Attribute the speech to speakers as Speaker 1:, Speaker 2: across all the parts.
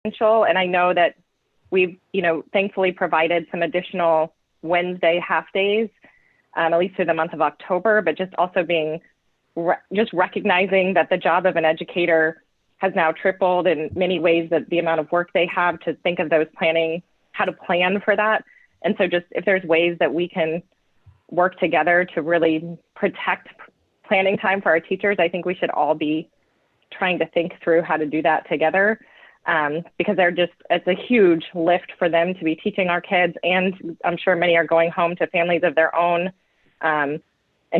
Speaker 1: essential. And I know that we've, thankfully provided some additional Wednesday half days, at least through the month of October, but just also being, just recognizing that the job of an educator has now tripled in many ways, that the amount of work they have to think of those how to plan for that. And so just if there's ways that we can work together to really protect planning time for our teachers, I think we should all be trying to think through how to do that together, because it's a huge lift for them to be teaching our kids. And I'm sure many are going home to families of their own, and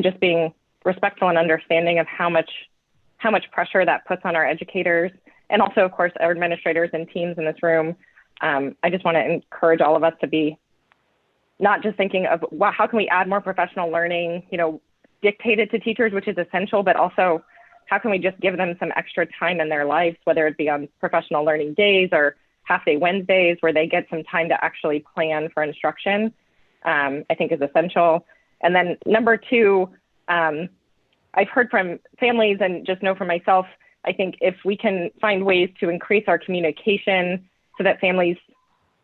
Speaker 1: just being respectful and understanding of how much pressure that puts on our educators, and also, of course, our administrators and teams in this room. I just want to encourage all of us to be not just thinking of, well, how can we add more professional learning, dictated to teachers, which is essential, but also how can we just give them some extra time in their lives, whether it be on professional learning days or half-day Wednesdays, where they get some time to actually plan for instruction, I think is essential. And then number two, I've heard from families and just know for myself, I think if we can find ways to increase our communication so that families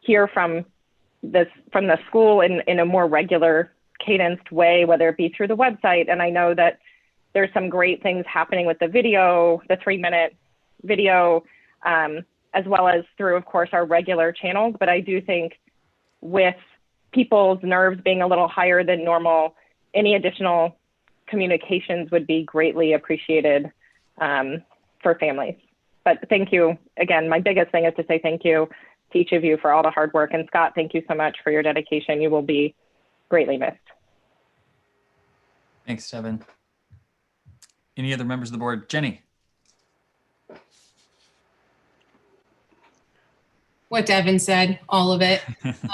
Speaker 1: hear from the school in a more regular cadenced way, whether it be through the website. And I know that there's some great things happening with the video, the 3-minute video, as well as through, of course, our regular channels. But I do think with people's nerves being a little higher than normal, any additional communications would be greatly appreciated for families. But thank you. Again, my biggest thing is to say thank you to each of you for all the hard work. And Scott, thank you so much for your dedication. You will be greatly missed.
Speaker 2: Thanks, Devin. Any other members of the board? Jenny.
Speaker 3: What Devin said, all of it.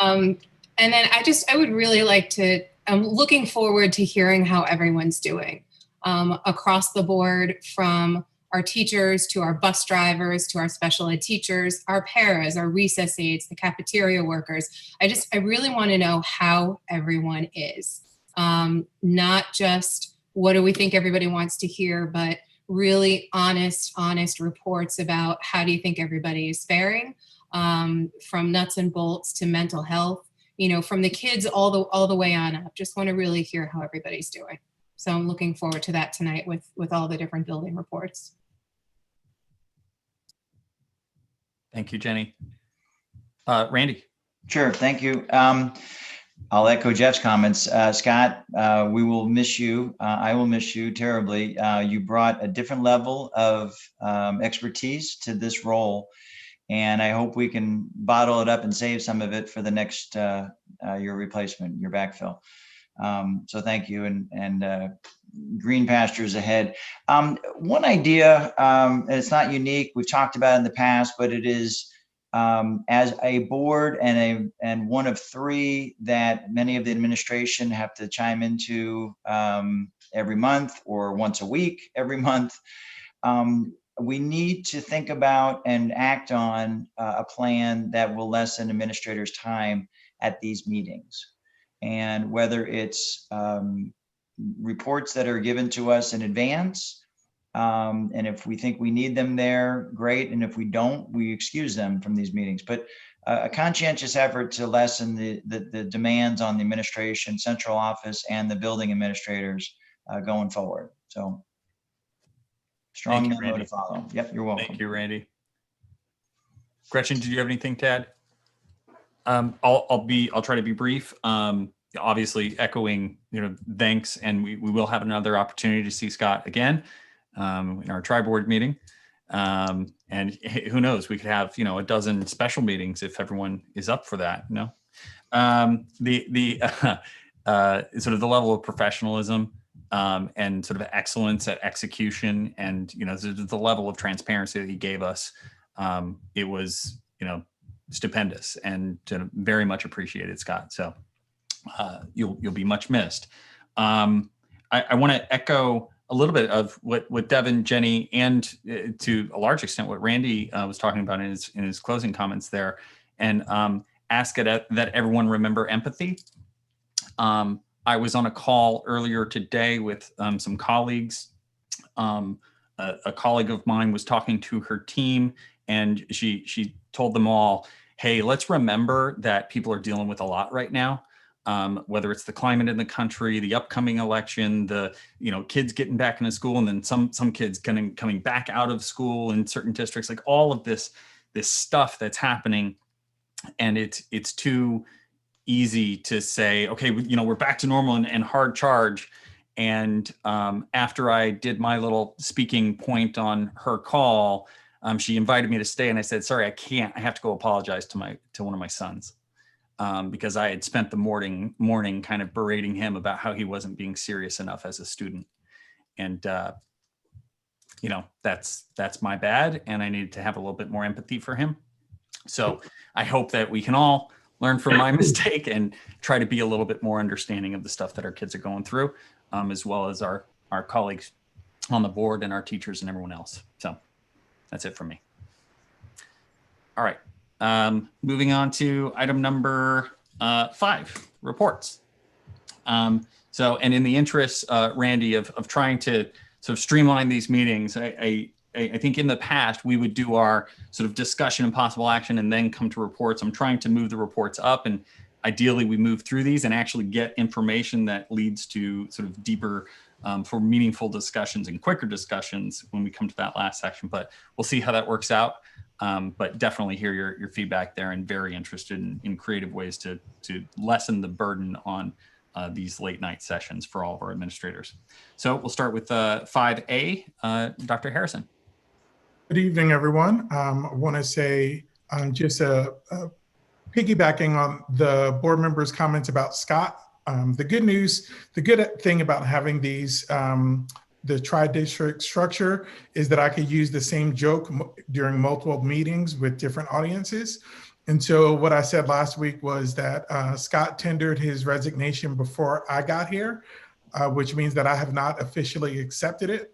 Speaker 3: And then I would really like to, I'm looking forward to hearing how everyone's doing across the board, from our teachers to our bus drivers to our special ed teachers, our paras, our recess aides, the cafeteria workers. I really want to know how everyone is. Not just what do we think everybody wants to hear, but really honest reports about how do you think everybody is faring, from nuts and bolts to mental health, from the kids all the way on up. Just want to really hear how everybody's doing. So I'm looking forward to that tonight with all the different building reports.
Speaker 2: Thank you, Jenny. Randy.
Speaker 4: Sure, thank you. I'll echo Jeff's comments. Scott, we will miss you. I will miss you terribly. You brought a different level of expertise to this role, and I hope we can bottle it up and save some of it for the next your replacement, your backfill. So thank you, and green pastures ahead. One idea, and it's not unique, we've talked about it in the past, but it is as a board and one of three that many of the administration have to chime into every month or once a week every month. We need to think about and act on a plan that will lessen administrators' time at these meetings. And whether it's reports that are given to us in advance, and if we think we need them there, great. And if we don't, we excuse them from these meetings. But a conscientious effort to lessen the demands on the administration, central office, and the building administrators going forward. So strong memo to follow. Yep, you're welcome.
Speaker 2: Thank you, Randy. Gretchen, did you have anything to add? I'll try to be brief. Obviously echoing, thanks, and we will have another opportunity to see Scott again in our tri-board meeting. And who knows, we could have, a dozen special meetings if everyone is up for that, sort of the level of professionalism and sort of excellence at execution, and, the level of transparency that he gave us, it was, stupendous, and very much appreciated, Scott. So you'll be much missed. I want to echo a little bit of what Devin, Jenny, and to a large extent what Randy was talking about in his closing comments there, and ask that everyone remember empathy. I was on a call earlier today with some colleagues. A colleague of mine was talking to her team, and she told them all, hey, let's remember that people are dealing with a lot right now. Whether it's the climate in the country, the upcoming election, the kids getting back into school, and then some kids coming back out of school in certain districts, like all of this stuff that's happening, and it's too easy to say, okay, we're back to normal and hard charge. And after I did my little speaking point on her call, she invited me to stay, and I said, sorry, I can't. I have to go apologize to one of my sons. Because I had spent the morning kind of berating him about how he wasn't being serious enough as a student. And, that's my bad. And I needed to have a little bit more empathy for him. So I hope that we can all learn from my mistake and try to be a little bit more understanding of the stuff that our kids are going through, as well as our colleagues on the board and our teachers and everyone else. So that's it from me. All right. Moving on to item number 5, reports. And in the interest, Randy, of trying to sort of streamline these meetings, I think in the past we would do our sort of discussion and possible action and then come to reports. I'm trying to move the reports up, and ideally we move through these and actually get information that leads to sort of deeper, for meaningful discussions and quicker discussions when we come to that last section. But we'll see how that works out. But definitely hear your feedback there, and very interested in creative ways to lessen the burden on these late night sessions for all of our administrators. So we'll start with 5A, Dr. Harrison.
Speaker 5: Good evening, everyone. I want to say just piggybacking on the board members' comments about Scott, the good thing about having these the tri-district structure is that I could use the same joke during multiple meetings with different audiences. And so what I said last week was that Scott tendered his resignation before I got here, which means that I have not officially accepted it.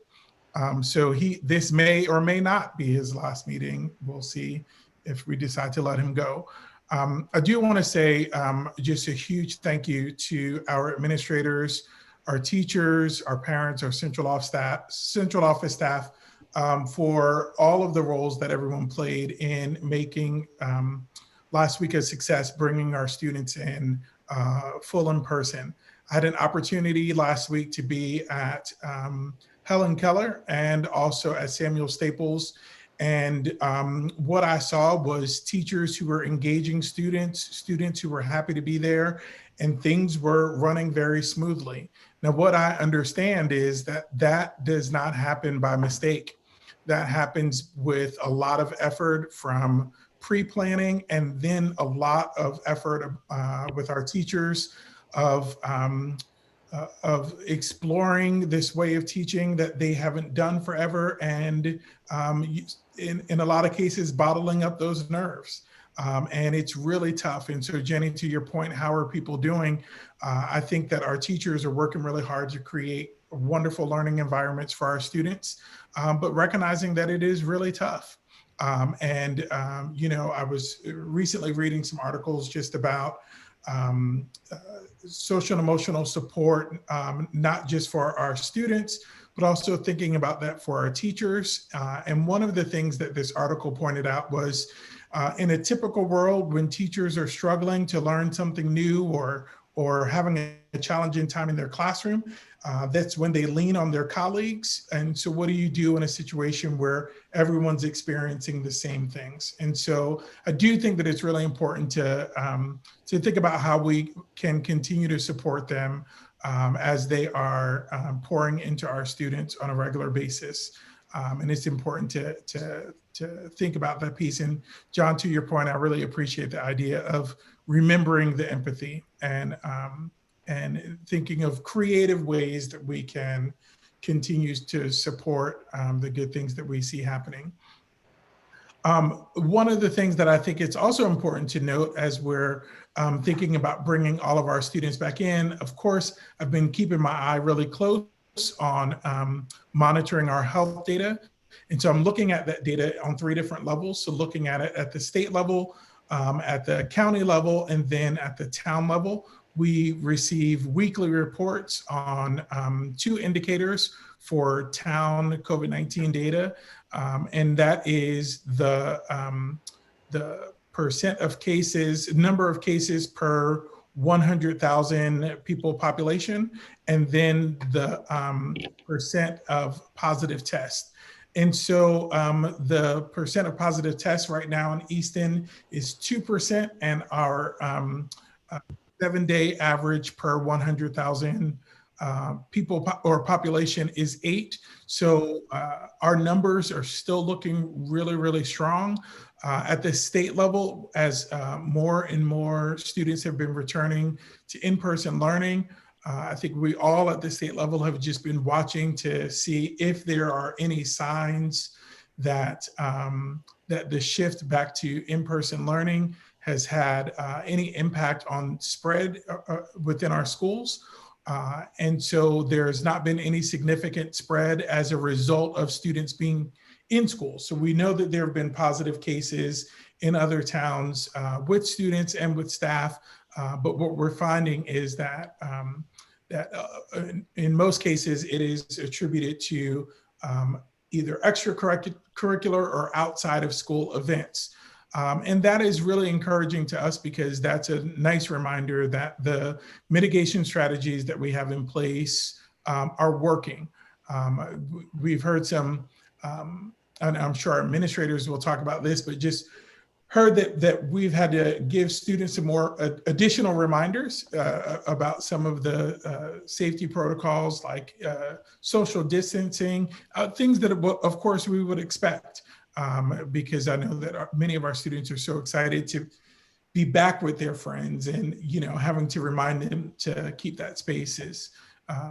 Speaker 5: So this may or may not be his last meeting. We'll see if we decide to let him go. I do want to say just a huge thank you to our administrators, our teachers, our parents, our central office staff for all of the roles that everyone played in making last week a success, bringing our students in full in person. I had an opportunity last week to be at Helen Keller and also at Samuel Staples. And what I saw was teachers who were engaging students who were happy to be there, and things were running very smoothly. Now, what I understand is that does not happen by mistake. That happens with a lot of effort from pre-planning, and then a lot of effort with our teachers of exploring this way of teaching that they haven't done forever, and in a lot of cases, bottling up those nerves. And it's really tough. And so, Jenny, to your point, how are people doing? I think that our teachers are working really hard to create wonderful learning environments for our students, but recognizing that it is really tough. I was recently reading some articles just about social and emotional support, not just for our students, but also thinking about that for our teachers. And one of the things that this article pointed out was in a typical world, when teachers are struggling to learn something new or having a challenging time in their classroom, that's when they lean on their colleagues. And so what do you do in a situation where everyone's experiencing the same things? And so I do think that it's really important to think about how we can continue to support them as they are pouring into our students on a regular basis. And it's important to think about that piece. And John, to your point, I really appreciate the idea of remembering the empathy and thinking of creative ways that we can continue to support the good things that we see happening. One of the things that I think it's also important to note as we're thinking about bringing all of our students back in, of course, I've been keeping my eye really close on monitoring our health data. And so I'm looking at that data on 3 different levels. So looking at it at the state level, at the county level, and then at the town level. We receive weekly reports on 2 indicators for town COVID-19 data. and that is the percent of cases, number of cases per 100,000 people population, and then the percent of positive tests. And so the percent of positive tests right now in Easton is 2%, and our 7-day average per 100,000 people or population is 8. So our numbers are still looking really, really strong. At the state level, as more and more students have been returning to in-person learning, I think we all at the state level have just been watching to see if there are any signs that that the shift back to in-person learning has had any impact on spread within our schools. And so there's not been any significant spread as a result of students being in school. So we know that there have been positive cases in other towns with students and with staff. But what we're finding is that in most cases, it is attributed to either extracurricular or outside of school events. And that is really encouraging to us because that's a nice reminder that the mitigation strategies that we have in place are working. We've heard some, and I'm sure our administrators will talk about this, but just heard that we've had to give students some more additional reminders about some of the safety protocols like social distancing, things that of course we would expect. Because I know that many of our students are so excited to be back with their friends, and having to remind them to keep that space is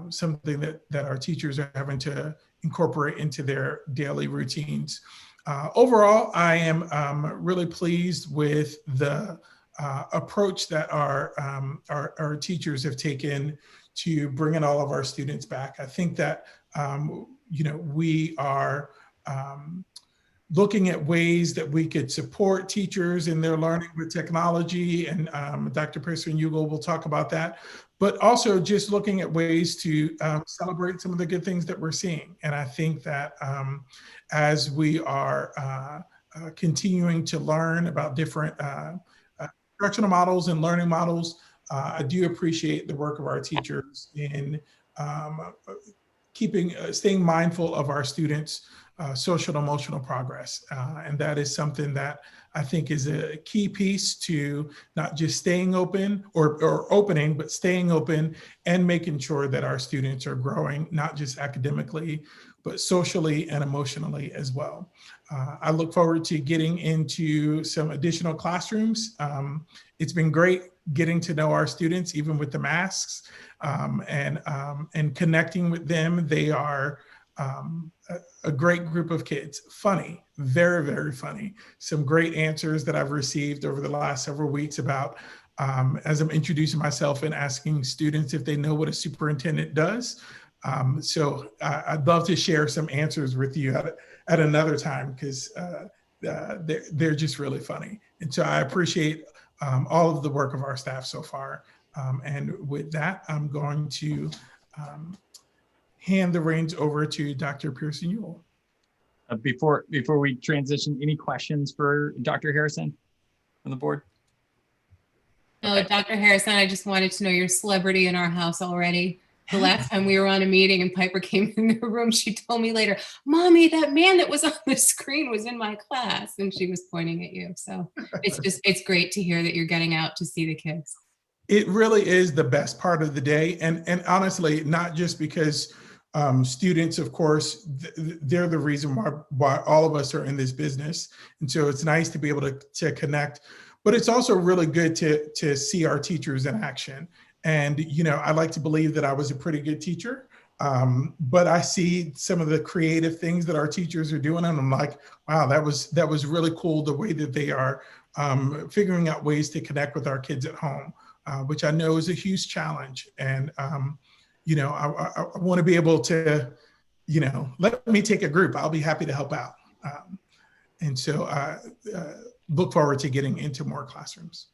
Speaker 5: something that our teachers are having to incorporate into their daily routines. Overall, I am really pleased with the approach that our teachers have taken to bringing all of our students back. I think that we are looking at ways that we could support teachers in their learning with technology, and Dr. Pearson-Ugal will talk about that, but also just looking at ways to celebrate some of the good things that we're seeing. And I think that as we are continuing to learn about different instructional models and learning models, I do appreciate the work of our teachers in staying mindful of our students' social and emotional progress. And that is something that I think is a key piece to not just staying open or opening, but staying open and making sure that our students are growing, not just academically, but socially and emotionally as well. I look forward to getting into some additional classrooms. It's been great getting to know our students, even with the masks, and connecting with them. They are a great group of kids, funny, very, very funny. Some great answers that I've received over the last several weeks about, as I'm introducing myself and asking students if they know what a superintendent does. So I'd love to share some answers with you at another time, because they're just really funny. And so I appreciate all of the work of our staff so far. And with that, I'm going to hand the reins over to Dr. Pearson-Ugal.
Speaker 2: Before we transition, any questions for Dr. Harrison from the board?
Speaker 3: No, Dr. Harrison, I just wanted to know you're a celebrity in our house already. The last time we were on a meeting and Piper came in the room, she told me later, "Mommy, that man that was on the screen was in my class," and she was pointing at you. So it's great to hear that you're getting out to see the kids.
Speaker 5: It really is the best part of the day. And honestly, not just because students, of course, they're the reason why all of us are in this business. And so it's nice to be able to connect, but it's also really good to see our teachers in action. And, I like to believe that I was a pretty good teacher, but I see some of the creative things that our teachers are doing, and I'm like, wow, that was really cool, the way that they are figuring out ways to connect with our kids at home, which I know is a huge challenge. And, I want to be able to, let me take a group. I'll be happy to help out. And so I look forward to getting into more classrooms.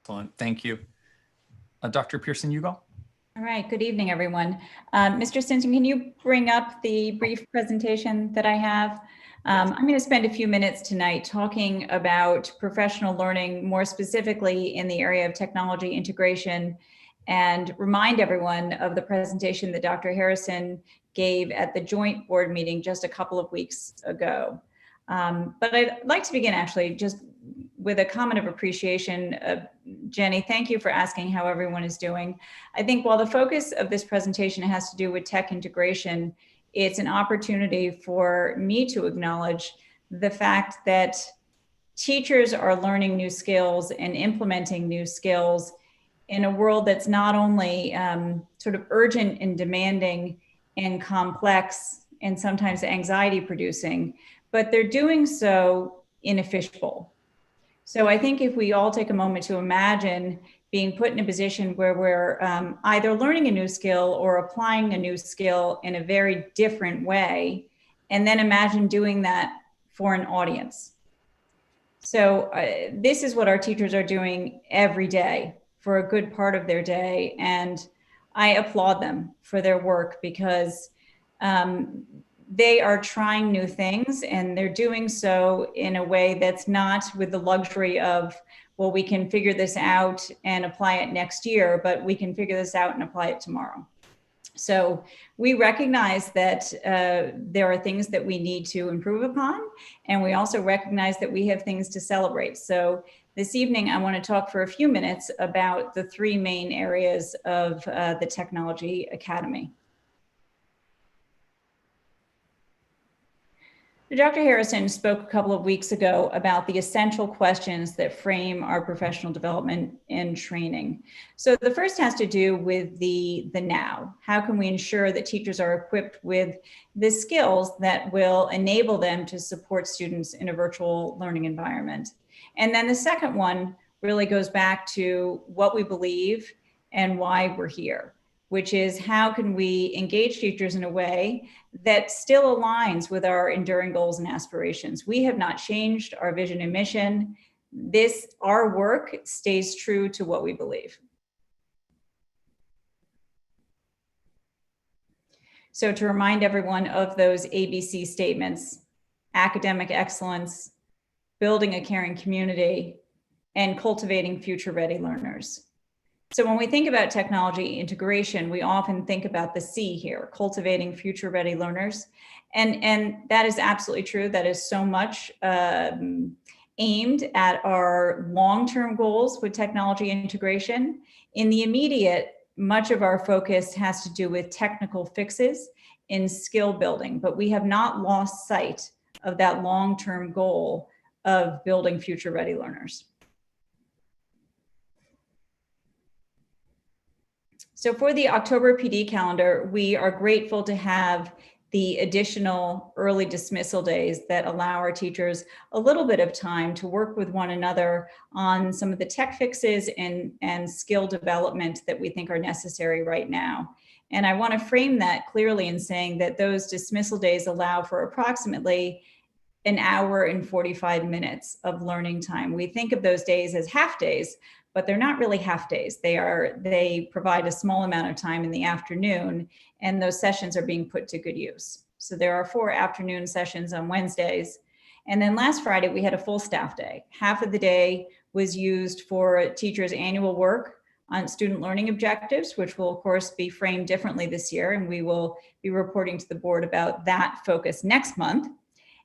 Speaker 2: Excellent. Thank you. Dr. Pearson-Ugal?
Speaker 6: All right, good evening, everyone. Mr. Stinson, can you bring up the brief presentation that I have? I'm going to spend a few minutes tonight talking about professional learning, more specifically in the area of technology integration, and remind everyone of the presentation that Dr. Harrison gave at the joint board meeting just a couple of weeks ago. But I'd like to begin actually just with a comment of appreciation. Jenny, thank you for asking how everyone is doing. I think while the focus of this presentation has to do with tech integration, it's an opportunity for me to acknowledge the fact that teachers are learning new skills and implementing new skills in a world that's not only sort of urgent and demanding and complex and sometimes anxiety producing, but they're doing so in a fishbowl. So I think if we all take a moment to imagine being put in a position where we're either learning a new skill or applying a new skill in a very different way, and then imagine doing that for an audience. So this is what our teachers are doing every day for a good part of their day. And I applaud them for their work because they are trying new things, and they're doing so in a way that's not with the luxury of, well, we can figure this out and apply it next year, but we can figure this out and apply it tomorrow. So we recognize that there are things that we need to improve upon, and we also recognize that we have things to celebrate. So this evening, I want to talk for a few minutes about the three main areas of the Technology Academy. Dr. Harrison spoke a couple of weeks ago about the essential questions that frame our professional development and training. So the first has to do with the now. How can we ensure that teachers are equipped with the skills that will enable them to support students in a virtual learning environment? And then the second one really goes back to what we believe and why we're here, which is how can we engage teachers in a way that still aligns with our enduring goals and aspirations. We have not changed our vision and mission. Our work stays true to what we believe. So to remind everyone of those ABC statements: academic excellence, building a caring community, and cultivating future-ready learners. So when we think about technology integration, we often think about the C here, cultivating future-ready learners. And that is absolutely true. That is so much aimed at our long-term goals with technology integration. In the immediate, much of our focus has to do with technical fixes in skill building, but we have not lost sight of that long-term goal of building future-ready learners. So for the October PD calendar, we are grateful to have the additional early dismissal days that allow our teachers a little bit of time to work with one another on some of the tech fixes and skill development that we think are necessary right now. And I want to frame that clearly in saying that those dismissal days allow for approximately an hour and 45 minutes of learning time. We think of those days as half days, but they're not really half days. They provide a small amount of time in the afternoon, and those sessions are being put to good use. So there are 4 afternoon sessions on Wednesdays. And then last Friday, we had a full staff day. Half of the day was used for teachers' annual work on student learning objectives, which will of course be framed differently this year. And we will be reporting to the board about that focus next month.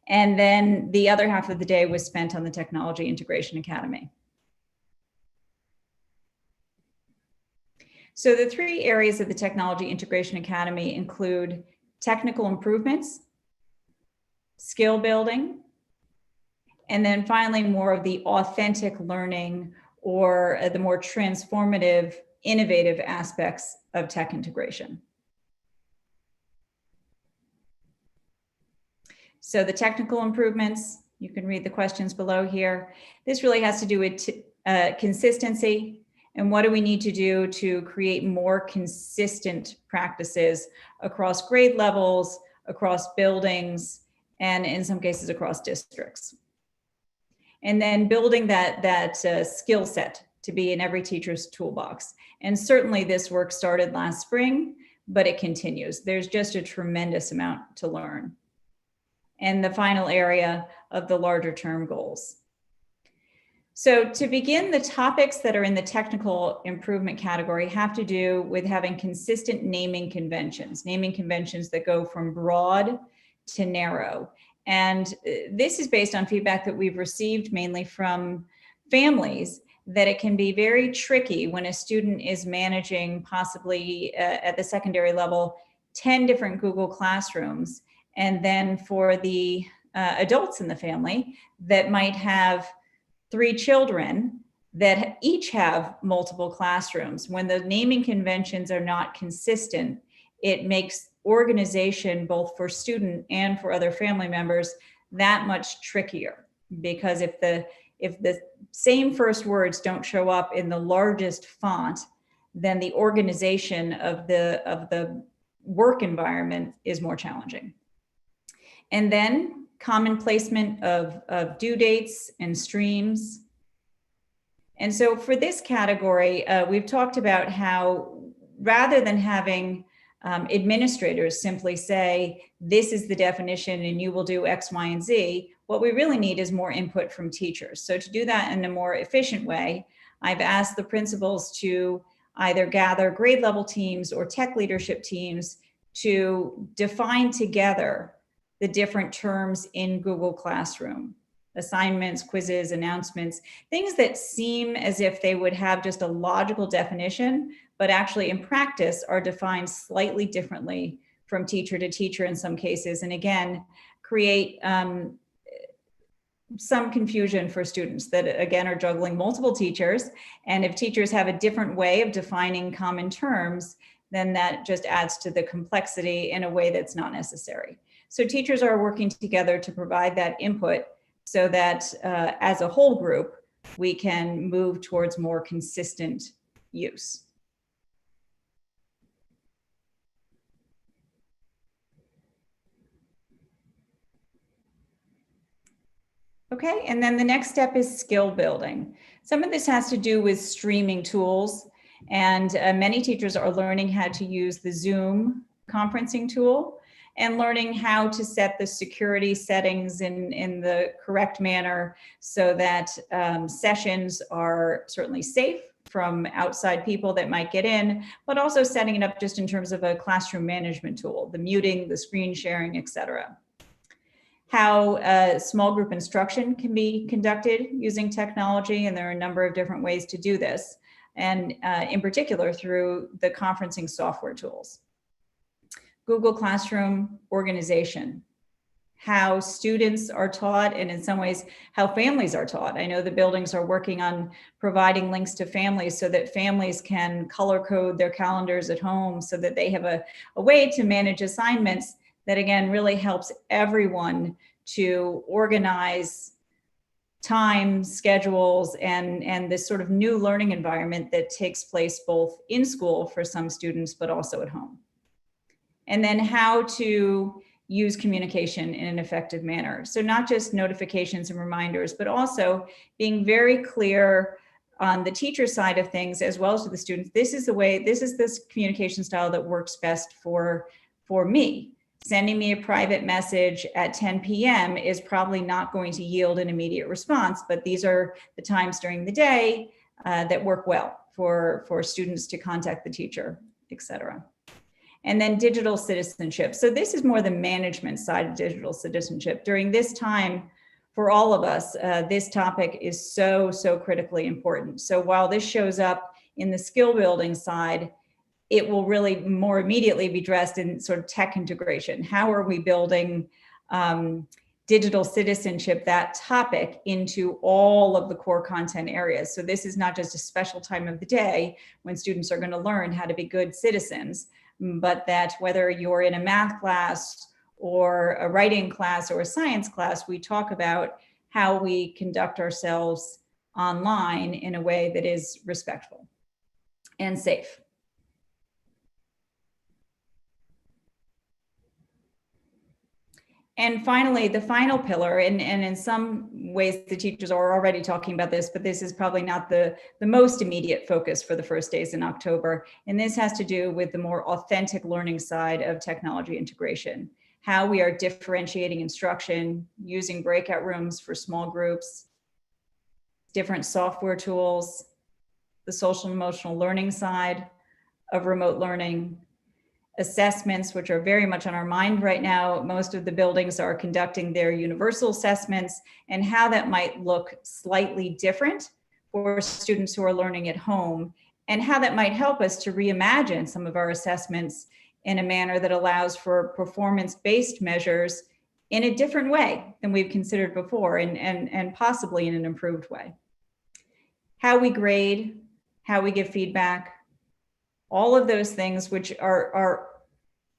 Speaker 6: And then the other half of the day was spent on the Technology Integration Academy. So the 3 areas of the Technology Integration Academy include technical improvements, skill building, and then finally more of the authentic learning or the more transformative, innovative aspects of tech integration. So the technical improvements, you can read the questions below here. This really has to do with consistency. And what do we need to do to create more consistent practices across grade levels, across buildings, and in some cases across districts? And then building that skill set to be in every teacher's toolbox. And certainly this work started last spring, but it continues. There's just a tremendous amount to learn. And the final area of the larger term goals. So to begin, the topics that are in the technical improvement category have to do with having consistent naming conventions that go from broad to narrow. And this is based on feedback that we've received mainly from families, that it can be very tricky when a student is managing possibly at the secondary level 10 different Google Classrooms. And then for the adults in the family that might have 3 children that each have multiple classrooms. When the naming conventions are not consistent, it makes organization both for student and for other family members that much trickier, because if the same first words don't show up in the largest font, then the organization of the work environment is more challenging. And then common placement of due dates and streams. And so for this category, we've talked about how rather than having administrators simply say, this is the definition and you will do X, Y, and Z, what we really need is more input from teachers. So to do that in a more efficient way, I've asked the principals to either gather grade level teams or tech leadership teams to define together the different terms in Google Classroom, assignments, quizzes, announcements, things that seem as if they would have just a logical definition, but actually in practice are defined slightly differently from teacher to teacher in some cases. And again, create some confusion for students that again are juggling multiple teachers. And if teachers have a different way of defining common terms, then that just adds to the complexity in a way that's not necessary. So teachers are working together to provide that input so that as a whole group, we can move towards more consistent use. Okay, and then the next step is skill building. Some of this has to do with streaming tools, and many teachers are learning how to use the Zoom conferencing tool and learning how to set the security settings in the correct manner so that sessions are certainly safe from outside people that might get in, but also setting it up just in terms of a classroom management tool, the muting, the screen sharing, etc. How small group instruction can be conducted using technology, and there are a number of different ways to do this, and in particular through the conferencing software tools. Google Classroom organization, how students are taught, and in some ways how families are taught. I know the buildings are working on providing links to families so that families can color code their calendars at home so that they have a way to manage assignments that again really helps everyone to organize time, schedules, and this sort of new learning environment that takes place both in school for some students, but also at home. And then how to use communication in an effective manner. So not just notifications and reminders, but also being very clear on the teacher side of things, as well as to the students. This is this communication style that works best for me. Sending me a private message at 10 p.m. is probably not going to yield an immediate response, but these are the times during the day that work well for students to contact the teacher, etc. And then digital citizenship. So this is more the management side of digital citizenship. During this time, for all of us, this topic is so critically important. So while this shows up in the skill building side, it will really more immediately be addressed in sort of tech integration. How are we building digital citizenship, that topic, into all of the core content areas? So this is not just a special time of the day when students are going to learn how to be good citizens, but that whether you're in a math class or a writing class or a science class, we talk about how we conduct ourselves online in a way that is respectful and safe. And finally, the final pillar, and in some ways the teachers are already talking about this, but this is probably not the most immediate focus for the first days in October. And this has to do with the more authentic learning side of technology integration, how we are differentiating instruction, using breakout rooms for small groups, different software tools, the social and emotional learning side of remote learning, assessments, which are very much on our mind right now. Most of the buildings are conducting their universal assessments, and how that might look slightly different for students who are learning at home, and how that might help us to reimagine some of our assessments in a manner that allows for performance-based measures in a different way than we've considered before, and possibly in an improved way. How we grade, how we give feedback, all of those things, which are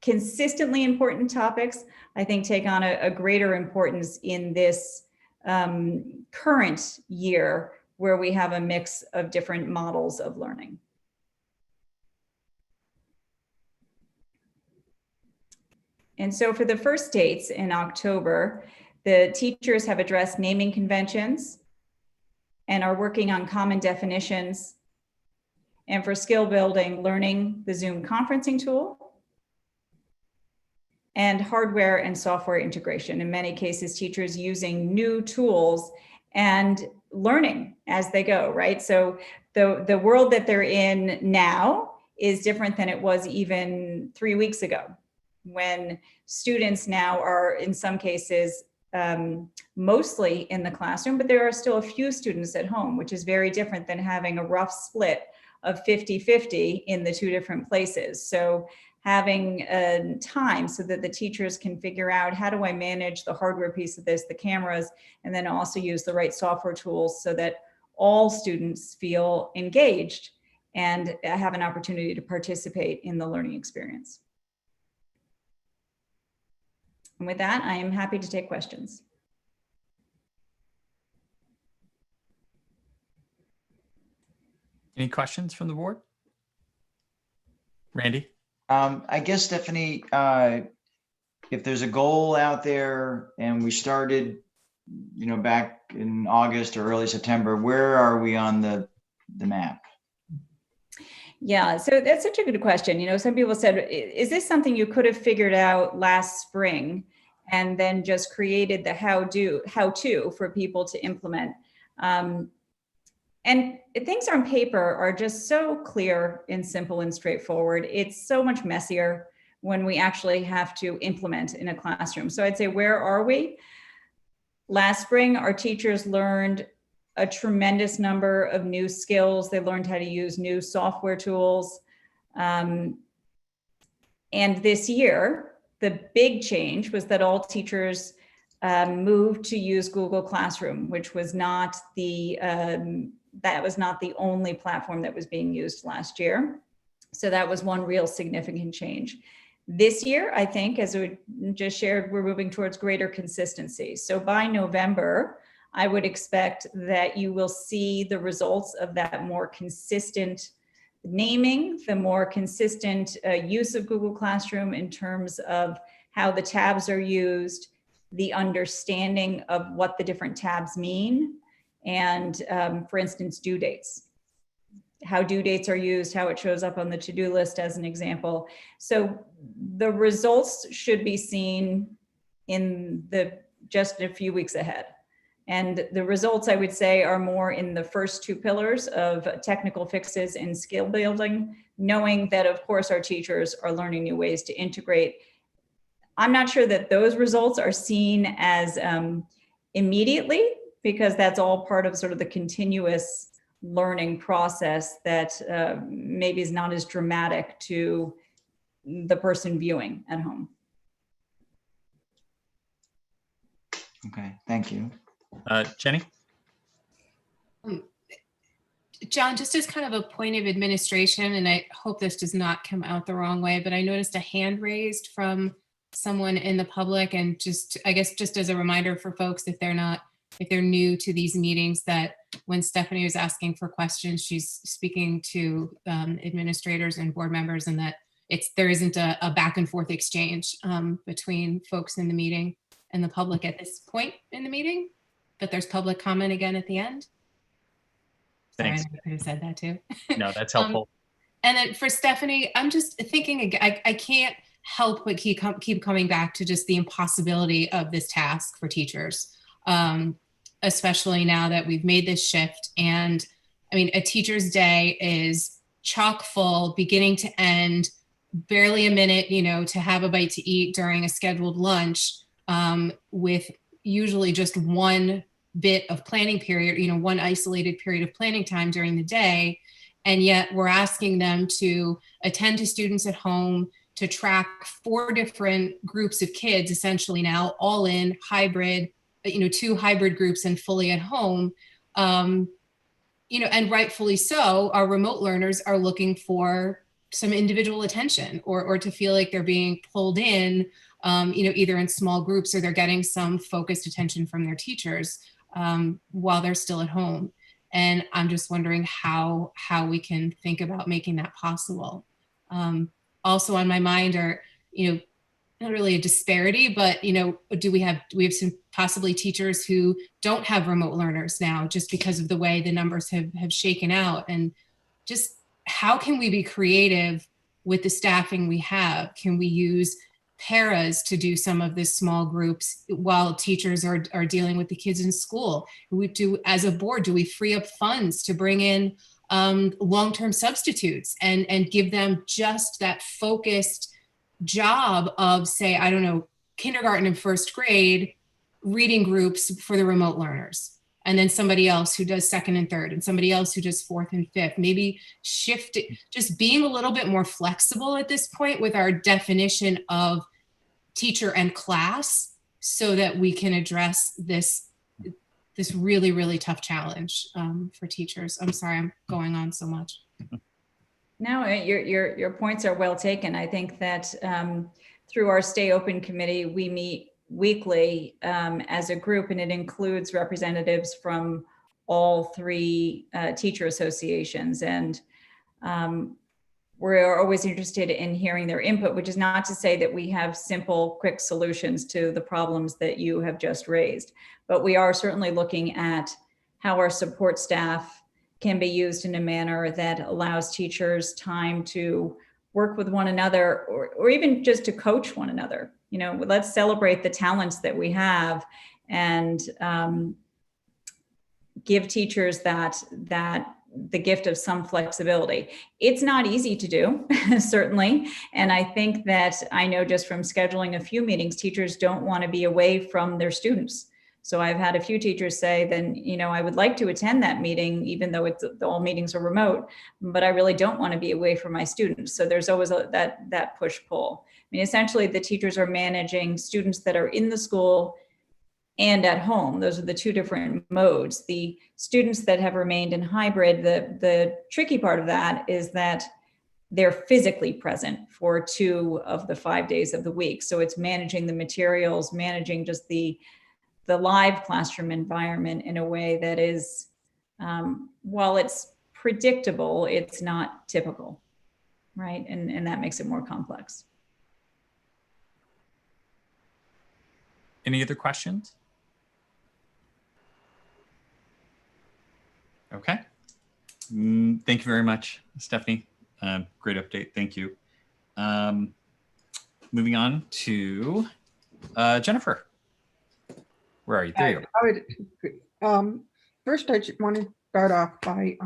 Speaker 6: consistently important topics, I think take on a greater importance in this current year, where we have a mix of different models of learning. And so for the first dates in October, the teachers have addressed naming conventions and are working on common definitions. And for skill building, learning the Zoom conferencing tool and hardware and software integration. In many cases, teachers using new tools and learning as they go, right? So the world that they're in now is different than it was even 3 weeks ago, when students now are in some cases mostly in the classroom, but there are still a few students at home, which is very different than having a rough split of 50-50 in the two different places. So having time so that the teachers can figure out, how do I manage the hardware piece of this, the cameras, and then also use the right software tools so that all students feel engaged and have an opportunity to participate in the learning experience. And with that, I am happy to take questions.
Speaker 2: Any questions from the board? Randy?
Speaker 4: I guess, Stephanie, if there's a goal out there and we started, back in August or early September, where are we on the map?
Speaker 6: Yeah, so that's such a good question. Some people said, is this something you could have figured out last spring and then just created the how-to for people to implement? And things on paper are just so clear and simple and straightforward. It's so much messier when we actually have to implement in a classroom. So I'd say, where are we? Last spring, our teachers learned a tremendous number of new skills. They learned how to use new software tools. And this year, the big change was that all teachers moved to use Google Classroom, which was not the only platform that was being used last year. So that was one real significant change. This year, I think, as we just shared, we're moving towards greater consistency. So by November, I would expect that you will see the results of that more consistent naming, the more consistent use of Google Classroom in terms of how the tabs are used, the understanding of what the different tabs mean, and for instance, due dates, how due dates are used, how it shows up on the to-do list as an example. So the results should be seen in just a few weeks ahead. And the results, I would say, are more in the first two pillars of technical fixes and skill building, knowing that, of course, our teachers are learning new ways to integrate. I'm not sure that those results are seen as immediately, because that's all part of sort of the continuous learning process that maybe is not as dramatic to the person viewing at home.
Speaker 4: Okay, thank you.
Speaker 2: Jenny?
Speaker 3: John, just as kind of a point of administration, and I hope this does not come out the wrong way, but I noticed a hand raised from someone in the public, and I guess just as a reminder for folks, if they're new to these meetings, that when Stephanie was asking for questions, she's speaking to administrators and board members, and that there isn't a back and forth exchange between folks in the meeting. and the public at this point in the meeting, but there's public comment again at the end.
Speaker 2: Thanks.
Speaker 3: Sorry, I could have said that too.
Speaker 2: No, that's helpful.
Speaker 3: And then for Stephanie, I'm just thinking, I can't help but keep coming back to just the impossibility of this task for teachers, especially now that we've made this shift. And I mean, a teacher's day is chock full, beginning to end, barely a minute, to have a bite to eat during a scheduled lunch, with usually just one bit of planning period, one isolated period of planning time during the day. And yet we're asking them to attend to students at home, to track 4 different groups of kids, essentially now, all in hybrid, 2 hybrid groups and fully at home. And rightfully so, our remote learners are looking for some individual attention or to feel like they're being pulled in, either in small groups or they're getting some focused attention from their teachers while they're still at home. And I'm just wondering how we can think about making that possible. Also on my mind are, not really a disparity, but, do we have some possibly teachers who don't have remote learners now just because of the way the numbers have shaken out? And just how can we be creative with the staffing we have? Can we use paras to do some of this small groups while teachers are dealing with the kids in school? As a board, do we free up funds to bring in long-term substitutes and give them just that focused job of, say, I don't know, kindergarten and first grade reading groups for the remote learners, and then somebody else who does second and third, and somebody else who does fourth and fifth? Maybe shift it, just being a little bit more flexible at this point with our definition of teacher and class, so that we can address this really, really tough challenge for teachers. I'm sorry, I'm going on so much.
Speaker 6: No, your points are well taken. I think that through our Stay Open committee, we meet weekly as a group, and it includes representatives from all 3 teacher associations. And we're always interested in hearing their input, which is not to say that we have simple, quick solutions to the problems that you have just raised. But we are certainly looking at how our support staff can be used in a manner that allows teachers time to work with one another, or even just to coach one another. Let's celebrate the talents that we have and give teachers that the gift of some flexibility. It's not easy to do, certainly. And I think that I know just from scheduling a few meetings, teachers don't want to be away from their students. So I've had a few teachers say, then, I would like to attend that meeting, even though all meetings are remote, but I really don't want to be away from my students. So there's always that push-pull. I mean, essentially the teachers are managing students that are in the school and at home. Those are the 2 different modes. The students that have remained in hybrid, the tricky part of that is that they're physically present for 2 of the 5 days of the week. So it's managing the materials, managing just the live classroom environment in a way that is, while it's predictable, it's not typical, right? And that makes it more complex.
Speaker 2: Any other questions? Okay. Thank you very much, Stephanie. Great update. Thank you. Moving on to Jennifer. Where are you? There you
Speaker 7: are. First, I just want to start off by,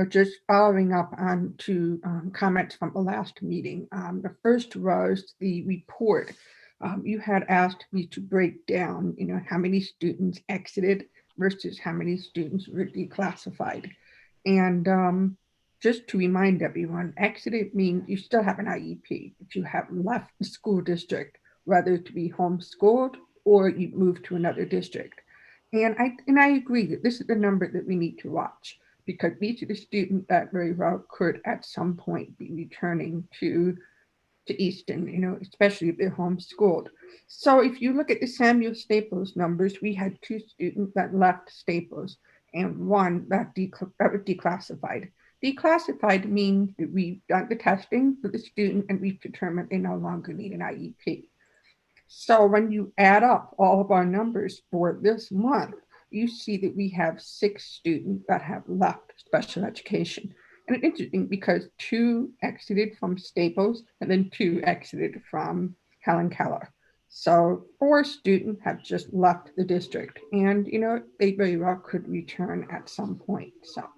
Speaker 7: just following up on 2 comments from the last meeting. The first was the report. You had asked me to break down, how many students exited versus how many students were declassified. And just to remind everyone, exited means you still have an IEP, but you have left the school district, whether to be homeschooled or you move to another district. And I agree that this is the number that we need to watch, because these are the students that very well could at some point be returning to Easton, especially if they're homeschooled. So if you look at the Samuel Staples numbers, we had 2 students that left Staples and 1 that was declassified. Declassified means that we've done the testing for the student and we've determined they no longer need an IEP. So when you add up all of our numbers for this month, you see that we have 6 students that have left special education. And it's interesting because 2 exited from Staples and then 2 exited from Helen Keller. So 4 students have just left the district, and they very well could return at some point. So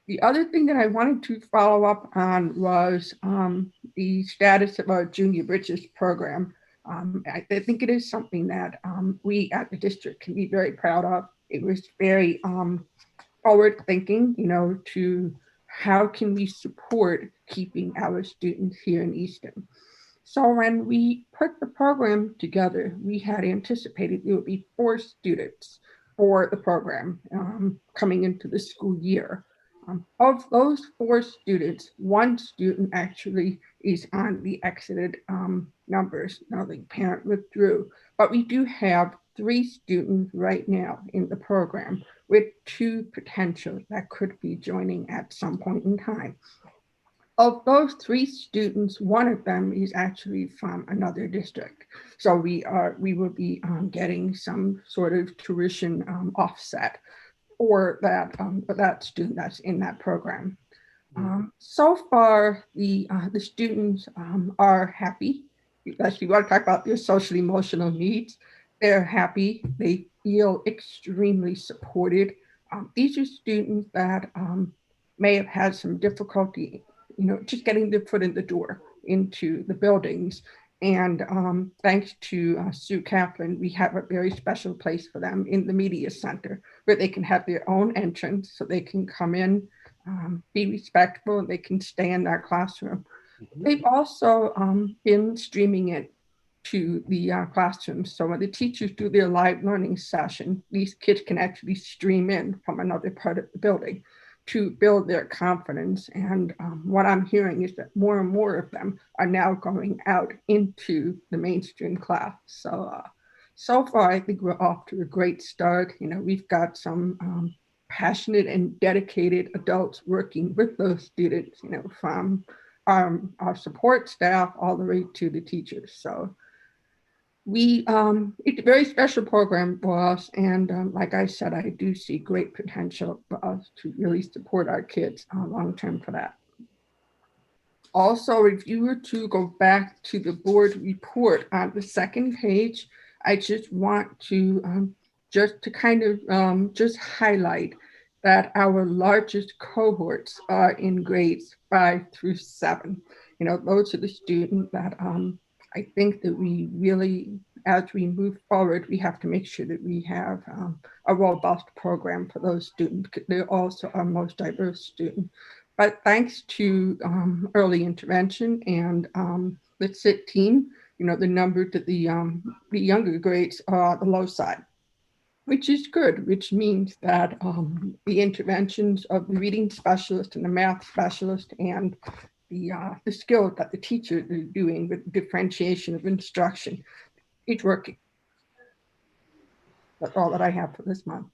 Speaker 7: the other thing that I wanted to follow up on was the status of our Junior Bridges program. I think it is something that we at the district can be very proud of. It was very forward thinking, to how can we support keeping our students here in Easton. So when we put the program together, we had anticipated there would be 4 students for the program coming into the school year. Of those 4 students, 1 student actually is on the exited numbers. Now the parent withdrew, but we do have 3 students right now in the program with 2 potential that could be joining at some point in time. Of those 3 students, 1 of them is actually from another district. So we will be getting some sort of tuition offset for that student that's in that program. So far, the students are happy. If you want to talk about their social emotional needs, they're happy. They feel extremely supported. These are students that may have had some difficulty, just getting their foot in the door into the buildings. And thanks to Sue Kaplan, we have a very special place for them in the media center where they can have their own entrance, so they can come in, be respectful, and they can stay in that classroom. They've also been streaming it to the classrooms. So when the teachers do their live learning session, these kids can actually stream in from another part of the building to build their confidence. And what I'm hearing is that more and more of them are now going out into the mainstream class. So far, I think we're off to a great start. We've got some passionate and dedicated adults working with those students, from our support staff all the way to the teachers. So it's a very special program for us. And like I said, I do see great potential for us to really support our kids long-term for that. Also, if you were to go back to the board report on the second page, I just want to kind of just highlight that our largest cohorts are in grades 5 through 7. Those are the students that I think that we really, as we move forward, we have to make sure that we have a robust program for those students. They're also our most diverse student. But thanks to early intervention and the SIT team, the number to the younger grades are the low side, which is good, which means that the interventions of the reading specialist and the math specialist and the skill that the teacher is doing with differentiation of instruction, it's working. That's all that I have for this month.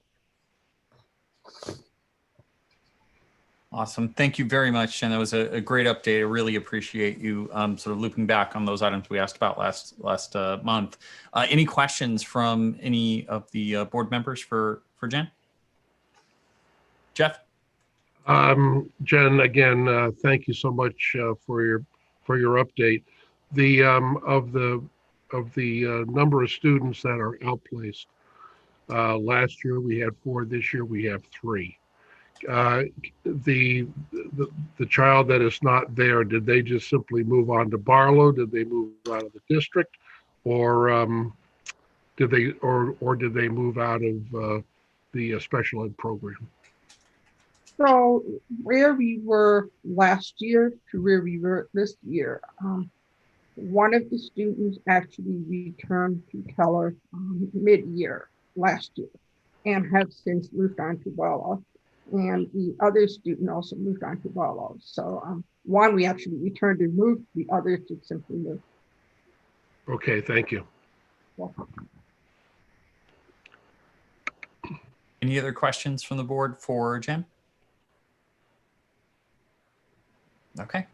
Speaker 2: Awesome. Thank you very much. And that was a great update. I really appreciate you sort of looping back on those items we asked about last month. Any questions from any of the board members for Jen? Jeff?
Speaker 8: Jen, again, thank you so much for your update. Of the number of students that are outplaced, last year we had 4. This year we have 3. The child that is not there, did they just simply move on to Barlow? Did they move out of the district, or did they move out of the special ed program?
Speaker 7: So where we were last year to where we were this year, one of the students actually returned to Keller mid-year last year and have since moved on to Barlow. And the other student also moved on to Barlow. So one we actually returned and moved, the other just simply moved.
Speaker 8: Okay, thank you.
Speaker 7: Welcome.
Speaker 2: Any other questions from the board for Jen? Okay,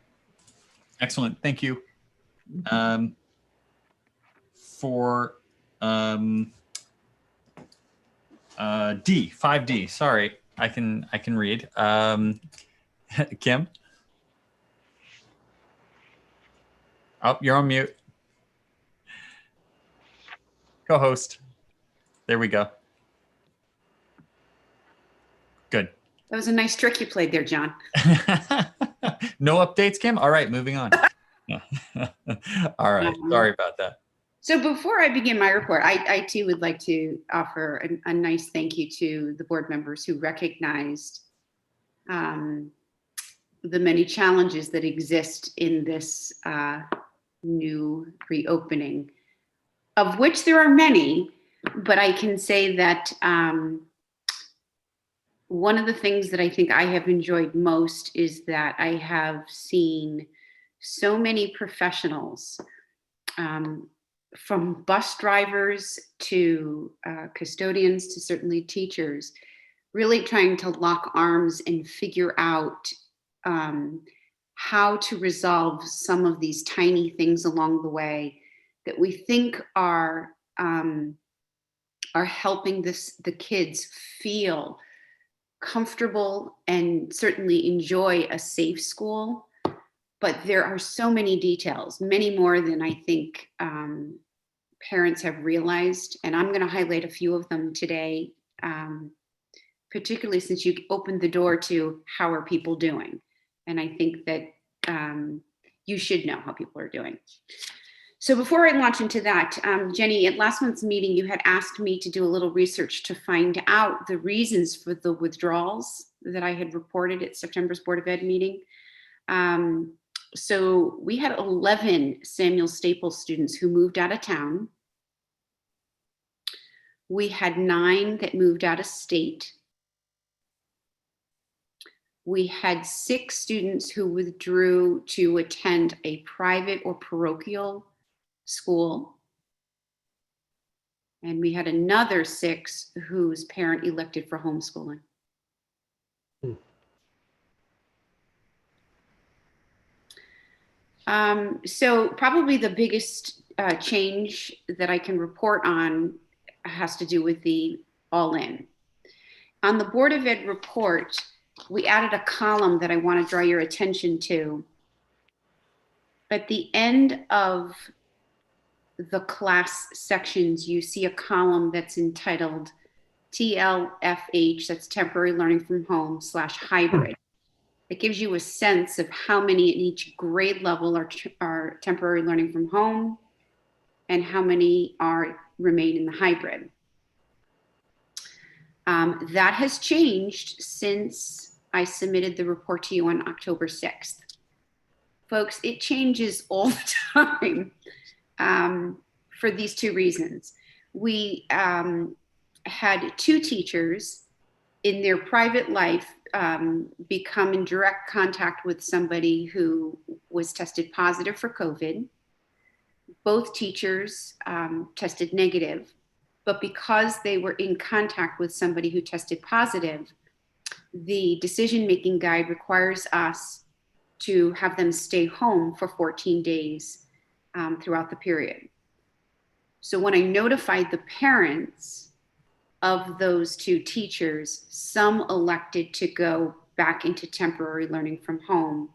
Speaker 2: excellent. Thank you. for 5D. Sorry, I can read. Kim? Oh, you're on mute. Co-host. There we go. Good.
Speaker 9: That was a nice trick you played there, John.
Speaker 2: No updates, Kim? All right, moving on. All right, sorry about that.
Speaker 9: So before I begin my report, I too would like to offer a nice thank you to the board members who recognized the many challenges that exist in this new reopening, of which there are many, but I can say that one of the things that I think I have enjoyed most is that I have seen so many professionals, from bus drivers to custodians to certainly teachers, really trying to lock arms and figure out how to resolve some of these tiny things along the way that we think are helping the kids feel comfortable and certainly enjoy a safe school. But there are so many details, many more than I think parents have realized. And I'm going to highlight a few of them today, particularly since you opened the door to how are people doing. And I think that you should know how people are doing. So before I launch into that, Jenny, at last month's meeting, you had asked me to do a little research to find out the reasons for the withdrawals that I had reported at September's Board of Ed meeting. So we had 11 Samuel Staples students who moved out of town. We had 9 that moved out of state. We had 6 students who withdrew to attend a private or parochial school. And we had another 6 whose parent elected for homeschooling. So probably the biggest change that I can report on has to do with the all-in. On the Board of Ed report, we added a column that I want to draw your attention to. At the end of the class sections, you see a column that's entitled TLFH, that's temporary learning from home /hybrid. It gives you a sense of how many in each grade level are temporary learning from home and how many remain in the hybrid. That has changed since I submitted the report to you on October 6th. Folks, it changes all the time for these 2 reasons. We had 2 teachers in their private life become in direct contact with somebody who was tested positive for COVID. Both teachers tested negative, but because they were in contact with somebody who tested positive, the decision-making guide requires us to have them stay home for 14 days throughout the period. So when I notified the parents of those 2 teachers, some elected to go back into temporary learning from home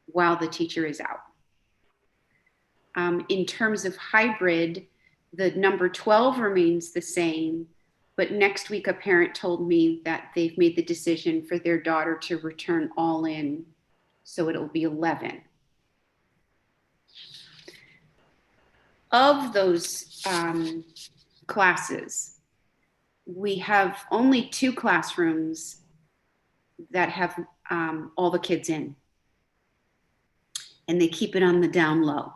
Speaker 9: while the teacher is out. In terms of hybrid, the number 12 remains the same, but next week a parent told me that they've made the decision for their daughter to return all in, so it'll be 11. Of those classes, we have only 2 classrooms that have all the kids in, and they keep it on the down low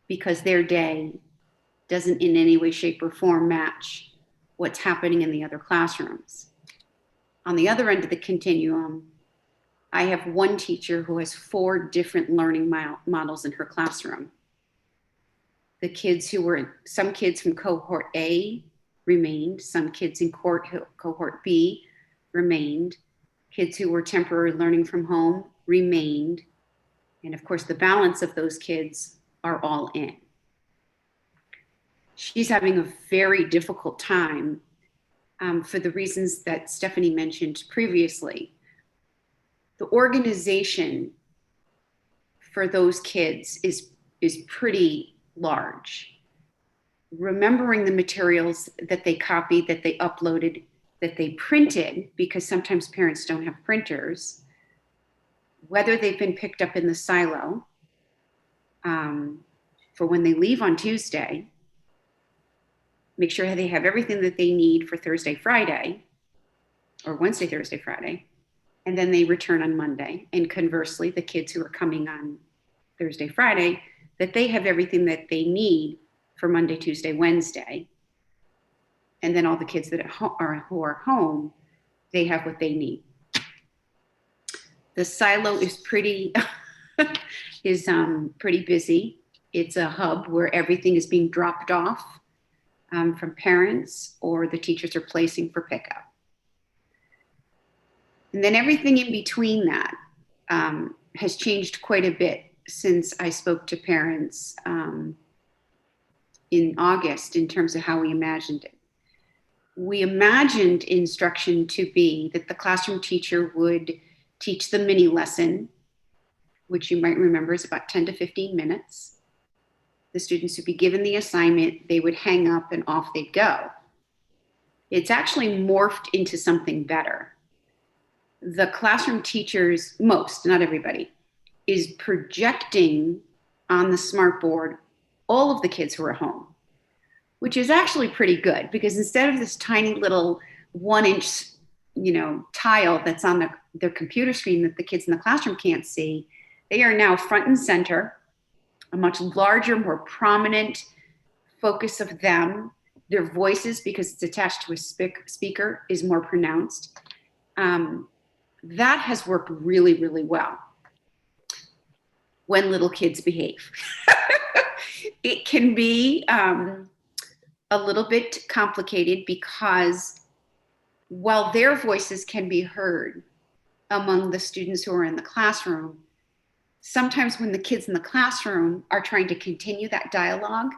Speaker 9: because their day doesn't in any way, shape, or form match what's happening in the other classrooms. On the other end of the continuum, I have 1 teacher who has 4 different learning models in her classroom. The kids some kids from cohort A remained, some kids in cohort B remained, kids who were temporary learning from home remained, and of course the balance of those kids are all in. she's having a very difficult time for the reasons that Stephanie mentioned previously. The organization for those kids is pretty large. Remembering the materials that they copied, that they uploaded, that they printed, because sometimes parents don't have printers, whether they've been picked up in the silo for when they leave on Tuesday, make sure they have everything that they need for Thursday, Friday, or Wednesday, Thursday, Friday, and then they return on Monday. And conversely, the kids who are coming on Thursday, Friday, that they have everything that they need for Monday, Tuesday, Wednesday. And then all the kids that who are home, they have what they need. The silo is pretty pretty busy. It's a hub where everything is being dropped off from parents, or the teachers are placing for pickup. And then everything in between that has changed quite a bit since I spoke to parents in August in terms of how we imagined it. We imagined instruction to be that the classroom teacher would teach the mini lesson, which you might remember is about 10 to 15 minutes. The students would be given the assignment, they would hang up and off they'd go. It's actually morphed into something better. The classroom teachers, most, not everybody, is projecting on the smartboard all of the kids who are home, which is actually pretty good, because instead of this tiny little 1-inch, tile that's on their computer screen that the kids in the classroom can't see, they are now front and center, a much larger, more prominent focus of them. Their voices, because it's attached to a speaker, is more pronounced. That has worked really, really well when little kids behave. It can be a little bit complicated, because while their voices can be heard among the students who are in the classroom, sometimes when the kids in the classroom are trying to continue that dialogue,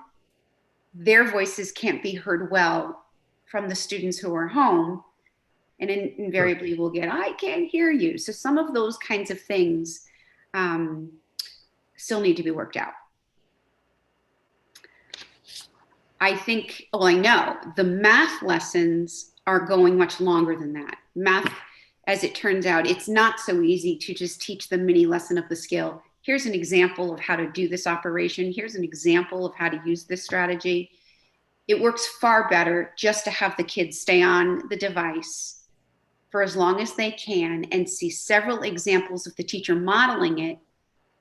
Speaker 9: their voices can't be heard well from the students who are home, and invariably we'll get, "I can't hear you." So some of those kinds of things still need to be worked out. I know the math lessons are going much longer than that. Math, as it turns out, it's not so easy to just teach the mini lesson of the skill. Here's an example of how to do this operation. Here's an example of how to use this strategy. It works far better just to have the kids stay on the device for as long as they can and see several examples of the teacher modeling it,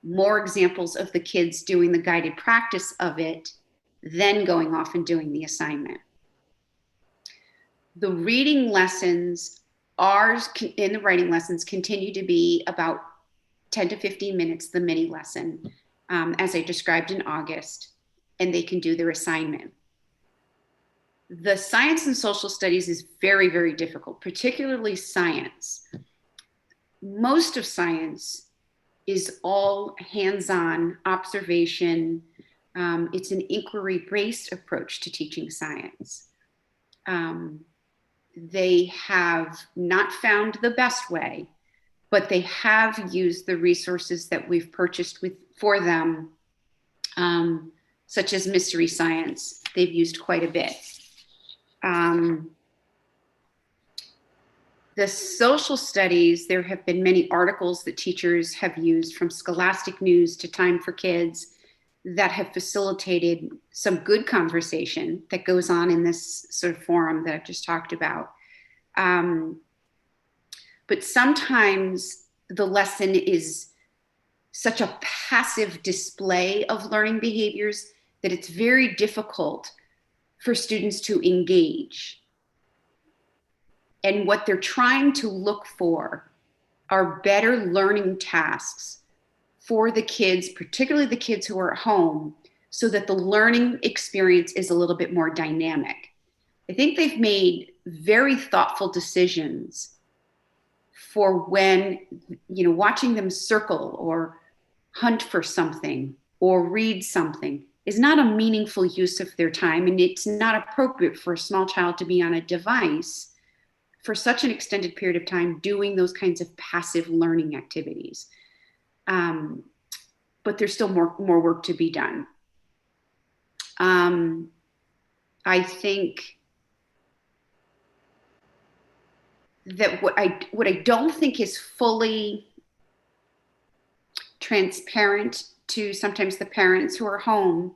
Speaker 9: more examples of the kids doing the guided practice of it, then going off and doing the assignment. The reading lessons and the writing lessons continue to be about 10 to 15 minutes, the mini lesson, as I described in August, and they can do their assignment. The science and social studies is very, very difficult, particularly science. Most of science is all hands-on observation. It's an inquiry-based approach to teaching science. They have not found the best way, but they have used the resources that we've purchased for them, such as mystery science. They've used quite a bit. The social studies, there have been many articles that teachers have used, from Scholastic News to Time for Kids, that have facilitated some good conversation that goes on in this sort of forum that I've just talked about. But sometimes the lesson is such a passive display of learning behaviors that it's very difficult for students to engage. And what they're trying to look for are better learning tasks for the kids, particularly the kids who are at home, so that the learning experience is a little bit more dynamic. I think they've made very thoughtful decisions for when, watching them circle or hunt for something or read something is not a meaningful use of their time, and it's not appropriate for a small child to be on a device for such an extended period of time doing those kinds of passive learning activities. But there's still more work to be done. I think that what I don't think is fully transparent to sometimes the parents who are home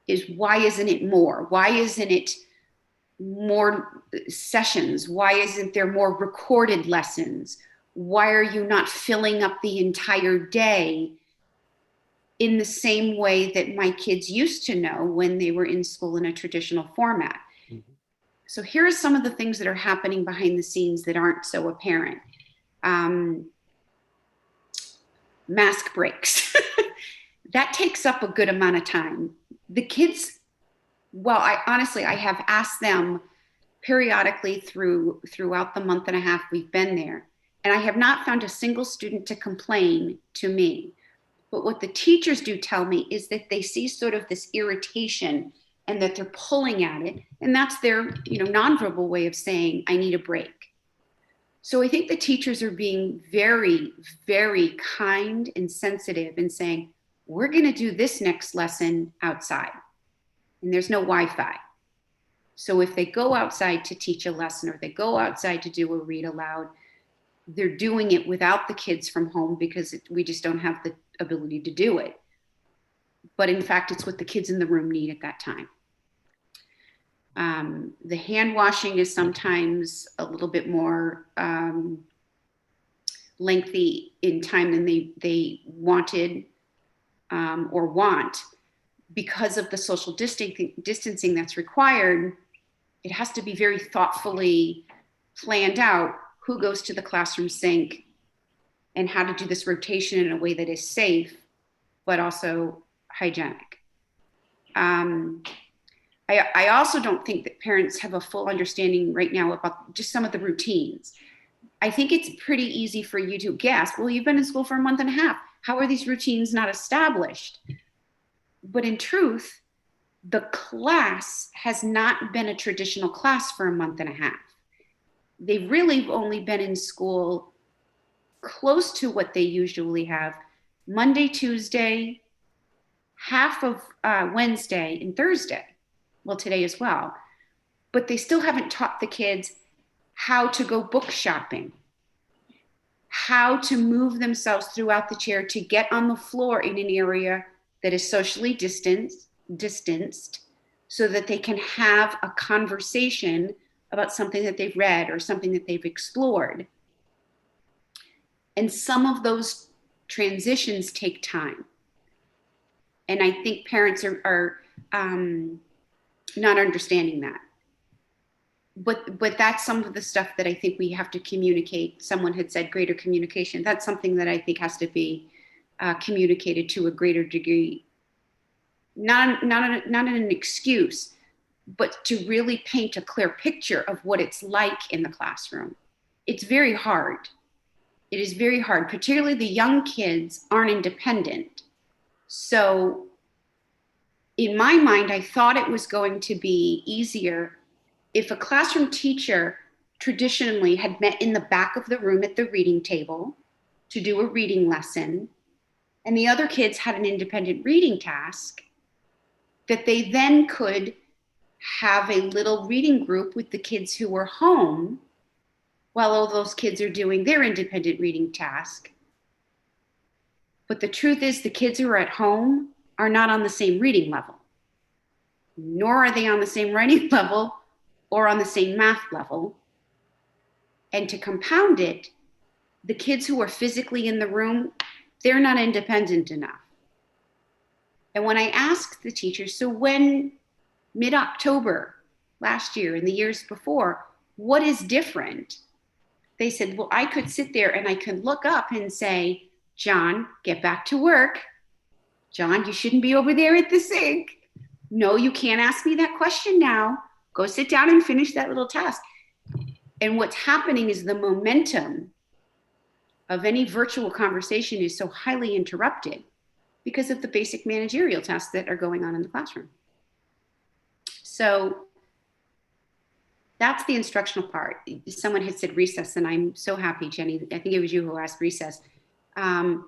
Speaker 9: is, why isn't it more? Why isn't it more sessions? Why isn't there more recorded lessons? Why are you not filling up the entire day in the same way that my kids used to know when they were in school in a traditional format? Mm-hmm. So here are some of the things that are happening behind the scenes that aren't so apparent. Mask breaks. That takes up a good amount of time. The kids, well, I have asked them periodically throughout the month and a half we've been there, and I have not found a single student to complain to me. But what the teachers do tell me is that they see sort of this irritation and that they're pulling at it, and that's their, nonverbal way of saying, I need a break. So I think the teachers are being very, very kind and sensitive and saying, we're going to do this next lesson outside, and there's no Wi-Fi. So if they go outside to teach a lesson or they go outside to do a read aloud, they're doing it without the kids from home because we just don't have the ability to do it. But in fact, it's what the kids in the room need at that time. The hand washing is sometimes a little bit more lengthy in time than they wanted or want. Because of the social distancing that's required, it has to be very thoughtfully planned out who goes to the classroom sink and how to do this rotation in a way that is safe, but also hygienic. I also don't think that parents have a full understanding right now about just some of the routines. I think it's pretty easy for you to guess, well, you've been in school for a month and a half. How are these routines not established? But in truth, the class has not been a traditional class for a month and a half. They really have only been in school close to what they usually have Monday, Tuesday, half of Wednesday and Thursday. Well, today as well. But they still haven't taught the kids how to go book shopping, how to move themselves throughout the chair to get on the floor in an area that is socially distanced so that they can have a conversation about something that they've read or something that they've explored. And some of those transitions take time. And I think parents are not understanding that. But that's some of the stuff that I think we have to communicate. Someone had said greater communication. That's something that I think has to be communicated to a greater degree. Not an excuse, but to really paint a clear picture of what it's like in the classroom. It's very hard. It is very hard, particularly the young kids aren't independent. So in my mind, I thought it was going to be easier if a classroom teacher traditionally had met in the back of the room at the reading table to do a reading lesson, and the other kids had an independent reading task, that they then could have a little reading group with the kids who were home while all those kids are doing their independent reading task. But the truth is, the kids who are at home are not on the same reading level, nor are they on the same writing level or on the same math level. And to compound it, the kids who are physically in the room, they're not independent enough. And when I asked the teachers, so when mid-October last year and the years before, what is different? They said, well, I could sit there and I could look up and say, John, get back to work. John, you shouldn't be over there at the sink. No, you can't ask me that question now. Go sit down and finish that little task. And what's happening is the momentum of any virtual conversation is so highly interrupted because of the basic managerial tasks that are going on in the classroom. So that's the instructional part. Someone had said recess, and I'm so happy, Jenny. I think it was you who asked recess. I'm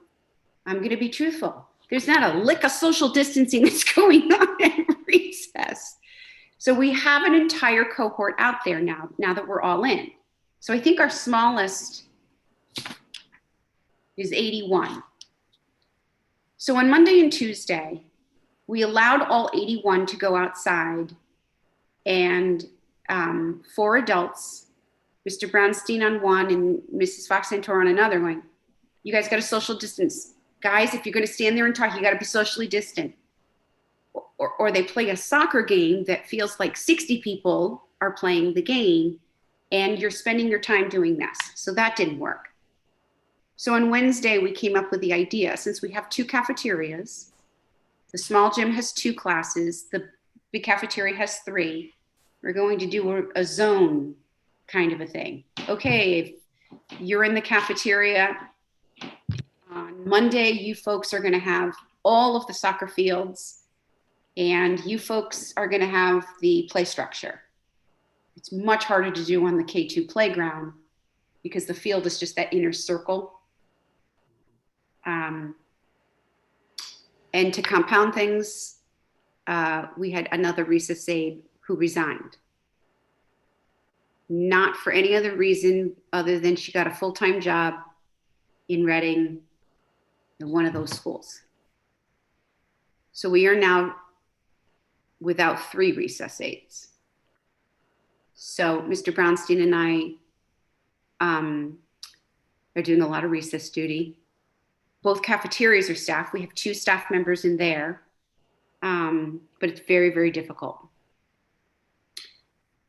Speaker 9: going to be truthful. There's not a lick of social distancing that's going on at recess. So we have an entire cohort out there now that we're all in. So I think our smallest is 81. So on Monday and Tuesday, we allowed all 81 to go outside, and 4 adults, Mr. Brownstein on one and Mrs. Fox-Santor on another one. You guys got to social distance. Guys, if you're going to stand there and talk, you got to be socially distant. Or they play a soccer game that feels like 60 people are playing the game, and you're spending your time doing this. So that didn't work. So on Wednesday, we came up with the idea, since we have 2 cafeterias, the small gym has 2 classes, the big cafeteria has 3, we're going to do a zone kind of a thing. Okay, if you're in the cafeteria, on Monday, you folks are going to have all of the soccer fields, and you folks are going to have the play structure. It's much harder to do on the K2 playground because the field is just that inner circle. And to compound things, we had another recess aide who resigned. Not for any other reason other than she got a full-time job in Reading, in one of those schools. So we are now without 3 recess aides. So Mr. Brownstein and I are doing a lot of recess duty. Both cafeterias are staffed. We have 2 staff members in there, but it's very, very difficult.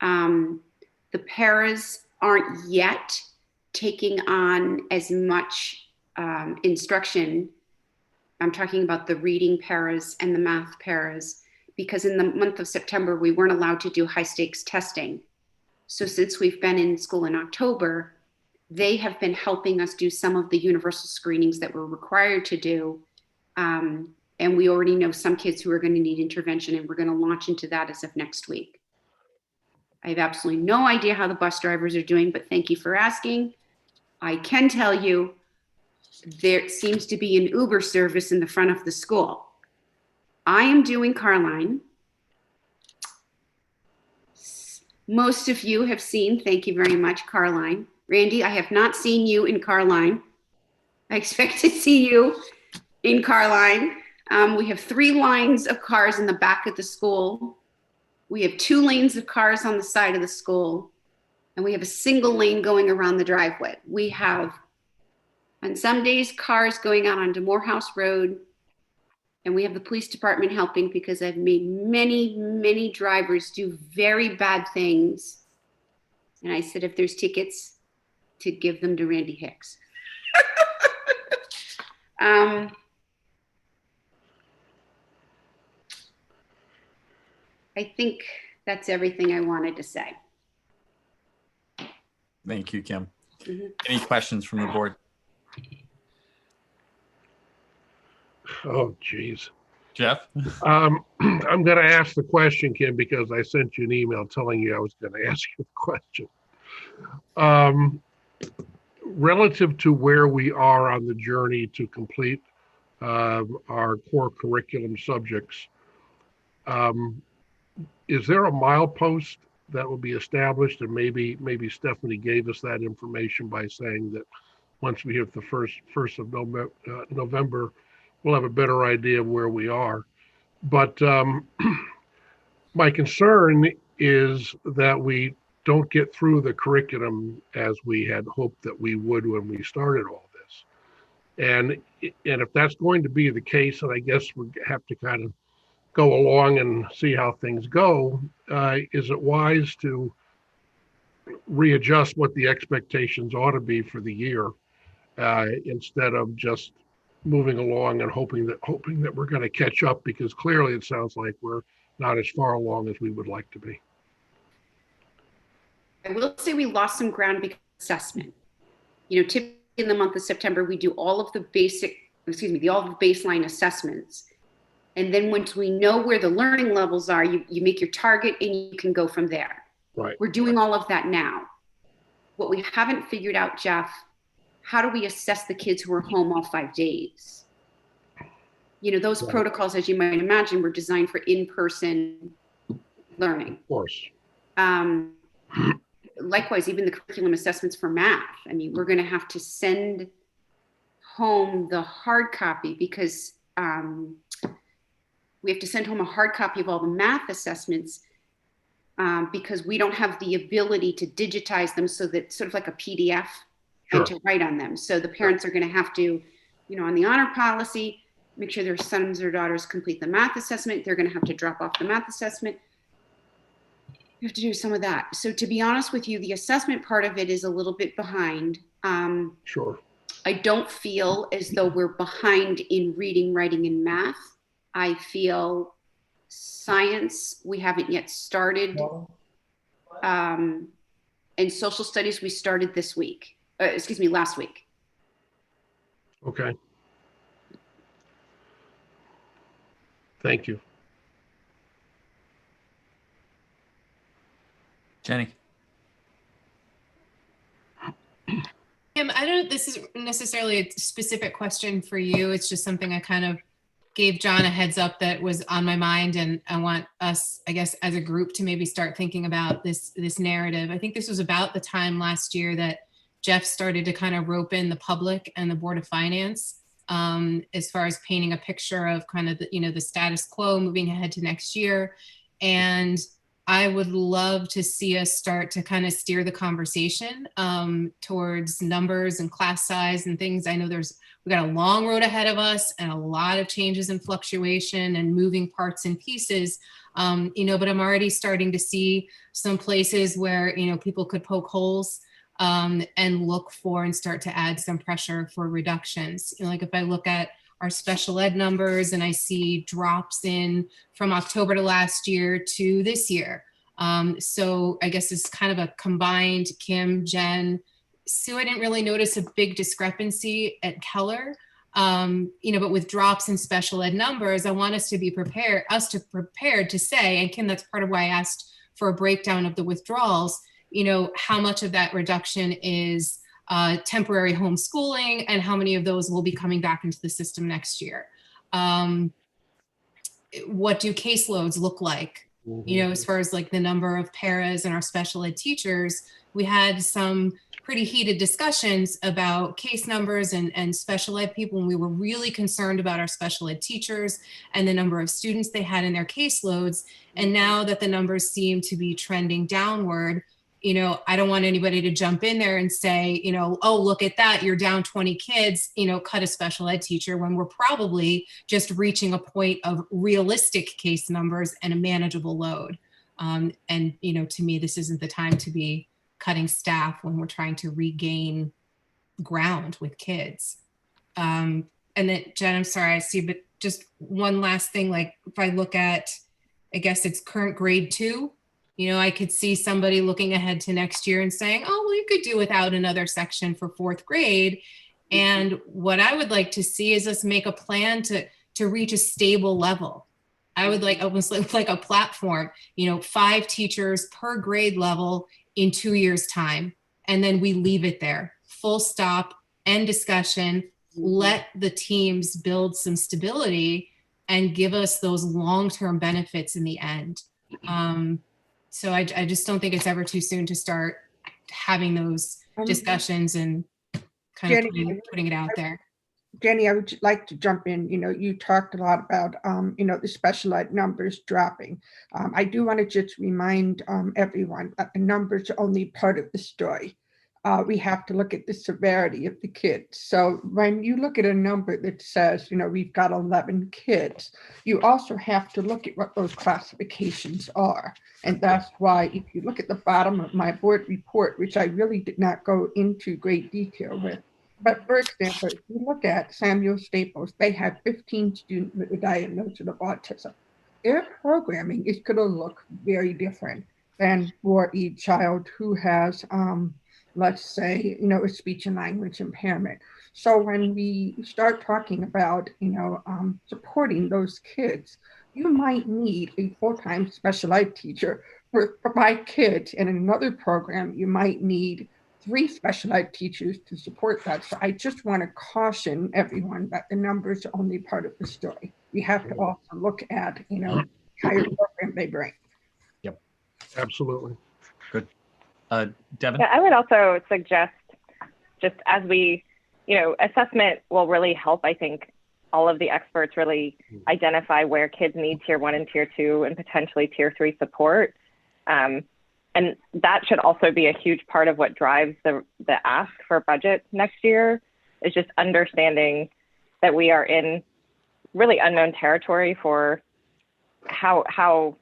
Speaker 9: The paras aren't yet taking on as much instruction. I'm talking about the reading paras and the math paras, because in the month of September, we weren't allowed to do high stakes testing. So since we've been in school in October, they have been helping us do some of the universal screenings that we're required to do. And we already know some kids who are going to need intervention, and we're going to launch into that as of next week. I have absolutely no idea how the bus drivers are doing, but thank you for asking. I can tell you there seems to be an Uber service in the front of the school. I am doing Carline. Most of you have seen, thank you very much, Carline. Randy, I have not seen you in Carline. I expect to see you in Carline. We have 3 lines of cars in the back of the school. We have 2 lanes of cars on the side of the school, and we have a single lane going around the driveway. We have, on some days, cars going out onto Morehouse Road, and we have the police department helping, because I've made many, many drivers do very bad things. And I said, if there's tickets, to give them to Randy Hicks. I think that's everything I wanted to say.
Speaker 2: Thank you, Kim. Any questions from the board?
Speaker 8: Oh, geez.
Speaker 2: Jeff?
Speaker 8: I'm going to ask the question, Kim, because I sent you an email telling you I was going to ask you the question. Relative to where we are on the journey to complete our core curriculum subjects, is there a milepost that will be established? And maybe Stephanie gave us that information by saying that once we hit the first of November, we'll have a better idea of where we are. But my concern is that we don't get through the curriculum as we had hoped that we would when we started all this. And if that's going to be the case, and I guess we have to kind of go along and see how things go, is it wise to readjust what the expectations ought to be for the year instead of just moving along and hoping that we're going to catch up, because clearly it sounds like we're not as far along as we would like to be.
Speaker 9: I will say we lost some ground because of assessment. You know, typically in the month of September, we do all of the basic all the baseline assessments. And then once we know where the learning levels are, you make your target and you can go from there.
Speaker 8: Right.
Speaker 9: We're doing all of that now. What we haven't figured out, Jeff, how do we assess the kids who are home all 5 days? Those protocols, as you might imagine, were designed for in-person learning.
Speaker 8: Of course.
Speaker 9: Likewise, even the curriculum assessments for math. I mean, we're going to have to send home the hard copy because we have to send home a hard copy of all the math assessments because we don't have the ability to digitize them so that sort of like a PDF and to write on them. So the parents are going to have to, on the honor policy, make sure their sons or daughters complete the math assessment. They're going to have to drop off the math assessment. You have to do some of that. So to be honest with you, the assessment part of it is a little bit behind.
Speaker 8: Sure.
Speaker 9: I don't feel as though we're behind in reading, writing, and math. I feel science, we haven't yet started. And social studies, we started last week.
Speaker 8: Okay. Thank you.
Speaker 2: Jenny.
Speaker 3: Kim, I don't, this is necessarily a specific question for you. It's just something I kind of gave John a heads up that was on my mind, and I want us, I guess, as a group to maybe start thinking about this narrative. I think this was about the time last year that Jeff started to kind of rope in the public and the Board of Finance as far as painting a picture of kind of the status quo moving ahead to next year. And I would love to see us start to kind of steer the conversation towards numbers and class size and things. I know we got a long road ahead of us and a lot of changes and fluctuation and moving parts and pieces, but I'm already starting to see some places where, people could poke holes and look for and start to add some pressure for reductions. Like if I look at our special ed numbers and I see drops in from October to last year to this year. So I guess it's kind of a combined Kim, Jen, Sue. I didn't really notice a big discrepancy at Keller, but with drops in special ed numbers, I want us to be prepared to say, and Kim, that's part of why I asked for a breakdown of the withdrawals, how much of that reduction is temporary homeschooling and how many of those will be coming back into the system next year. What do caseloads look like? As far as like the number of paras and our special ed teachers, we had some pretty heated discussions about case numbers and special ed people, and we were really concerned about our special ed teachers and the number of students they had in their caseloads. And now that the numbers seem to be trending downward, I don't want anybody to jump in there and say, oh, look at that, you're down 20 kids, cut a special ed teacher, when we're probably just reaching a point of realistic case numbers and a manageable load. To me, this isn't the time to be cutting staff when we're trying to regain ground with kids. And then, Jen, I'm sorry, I see, but just one last thing, like if I look at, I guess it's current grade 2, I could see somebody looking ahead to next year and saying, oh, well, you could do without another section for 4th grade. And what I would like to see is us make a plan to reach a stable level. I would like almost like a platform, 5 teachers per grade level in 2 years' time. And then we leave it there, full stop, end discussion, let the teams build some stability and give us those long-term benefits in the end. So I just don't think it's ever too soon to start having those discussions and kind of putting it out there.
Speaker 7: Jenny, I would like to jump in. You talked a lot about, the special ed numbers dropping. I do want to just remind everyone that the numbers are only part of the story. We have to look at the severity of the kids. So when you look at a number that says, we've got 11 kids, you also have to look at what those classifications are. And that's why if you look at the bottom of my board report, which I really did not go into great detail with, but for example, if you look at Samuel Staples, they had 15 students with a diagnosis of autism. Their programming is going to look very different than for a child who has let's say, a speech and language impairment. So when we start talking about, supporting those kids, you might need a full-time special ed teacher for my kids. And in another program, you might need 3 special ed teachers to support that. So I just want to caution everyone that the numbers are only part of the story. We have to also look at, the entire program they bring.
Speaker 2: Yep.
Speaker 8: Absolutely.
Speaker 2: Good. Devin?
Speaker 1: Yeah, I would also suggest, just as we, assessment will really help, I think, all of the experts really identify where kids need tier 1 and tier 2 and potentially tier 3 support. And that should also be a huge part of what drives the ask for budget next year, is just understanding that we are in really unknown territory for how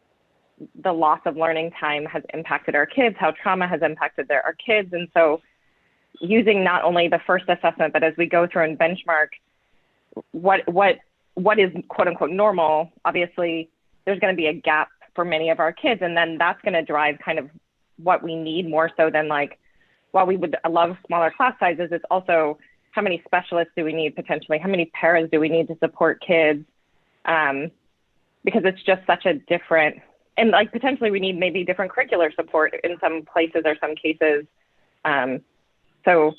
Speaker 1: the loss of learning time has impacted our kids, how trauma has impacted our kids. And so using not only the first assessment, but as we go through and benchmark what is quote unquote normal, obviously there's going to be a gap for many of our kids. And then that's going to drive kind of what we need more so than, like, while we would love smaller class sizes, it's also how many specialists do we need potentially? How many paras do we need to support kids? Because it's just such a different, and like potentially we need maybe different curricular support in some places or some cases. So,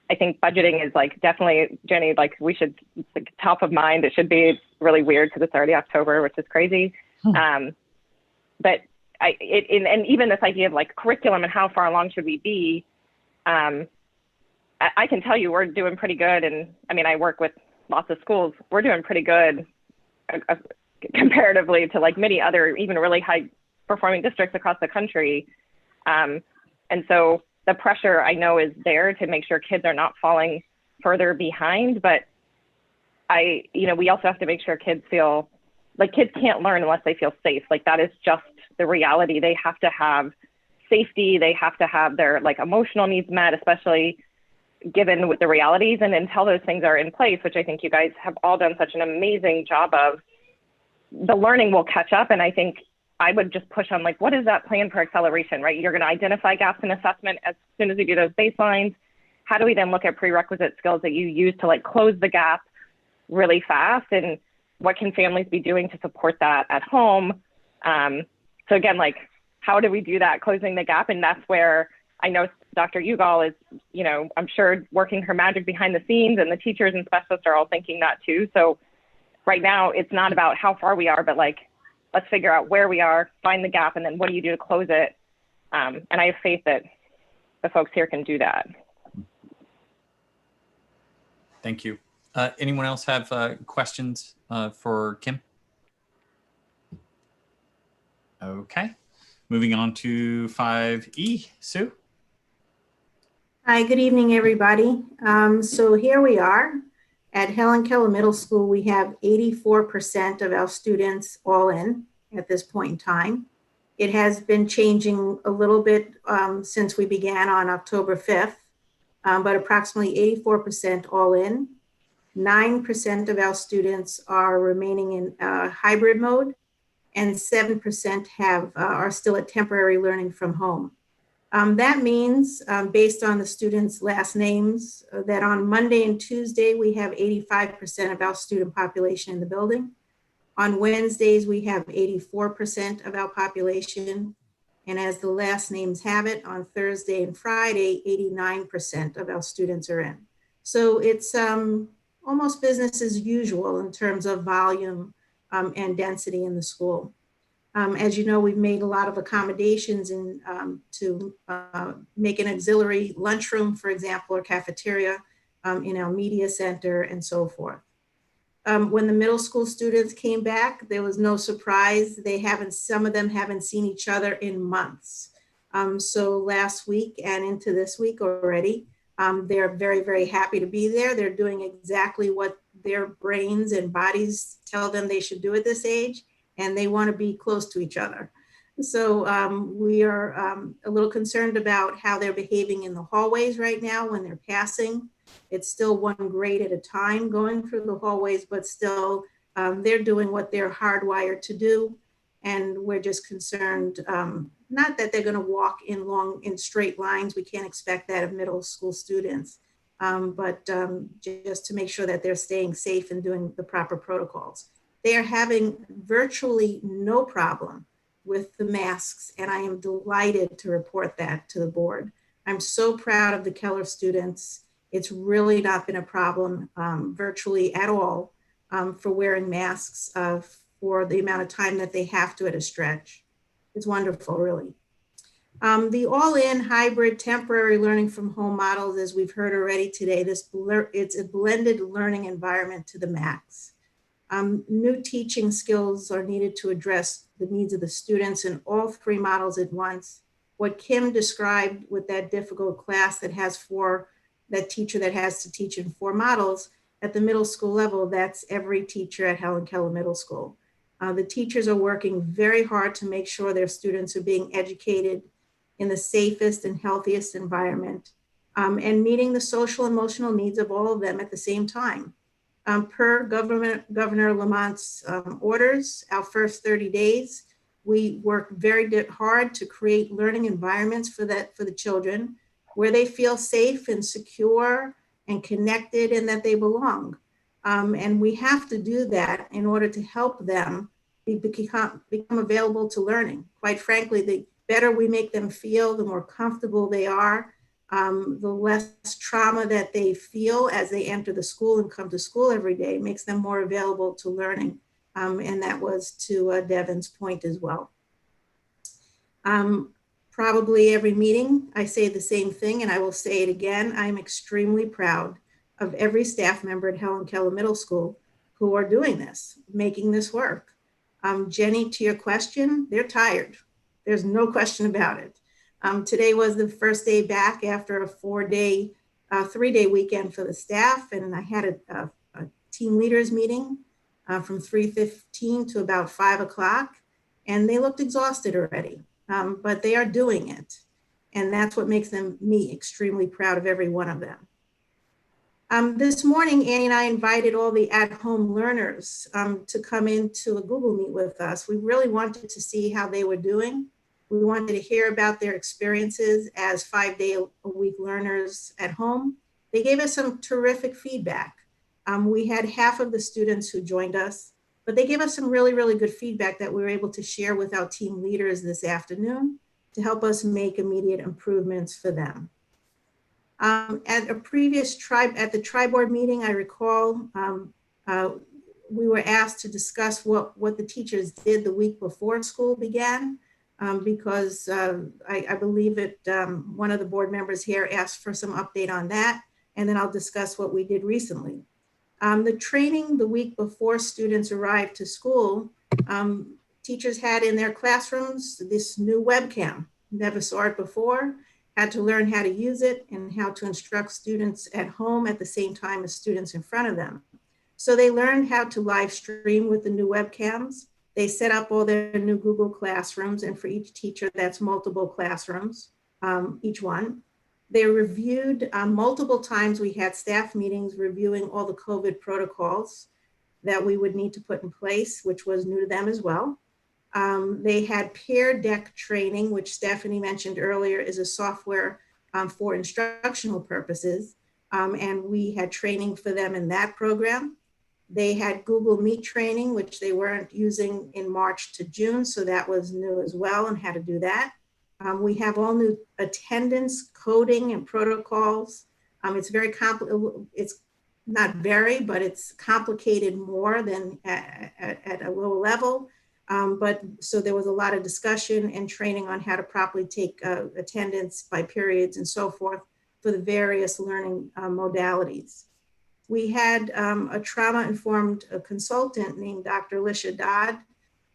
Speaker 1: I think budgeting is like definitely, Jenny, like we should, like, top of mind. It should be really weird because it's already October, which is crazy. But and even this idea of like curriculum and how far along should we be, I can tell you we're doing pretty good. And I mean, I work with lots of schools. We're doing pretty good comparatively to like many other, even really high performing districts across the country. And so the pressure I know is there to make sure kids are not falling further behind, but we also have to make sure kids feel like kids can't learn unless they feel safe. Like that is just the reality. They have to have safety. They have to have their like emotional needs met, especially given with the realities. And until those things are in place, which I think you guys have all done such an amazing job of, the learning will catch up. And I think I would just push on like, what is that plan for acceleration, right? You're going to identify gaps in assessment as soon as you do those baselines. How do we then look at prerequisite skills that you use to like close the gap really fast? And what can families be doing to support that at home? So again, like, how do we do that, closing the gap? And that's where I know Dr. Ugal is, I'm sure working her magic behind the scenes, and the teachers and specialists are all thinking that too. So right now it's not about how far we are, but like, let's figure out where we are, find the gap, and then what do you do to close it? And I have faith that the folks here can do that.
Speaker 2: Thank you. Anyone else have questions for Kim? Okay, moving on to 5E, Sue.
Speaker 10: Hi, good evening, everybody. So here we are at Helen Keller Middle School. We have 84% of our students all in at this point in time. It has been changing a little bit since we began on October 5th, but approximately 84% all in. 9% of our students are remaining in hybrid mode, and 7% are still at temporary learning from home. That means, based on the students' last names, that on Monday and Tuesday, we have 85% of our student population in the building. On Wednesdays, we have 84% of our population. And as the last names have it, on Thursday and Friday, 89% of our students are in. So it's almost business as usual in terms of volume and density in the school. As you know, we've made a lot of accommodations to make an auxiliary lunchroom, for example, or cafeteria in our media center and so forth. When the middle school students came back, there was no surprise. Some of them haven't seen each other in months. So last week and into this week already, they're very, very happy to be there. They're doing exactly what their brains and bodies tell them they should do at this age, and they want to be close to each other. So we are a little concerned about how they're behaving in the hallways right now when they're passing. It's still one grade at a time going through the hallways, but still they're doing what they're hardwired to do. And we're just concerned not that they're going to walk in straight lines. We can't expect that of middle school students, but just to make sure that they're staying safe and doing the proper protocols. They are having virtually no problem with the masks, and I am delighted to report that to the board. I'm so proud of the Keller students. It's really not been a problem virtually at all for wearing masks for the amount of time that they have to at a stretch. It's wonderful, really. The all-in hybrid temporary learning from home models, as we've heard already today, it's a blended learning environment to the max. New teaching skills are needed to address the needs of the students in all three models at once. What Kim described with that difficult class that teacher that has to teach in 4 models at the middle school level, that's every teacher at Helen Keller Middle School. The teachers are working very hard to make sure their students are being educated in the safest and healthiest environment and meeting the social and emotional needs of all of them at the same time. Per Governor Lamont's orders, our first 30 days, we worked very hard to create learning environments for the children where they feel safe and secure and connected and that they belong. And we have to do that in order to help them become available to learning. Quite frankly, the better we make them feel, the more comfortable they are, the less trauma that they feel as they enter the school and come to school every day. Makes them more available to learning. And that was to Devin's point as well. Probably every meeting, I say the same thing, and I will say it again. I'm extremely proud of every staff member at Helen Keller Middle School who are doing this, making this work. Jenny, to your question, they're tired. There's no question about it. Today was the first day back after a 3-day weekend for the staff, and I had a team leaders meeting from 3:15 to about 5 o'clock, and they looked exhausted already, but they are doing it. And that's what makes me extremely proud of every one of them. This morning, Annie and I invited all the at-home learners to come into a Google Meet with us. We really wanted to see how they were doing. We wanted to hear about their experiences as 5-day-a-week learners at home. They gave us some terrific feedback. We had half of the students who joined us, but they gave us some really, really good feedback that we were able to share with our team leaders this afternoon to help us make immediate improvements for them. At a previous at the tri-board meeting, I recall we were asked to discuss what the teachers did the week before school began, because I believe that one of the board members here asked for some update on that, and then I'll discuss what we did recently. The training the week before students arrived to school, teachers had in their classrooms this new webcam. Never saw it before. Had to learn how to use it and how to instruct students at home at the same time as students in front of them. So they learned how to live stream with the new webcams. They set up all their new Google Classrooms, and for each teacher, that's multiple classrooms, each one. They reviewed multiple times. We had staff meetings reviewing all the COVID protocols that we would need to put in place, which was new to them as well. They had Peer Deck training, which Stephanie mentioned earlier is a software for instructional purposes. And we had training for them in that program. They had Google Meet training, which they weren't using in March to June. So that was new as well and how to do that. We have all new attendance, coding and protocols. It's very complicated. It's not very, but it's complicated more than at a lower level. But so there was a lot of discussion and training on how to properly take attendance by periods and so forth for the various learning modalities. We had a trauma-informed consultant named Dr. Lisha Dodd,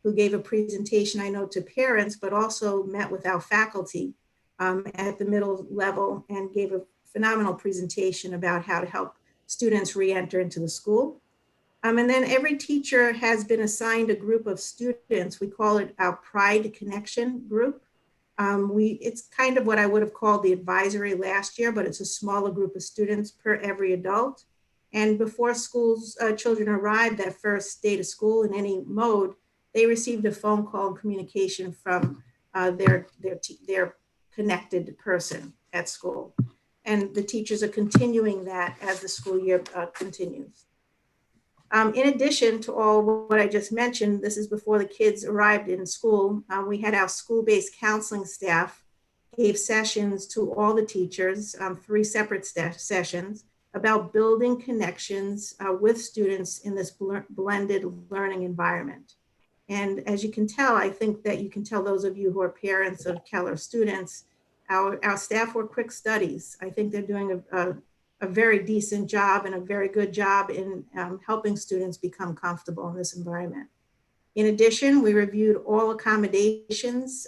Speaker 10: who gave a presentation, I know, to parents, but also met with our faculty at the middle level and gave a phenomenal presentation about how to help students re-enter into the school. And then every teacher has been assigned a group of students. We call it our Pride Connection group. It's kind of what I would have called the advisory last year, but it's a smaller group of students per every adult. And before children arrived that first day to school in any mode, they received a phone call and communication from their connected person at school. And the teachers are continuing that as the school year continues. In addition to all what I just mentioned, this is before the kids arrived in school, we had our school-based counseling staff gave sessions to all the teachers, 3 separate sessions, about building connections with students in this blended learning environment. And as you can tell, I think that you can tell those of you who are parents of Keller students, our staff were quick studies. I think they're doing a very decent job and a very good job in helping students become comfortable in this environment. In addition, we reviewed all accommodations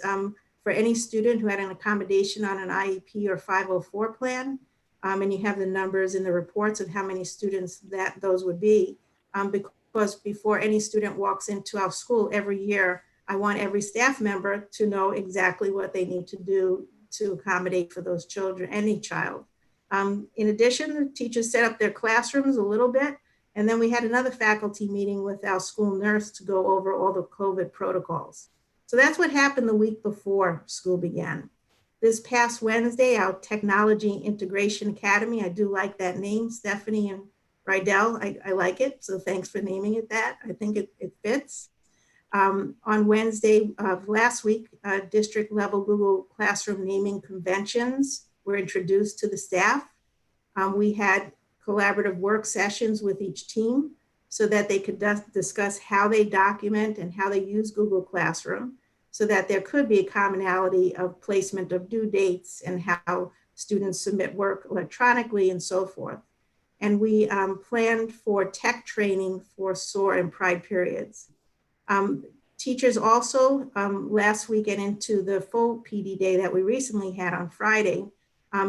Speaker 10: for any student who had an accommodation on an IEP or 504 plan. And you have the numbers in the reports of how many students that those would be. Because before any student walks into our school every year, I want every staff member to know exactly what they need to do to accommodate for those children, any child. In addition, the teachers set up their classrooms a little bit, and then we had another faculty meeting with our school nurse to go over all the COVID protocols. So that's what happened the week before school began. This past Wednesday, our Technology Integration Academy, I do like that name, Stephanie and Rydell, I like it, so thanks for naming it that. I think it fits. On Wednesday of last week, district level Google Classroom naming conventions were introduced to the staff. We had collaborative work sessions with each team so that they could discuss how they document and how they use Google Classroom, so that there could be a commonality of placement of due dates and how students submit work electronically and so forth. And we planned for tech training for SOAR and Pride periods. Teachers also, last week and into the full PD day that we recently had on Friday,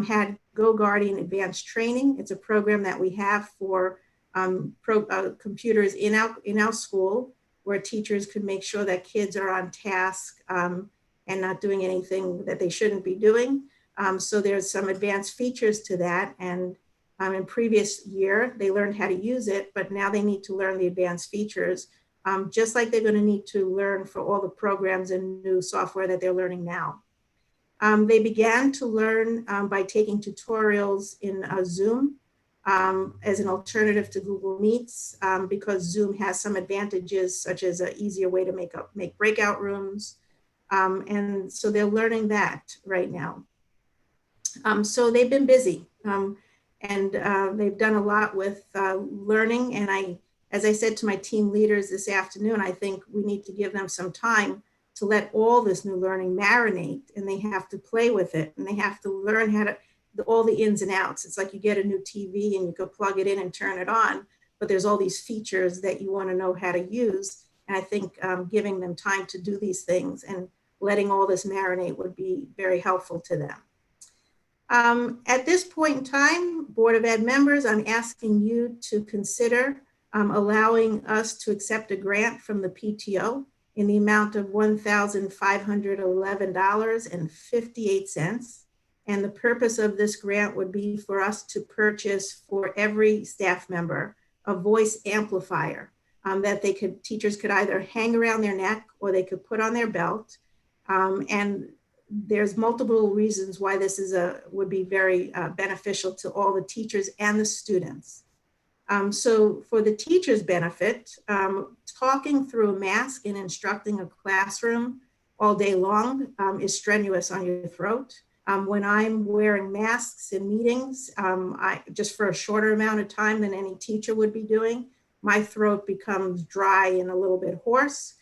Speaker 10: had Go Guardian Advanced Training. It's a program that we have for computers in our school, where teachers could make sure that kids are on task and not doing anything that they shouldn't be doing. So there's some advanced features to that. And in previous year, they learned how to use it, but now they need to learn the advanced features, just like they're going to need to learn for all the programs and new software that they're learning now. They began to learn by taking tutorials in Zoom as an alternative to Google Meets, because Zoom has some advantages, such as an easier way to make breakout rooms. And so they're learning that right now. So they've been busy, and they've done a lot with learning. And as I said to my team leaders this afternoon, I think we need to give them some time to let all this new learning marinate, and they have to play with it, and they have to learn how to, all the ins and outs. It's like you get a new TV and you go plug it in and turn it on, but there's all these features that you want to know how to use. And I think giving them time to do these things and letting all this marinate would be very helpful to them. At this point in time, Board of Ed members, I'm asking you to consider allowing us to accept a grant from the PTO in the amount of $1,511.58. And the purpose of this grant would be for us to purchase for every staff member a voice amplifier that teachers could either hang around their neck or they could put on their belt. And there's multiple reasons why this would be very beneficial to all the teachers and the students. So for the teacher's benefit, talking through a mask and instructing a classroom all day long is strenuous on your throat. When I'm wearing masks in meetings, just for a shorter amount of time than any teacher would be doing, my throat becomes dry and a little bit hoarse.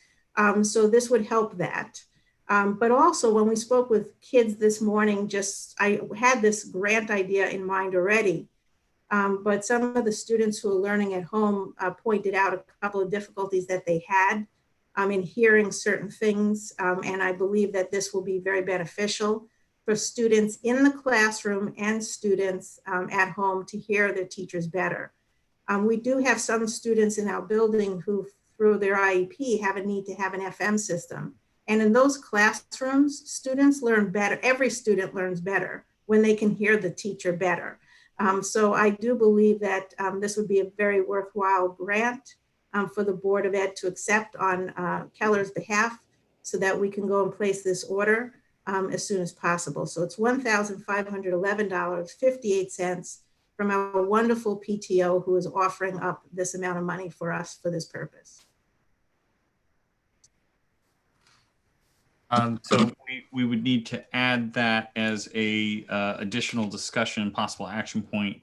Speaker 10: So this would help that. But also when we spoke with kids this morning, I had this grant idea in mind already. But some of the students who are learning at home pointed out a couple of difficulties that they had in hearing certain things. And I believe that this will be very beneficial for students in the classroom and students at home to hear their teachers better. We do have some students in our building who, through their IEP, have a need to have an FM system. And in those classrooms, students learn better. Every student learns better when they can hear the teacher better. So I do believe that this would be a very worthwhile grant for the Board of Ed to accept on Keller's behalf so that we can go and place this order as soon as possible. So it's $1,511.58 from our wonderful PTO who is offering up this amount of money for us for this purpose.
Speaker 2: So we would need to add that as a additional discussion and possible action point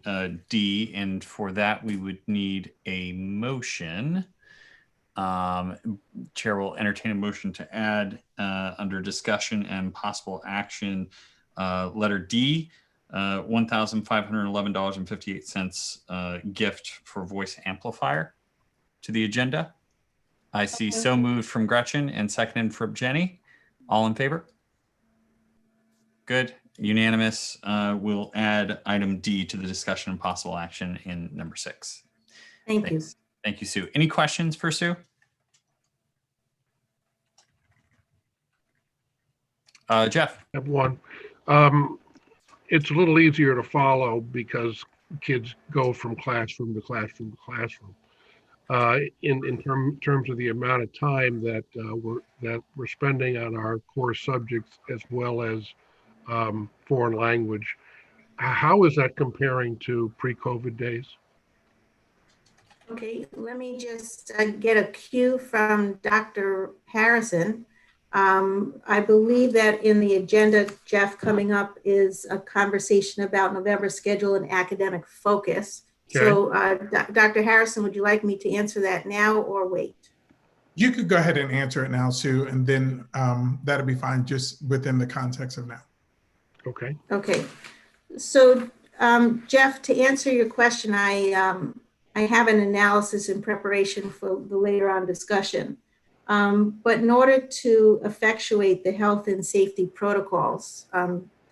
Speaker 2: D, and for that we would need a motion. Chair will entertain a motion to add under discussion and possible action letter D, $1,511.58 gift for voice amplifier to the agenda. I see so moved from Gretchen and seconded from Jenny. All in favor? Good. Unanimous. We'll add item D to the discussion and possible action in number 6.
Speaker 10: Thank you.
Speaker 2: Thank you, Sue. Any questions for Sue? Jeff.
Speaker 8: I have one. It's a little easier to follow because kids go from classroom to classroom to classroom. In terms of the amount of time that we're spending on our core subjects as well as foreign language, how is that comparing to pre-COVID days?
Speaker 10: Okay, let me just get a cue from Dr. Harrison. I believe that in the agenda, Jeff, coming up is a conversation about November schedule and academic focus. Okay. So Dr. Harrison, would you like me to answer that now or wait?
Speaker 5: You could go ahead and answer it now, Sue, and then that'll be fine just within the context of now.
Speaker 8: Okay.
Speaker 10: Okay. So Jeff, to answer your question, I have an analysis in preparation for the later on discussion. But in order to effectuate the health and safety protocols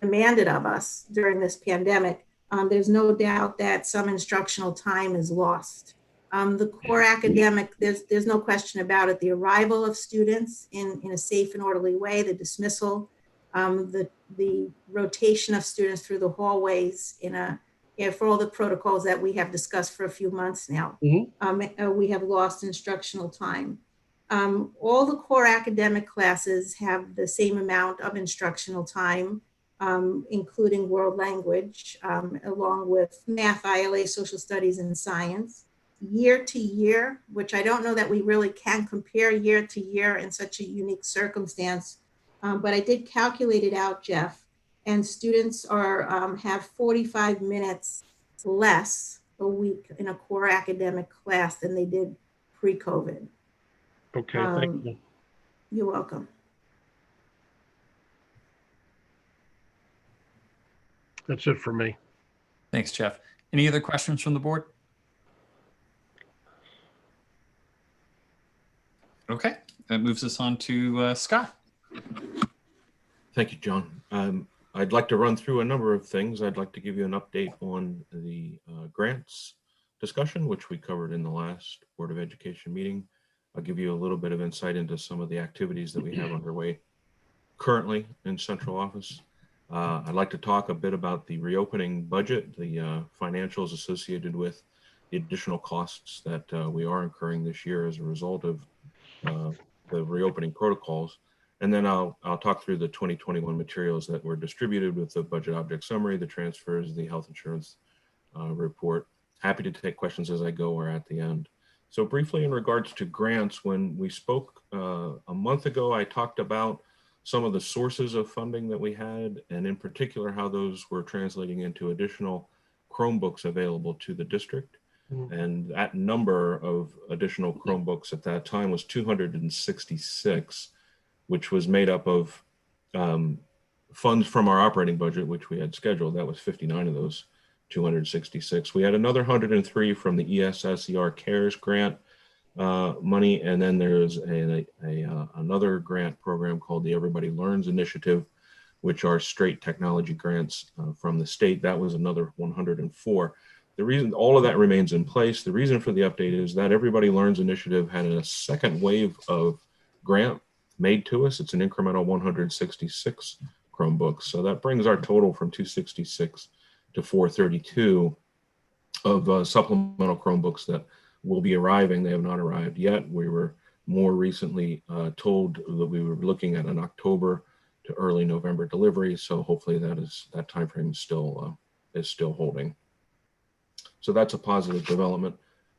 Speaker 10: demanded of us during this pandemic, there's no doubt that some instructional time is lost. The core academic, there's no question about it. The arrival of students in a safe and orderly way, the dismissal, the rotation of students through the hallways for all the protocols that we have discussed for a few months now. Mm-hmm. We have lost instructional time. All the core academic classes have the same amount of instructional time, including world language, along with math, ILA, social studies, and science. Year to year, which I don't know that we really can compare year to year in such a unique circumstance, but I did calculate it out, Jeff, and students have 45 minutes less a week in a core academic class than they did pre-COVID.
Speaker 8: Okay, thank you.
Speaker 10: You're welcome.
Speaker 8: That's it for me.
Speaker 2: Thanks, Jeff. Any other questions from the board? Okay, that moves us on to Scott.
Speaker 11: Thank you, John. I'd like to run through a number of things. I'd like to give you an update on the grants discussion, which we covered in the last Board of Education meeting. I'll give you a little bit of insight into some of the activities that we have underway currently in central office. I'd like to talk a bit about the reopening budget, the financials associated with the additional costs that we are incurring this year as a result of the reopening protocols. And then I'll talk through the 2021 materials that were distributed with the budget object summary, the transfers, the health insurance report. Happy to take questions as I go or at the end. So briefly in regards to grants, when we spoke a month ago, I talked about some of the sources of funding that we had, and in particular, how those were translating into additional Chromebooks available to the district. Mm-hmm. And that number of additional Chromebooks at that time was 266, which was made up of funds from our operating budget, which we had scheduled. That was 59 of those 266. We had another 103 from the ESSER CARES grant money, and then there's another grant program called the Everybody Learns Initiative, which are straight technology grants from the state. That was another 104. The reason all of that remains in place, the reason for the update is that Everybody Learns Initiative had a second wave of grant made to us. It's an incremental 166 Chromebooks. So that brings our total from 266 to 432 of supplemental Chromebooks that will be arriving. They have not arrived yet. We were more recently told that we were looking at an October to early November delivery. So hopefully that timeframe is still holding. So that's a positive development.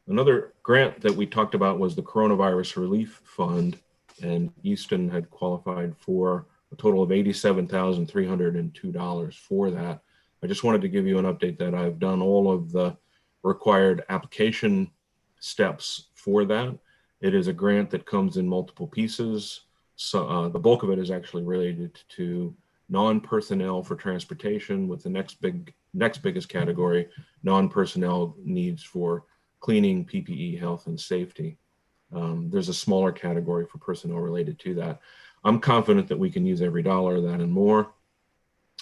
Speaker 11: Another grant that we talked about was the Coronavirus Relief Fund, and Easton had qualified for a total of $87,302 for that. I just wanted to give you an update that I've done all of the required application steps for that. It is a grant that comes in multiple pieces. So the bulk of it is actually related to non-personnel for transportation, with the next biggest category, non-personnel needs for cleaning, PPE, health, and safety. There's a smaller category for personnel related to that. I'm confident that we can use every dollar of that and more.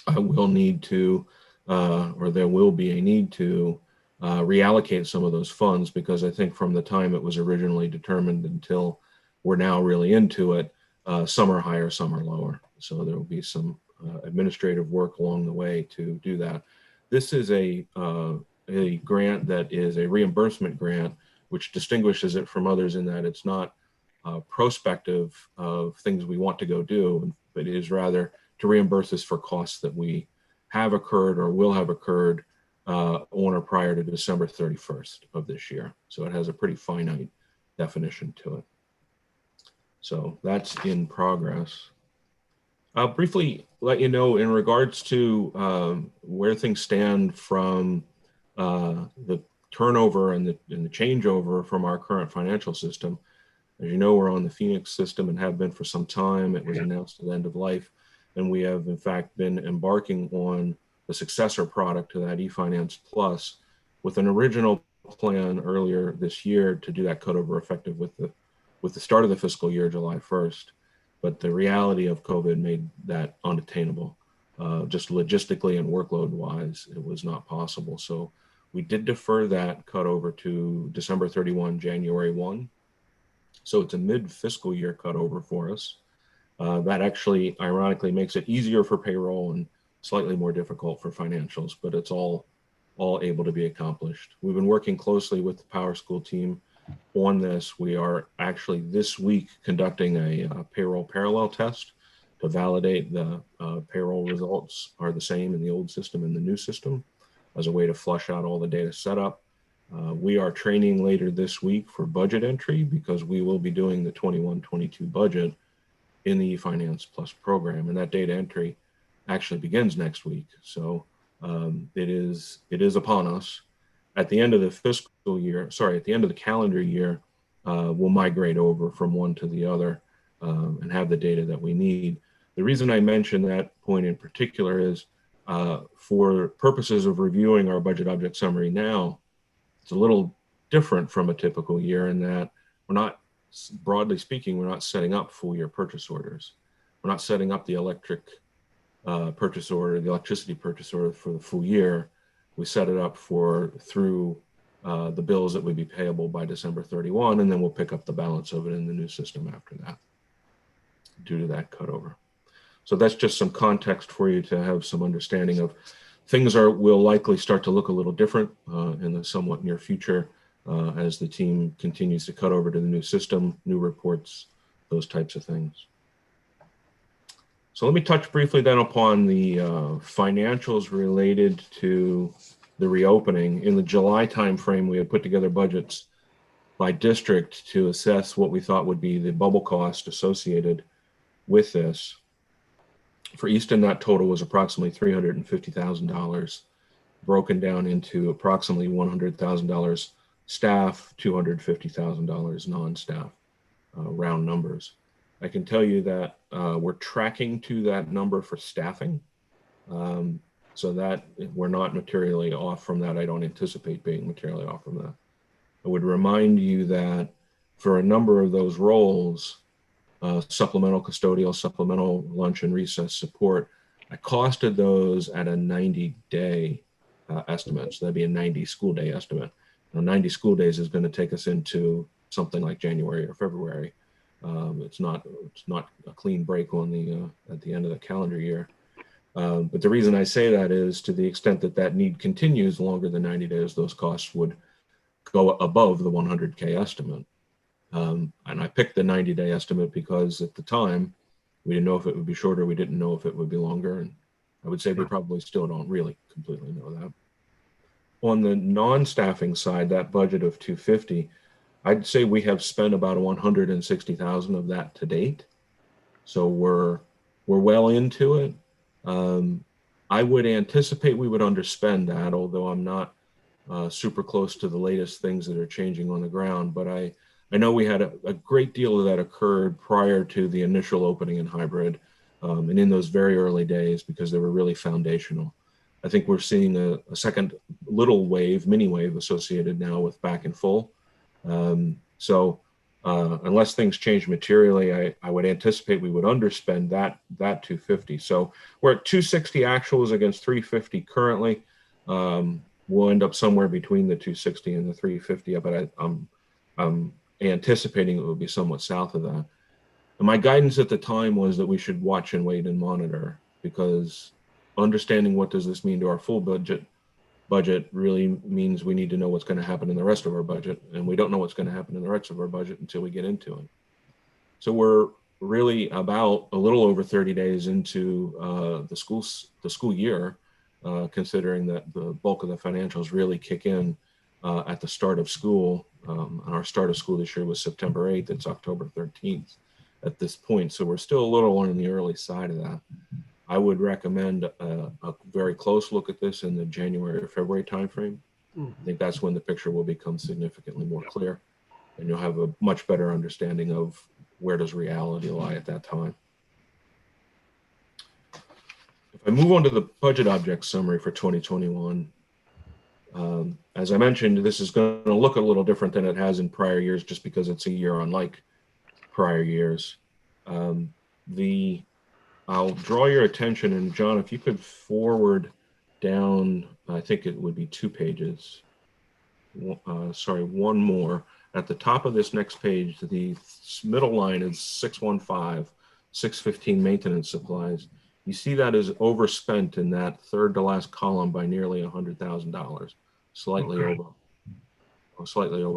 Speaker 11: I will need to, or there will be a need to reallocate some of those funds, because I think from the time it was originally determined until we're now really into it, some are higher, some are lower. So there will be some administrative work along the way to do that. This is a grant that is a reimbursement grant, which distinguishes it from others in that it's not prospective of things we want to go do, but it is rather to reimburse us for costs that we have occurred or will have occurred on or prior to December 31st of this year. So it has a pretty finite definition to it. So that's in progress. I'll briefly let you know in regards to where things stand from the turnover and the changeover from our current financial system. As you know, we're on the Phoenix system and have been for some time. It was announced at the end of life, and we have in fact been embarking on the successor product to that eFinance Plus, with an original plan earlier this year to do that cutover effective with the start of the fiscal year, July 1st. But the reality of COVID made that unattainable. Just logistically and workload wise, it was not possible. So we did defer that cutover to December 31, January 1. So it's a mid-fiscal year cutover for us. That actually, ironically, makes it easier for payroll and slightly more difficult for financials, but it's all able to be accomplished. We've been working closely with the Power School team on this. We are actually this week conducting a payroll parallel test to validate the payroll results are the same in the old system and the new system, as a way to flush out all the data setup. We are training later this week for budget entry, because we will be doing the 21-22 budget in the eFinance Plus program, and that data entry actually begins next week. So it is upon us. At the end of the fiscal year, at the end of the calendar year, we'll migrate over from one to the other and have the data that we need. The reason I mention that point in particular is for purposes of reviewing our budget object summary now, it's a little different from a typical year in that we're not, broadly speaking, we're not setting up full year purchase orders. We're not setting up the electric purchase order, the electricity purchase order for the full year. We set it up through the bills that would be payable by December 31, and then we'll pick up the balance of it in the new system after that, due to that cutover. So that's just some context for you to have some understanding of things will likely start to look a little different in the somewhat near future as the team continues to cut over to the new system, new reports, those types of things. So let me touch briefly then upon the financials related to the reopening. In the July timeframe, we had put together budgets by district to assess what we thought would be the bubble cost associated with this. For Easton, that total was approximately $350,000, broken down into approximately $100,000 staff, $250,000 non-staff, round numbers. I can tell you that we're tracking to that number for staffing, so that we're not materially off from that. I don't anticipate being materially off from that. I would remind you that for a number of those roles, supplemental custodial, supplemental lunch and recess support, I costed those at a 90-day estimate. So that'd be a 90 school day estimate. Now, 90 school days is going to take us into something like January or February. It's not a clean break on the at the end of the calendar year. But the reason I say that is, to the extent that that need continues longer than 90 days, those costs would go above the 100K estimate. And I picked the 90-day estimate because at the time, we didn't know if it would be shorter. We didn't know if it would be longer. And I would say we probably still don't really completely know that. On the non-staffing side, that budget of 250, I'd say we have spent about 160,000 of that to date. So we're well into it. I would anticipate we would underspend that, although I'm not super close to the latest things that are changing on the ground. But I know we had a great deal of that occurred prior to the initial opening in hybrid, and in those very early days, because they were really foundational. I think we're seeing a second little wave, mini wave associated now with back in full. So unless things change materially, I would anticipate we would underspend that 250. So we're at 260 actuals against 350 currently. We'll end up somewhere between the 260 and the 350, but I'm anticipating it will be somewhat south of that. And my guidance at the time was that we should watch and wait and monitor, because understanding what does this mean to our full budget really means we need to know what's going to happen in the rest of our budget, and we don't know what's going to happen in the rest of our budget until we get into it. So we're really about a little over 30 days into the school year, considering that the bulk of the financials really kick in at the start of school. And our start of school this year was September 8th. It's October 13th at this point. So we're still a little on the early side of that. I would recommend a very close look at this in the January or February timeframe. I think that's when the picture will become significantly more clear, and you'll have a much better understanding of where does reality lie at that time. If I move on to the budget object summary for 2021, as I mentioned, this is going to look a little different than it has in prior years, just because it's a year unlike prior years. I'll draw your attention, and John, if you could forward down, I think it would be 2 pages. Sorry, one more. At the top of this next page, the middle line is 615, 615 maintenance supplies. You see that is overspent in that third to last column by nearly $100,000, slightly over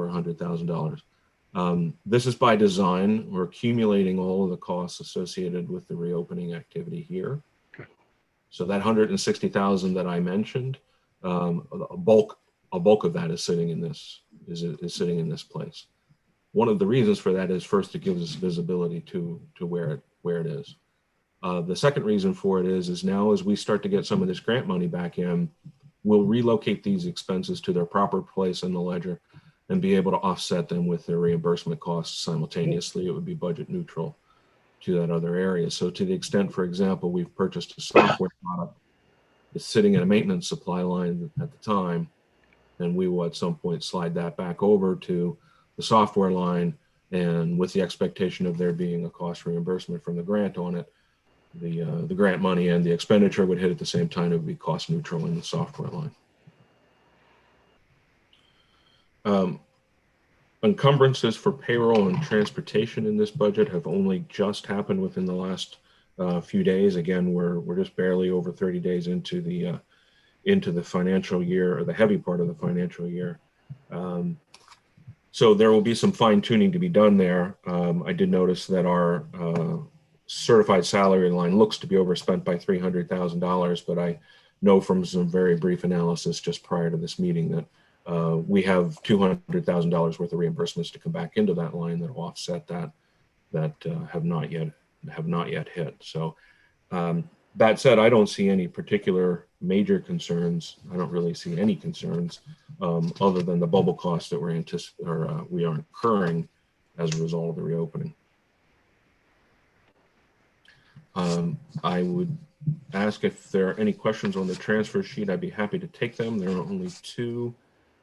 Speaker 11: $100,000. This is by design. We're accumulating all of the costs associated with the reopening activity here. Okay. So that 160,000 that I mentioned, a bulk of that is sitting in this sitting in this place. One of the reasons for that is, first, it gives us visibility to where it is. The second reason for it is now, as we start to get some of this grant money back in, we'll relocate these expenses to their proper place in the ledger and be able to offset them with their reimbursement costs simultaneously. It would be budget neutral to that other area. So to the extent, for example, we've purchased a software product that's sitting in a maintenance supply line at the time, and we will at some point slide that back over to the software line, and with the expectation of there being a cost reimbursement from the grant on it, the grant money and the expenditure would hit at the same time. It would be cost neutral in the software line. Encumbrances for payroll and transportation in this budget have only just happened within the last few days. Again, we're just barely over 30 days into the financial year, or the heavy part of the financial year. So there will be some fine tuning to be done there. I did notice that our certified salary line looks to be overspent by $300,000, but I know from some very brief analysis just prior to this meeting that we have $200,000 worth of reimbursements to come back into that line that will offset that have not yet hit. So that said, I don't see any particular major concerns. I don't really see any concerns other than the bubble costs that we are incurring as a result of the reopening. I would ask if there are any questions on the transfer sheet. I'd be happy to take them. There are only 2.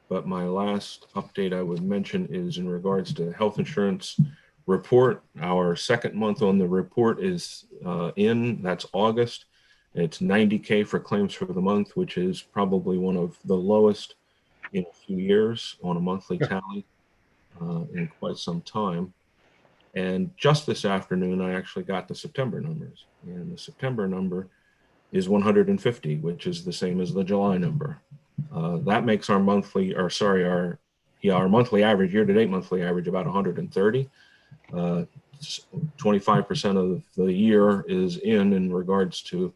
Speaker 11: But my last update I would mention is in regards to the health insurance report. Our second month on the report is that's August. It's $90K for claims for the month, which is probably one of the lowest in a few years on a monthly tally in quite some time. And just this afternoon, I actually got the September numbers, and the September number is 150, which is the same as the July number. That makes our our monthly average, year-to-date monthly average, about 130. 25% of the year is in regards to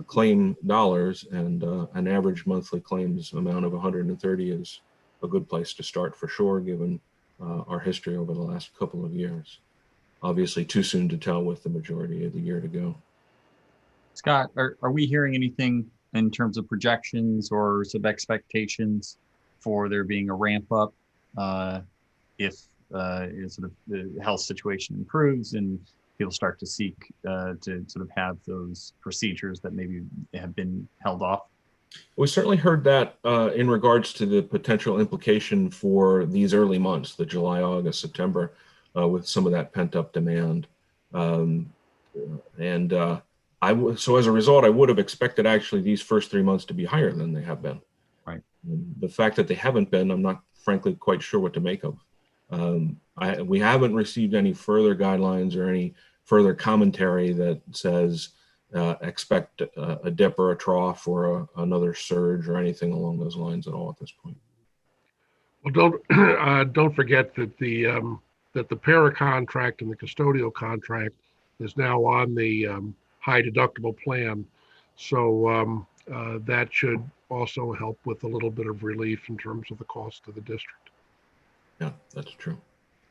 Speaker 11: claim dollars, and an average monthly claims amount of 130 is a good place to start for sure, given our history over the last couple of years. Obviously, too soon to tell with the majority of the year to go.
Speaker 2: Scott, are we hearing anything in terms of projections or some expectations for there being a ramp up if sort of the health situation improves and people start to seek to sort of have those procedures that maybe have been held off?
Speaker 11: We certainly heard that in regards to the potential implication for these early months, the July, August, September, with some of that pent up demand. So as a result, I would have expected actually these first 3 months to be higher than they have been.
Speaker 2: Right.
Speaker 11: The fact that they haven't been, I'm not frankly quite sure what to make of. We haven't received any further guidelines or any further commentary that says expect a dip or a trough or another surge or anything along those lines at all at this point.
Speaker 8: Well, don't forget that the para contract and the custodial contract is now on the high deductible plan, so that should also help with a little bit of relief in terms of the cost to the district.
Speaker 11: Yeah, that's true.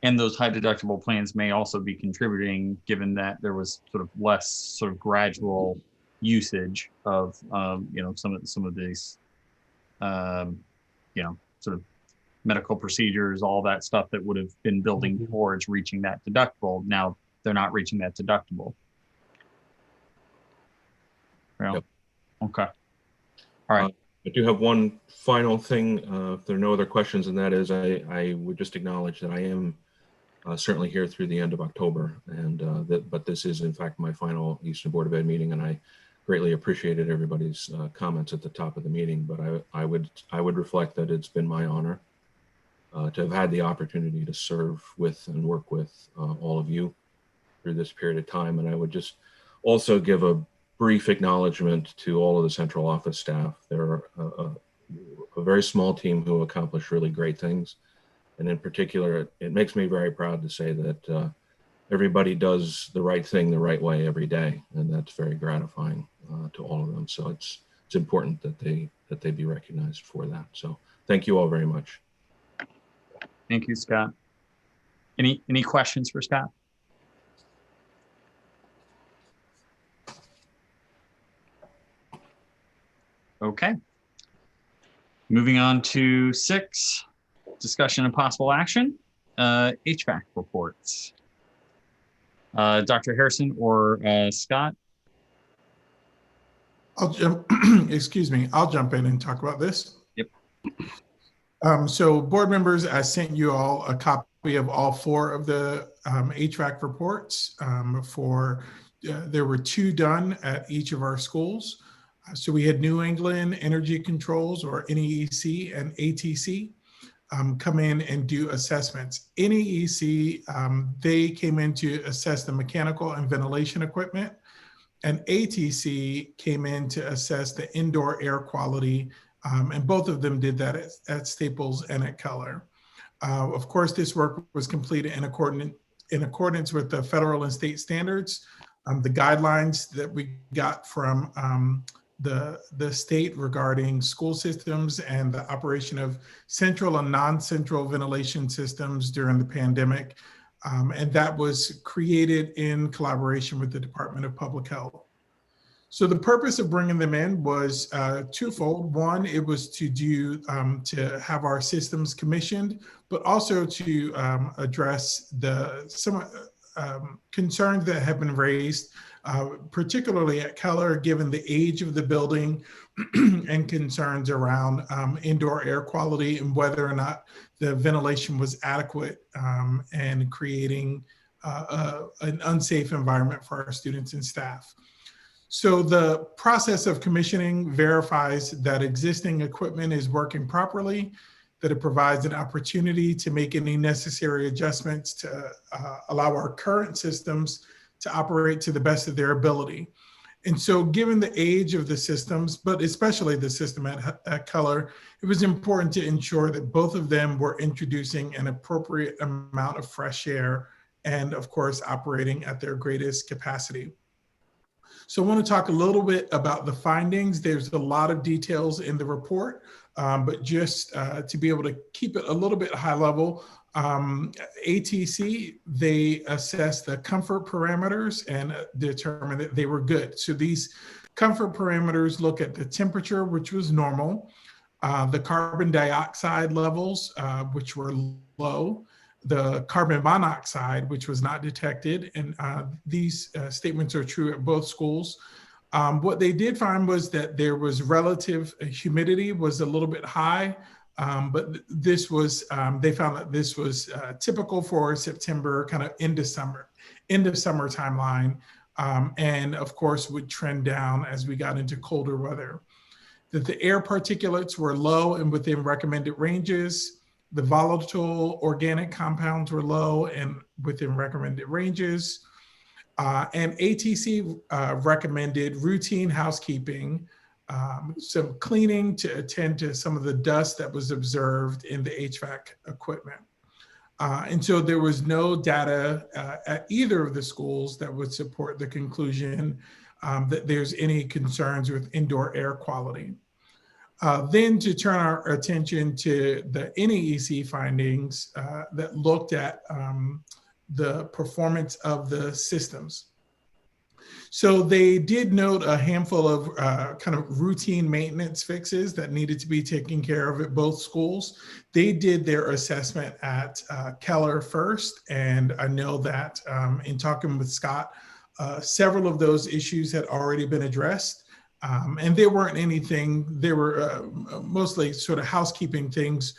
Speaker 2: And those high deductible plans may also be contributing, given that there was sort of less sort of gradual usage of some of these sort of medical procedures, all that stuff that would have been building towards reaching that deductible. Now they're not reaching that deductible. Well,
Speaker 11: yep.
Speaker 2: Okay. All right.
Speaker 11: I do have one final thing, if there are no other questions, and that is I would just acknowledge that I am certainly here through the end of October, and but this is in fact my final Easton Board of Ed meeting, and I greatly appreciated everybody's comments at the top of the meeting. But I would reflect that it's been my honor to have had the opportunity to serve with and work with all of you through this period of time, and I would just also give a brief acknowledgement to all of the central office staff. They're a very small team who accomplish really great things. And in particular, it makes me very proud to say that everybody does the right thing the right way every day. And that's very gratifying to all of them. So it's important that they be recognized for that. So thank you all very much.
Speaker 2: Thank you, Scott. Any questions for Scott? Okay. Moving on to 6, discussion and possible action, HVAC reports. Dr. Harrison or Scott?
Speaker 5: I'll jump, excuse me, I'll jump in and talk about this.
Speaker 2: Yep.
Speaker 5: So board members, I sent you all a copy of all 4 of the HVAC reports. There were 2 done at each of our schools. So we had New England Energy Controls, or NEEC, and ATC come in and do assessments. NEEC, they came in to assess the mechanical and ventilation equipment, and ATC came in to assess the indoor air quality, and both of them did that at Staples and at Keller. Of course, this work was completed in accordance with the federal and state standards, the guidelines that we got from the state regarding school systems and the operation of central and non-central ventilation systems during the pandemic. And that was created in collaboration with the Department of Public Health. So the purpose of bringing them in was twofold. One, it was to have our systems commissioned, but also to address some concerns that have been raised, particularly at Keller, given the age of the building and concerns around indoor air quality and whether or not the ventilation was adequate and creating an unsafe environment for our students and staff. So the process of commissioning verifies that existing equipment is working properly, that it provides an opportunity to make any necessary adjustments to allow our current systems to operate to the best of their ability. And so given the age of the systems, but especially the system at Keller, it was important to ensure that both of them were introducing an appropriate amount of fresh air and of course, operating at their greatest capacity. So I want to talk a little bit about the findings. There's a lot of details in the report, but just to be able to keep it a little bit high level, ATC, they assessed the comfort parameters and determined that they were good. So these comfort parameters look at the temperature, which was normal, the carbon dioxide levels, which were low, the carbon monoxide, which was not detected. And these statements are true at both schools. What they did find was that there was relative humidity was a little bit high, but this was, they found that this was typical for September, kind of end of summer timeline, and of course would trend down as we got into colder weather. That the air particulates were low and within recommended ranges. The volatile organic compounds were low and within recommended ranges. And ATC recommended routine housekeeping, some cleaning to attend to some of the dust that was observed in the HVAC equipment. And so there was no data at either of the schools that would support the conclusion that there's any concerns with indoor air quality. Then to turn our attention to the NEEC findings that looked at the performance of the systems. So they did note a handful of kind of routine maintenance fixes that needed to be taken care of at both schools. They did their assessment at Keller first, and I know that in talking with Scott, several of those issues had already been addressed. And there weren't anything, there were mostly sort of housekeeping things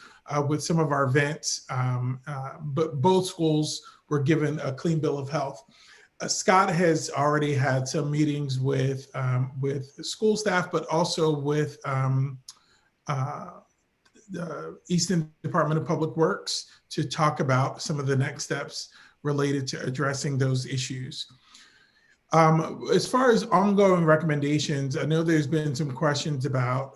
Speaker 5: with some of our vents, but both schools were given a clean bill of health. Scott has already had some meetings with school staff, but also with the Easton Department of Public Works to talk about some of the next steps related to addressing those issues. As far as ongoing recommendations, I know there's been some questions about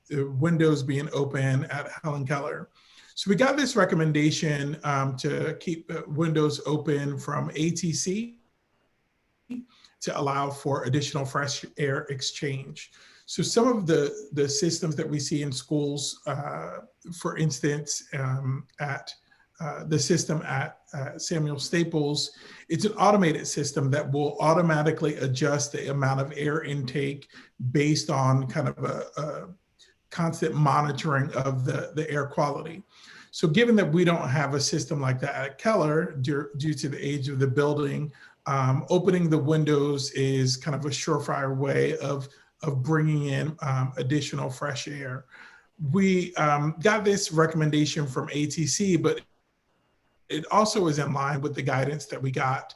Speaker 5: the windows being open at Helen Keller. So we got this recommendation to keep windows open from ATC to allow for additional fresh air exchange. So some of the systems that we see in schools, for instance, at the system at Samuel Staples, it's an automated system that will automatically adjust the amount of air intake based on kind of a constant monitoring of the air quality. So given that we don't have a system like that at Keller due to the age of the building, opening the windows is kind of a surefire way of bringing in additional fresh air. We got this recommendation from ATC, but it also is in line with the guidance that we got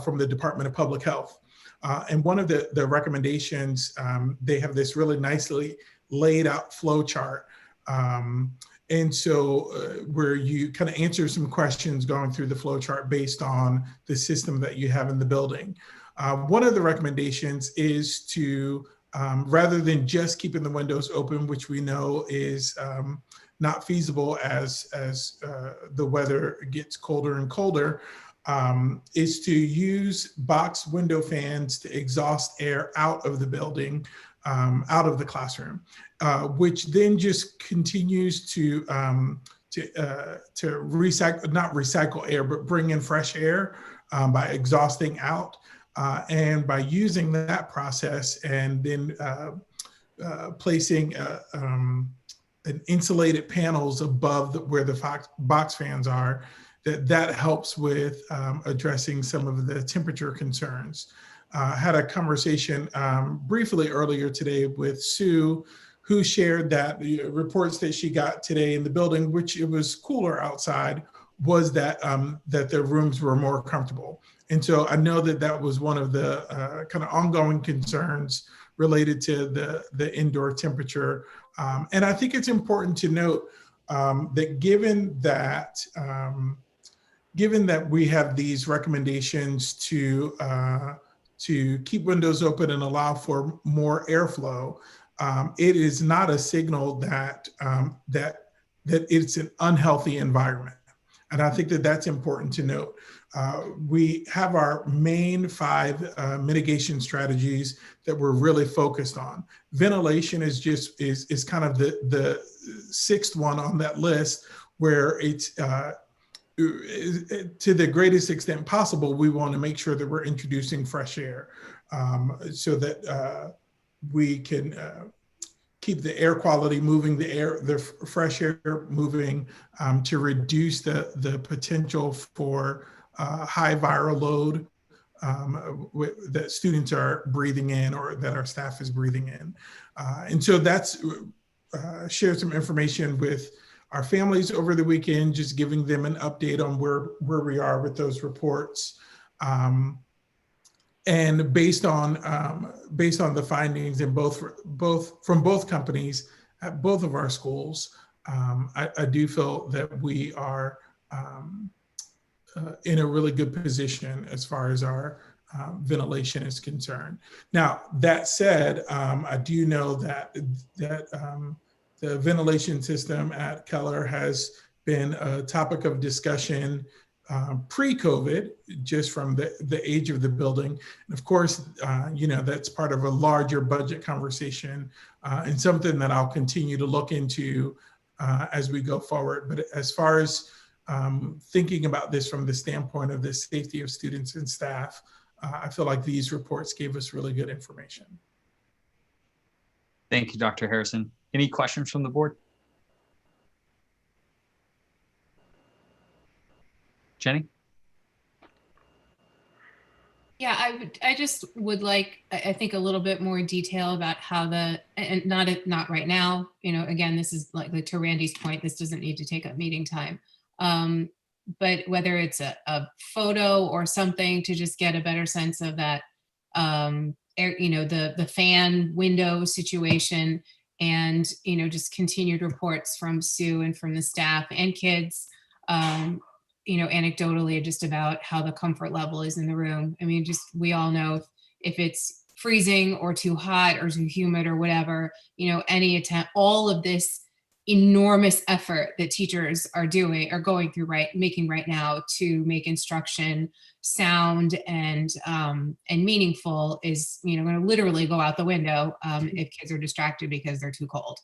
Speaker 5: from the Department of Public Health. And one of the recommendations, they have this really nicely laid out flow chart. And so where you kind of answer some questions going through the flow chart based on the system that you have in the building. One of the recommendations is to, rather than just keeping the windows open, which we know is not feasible as the weather gets colder and colder, is to use box window fans to exhaust air out of the building, out of the classroom, which then just continues to recycle, not recycle air, but bring in fresh air by exhausting out. And by using that process and then placing an insulated panels above where the box fans are, that helps with addressing some of the temperature concerns. Had a conversation briefly earlier today with Sue, who shared that the reports that she got today in the building, which it was cooler outside, was that that their rooms were more comfortable. And so I know that that was one of the kind of ongoing concerns related to the indoor temperature. And I think it's important to note that given that we have these recommendations to to keep windows open and allow for more airflow, it is not a signal that that it's an unhealthy environment. And I think that that's important to note. We have our main 5 mitigation strategies that we're really focused on. Ventilation is kind of the 6th one on that list, where it's to the greatest extent possible, we want to make sure that we're introducing fresh air, so that we can keep the air quality moving, the fresh air moving, to reduce the potential for high viral load that students are breathing in, or that our staff is breathing in. And so that's shared some information with our families over the weekend, just giving them an update on where we are with those reports. And based on the findings in from both companies at both of our schools, I do feel that we are in a really good position as far as our ventilation is concerned. Now, that said, I do know that the ventilation system at Keller has been a topic of discussion pre-COVID, just from the age of the building. And of course, that's part of a larger budget conversation, and something that I'll continue to look into as we go forward. But as far as thinking about this from the standpoint of the safety of students and staff, I feel like these reports gave us really good information.
Speaker 2: Thank you, Dr. Harrison. Any questions from the board? Jenny?
Speaker 3: Yeah, I just would like, I think, a little bit more detail about how and not right now, again, this is like to Randy's point, this doesn't need to take up meeting time. But whether it's a photo or something to just get a better sense of that, the fan window situation, and, just continued reports from Sue and from the staff and kids, anecdotally, just about how the comfort level is in the room. I mean, we all know if it's freezing or too hot or too humid or whatever, any attempt, all of this enormous effort that teachers are going through making right now to make instruction sound and meaningful is, going to literally go out the window if kids are distracted because they're too cold,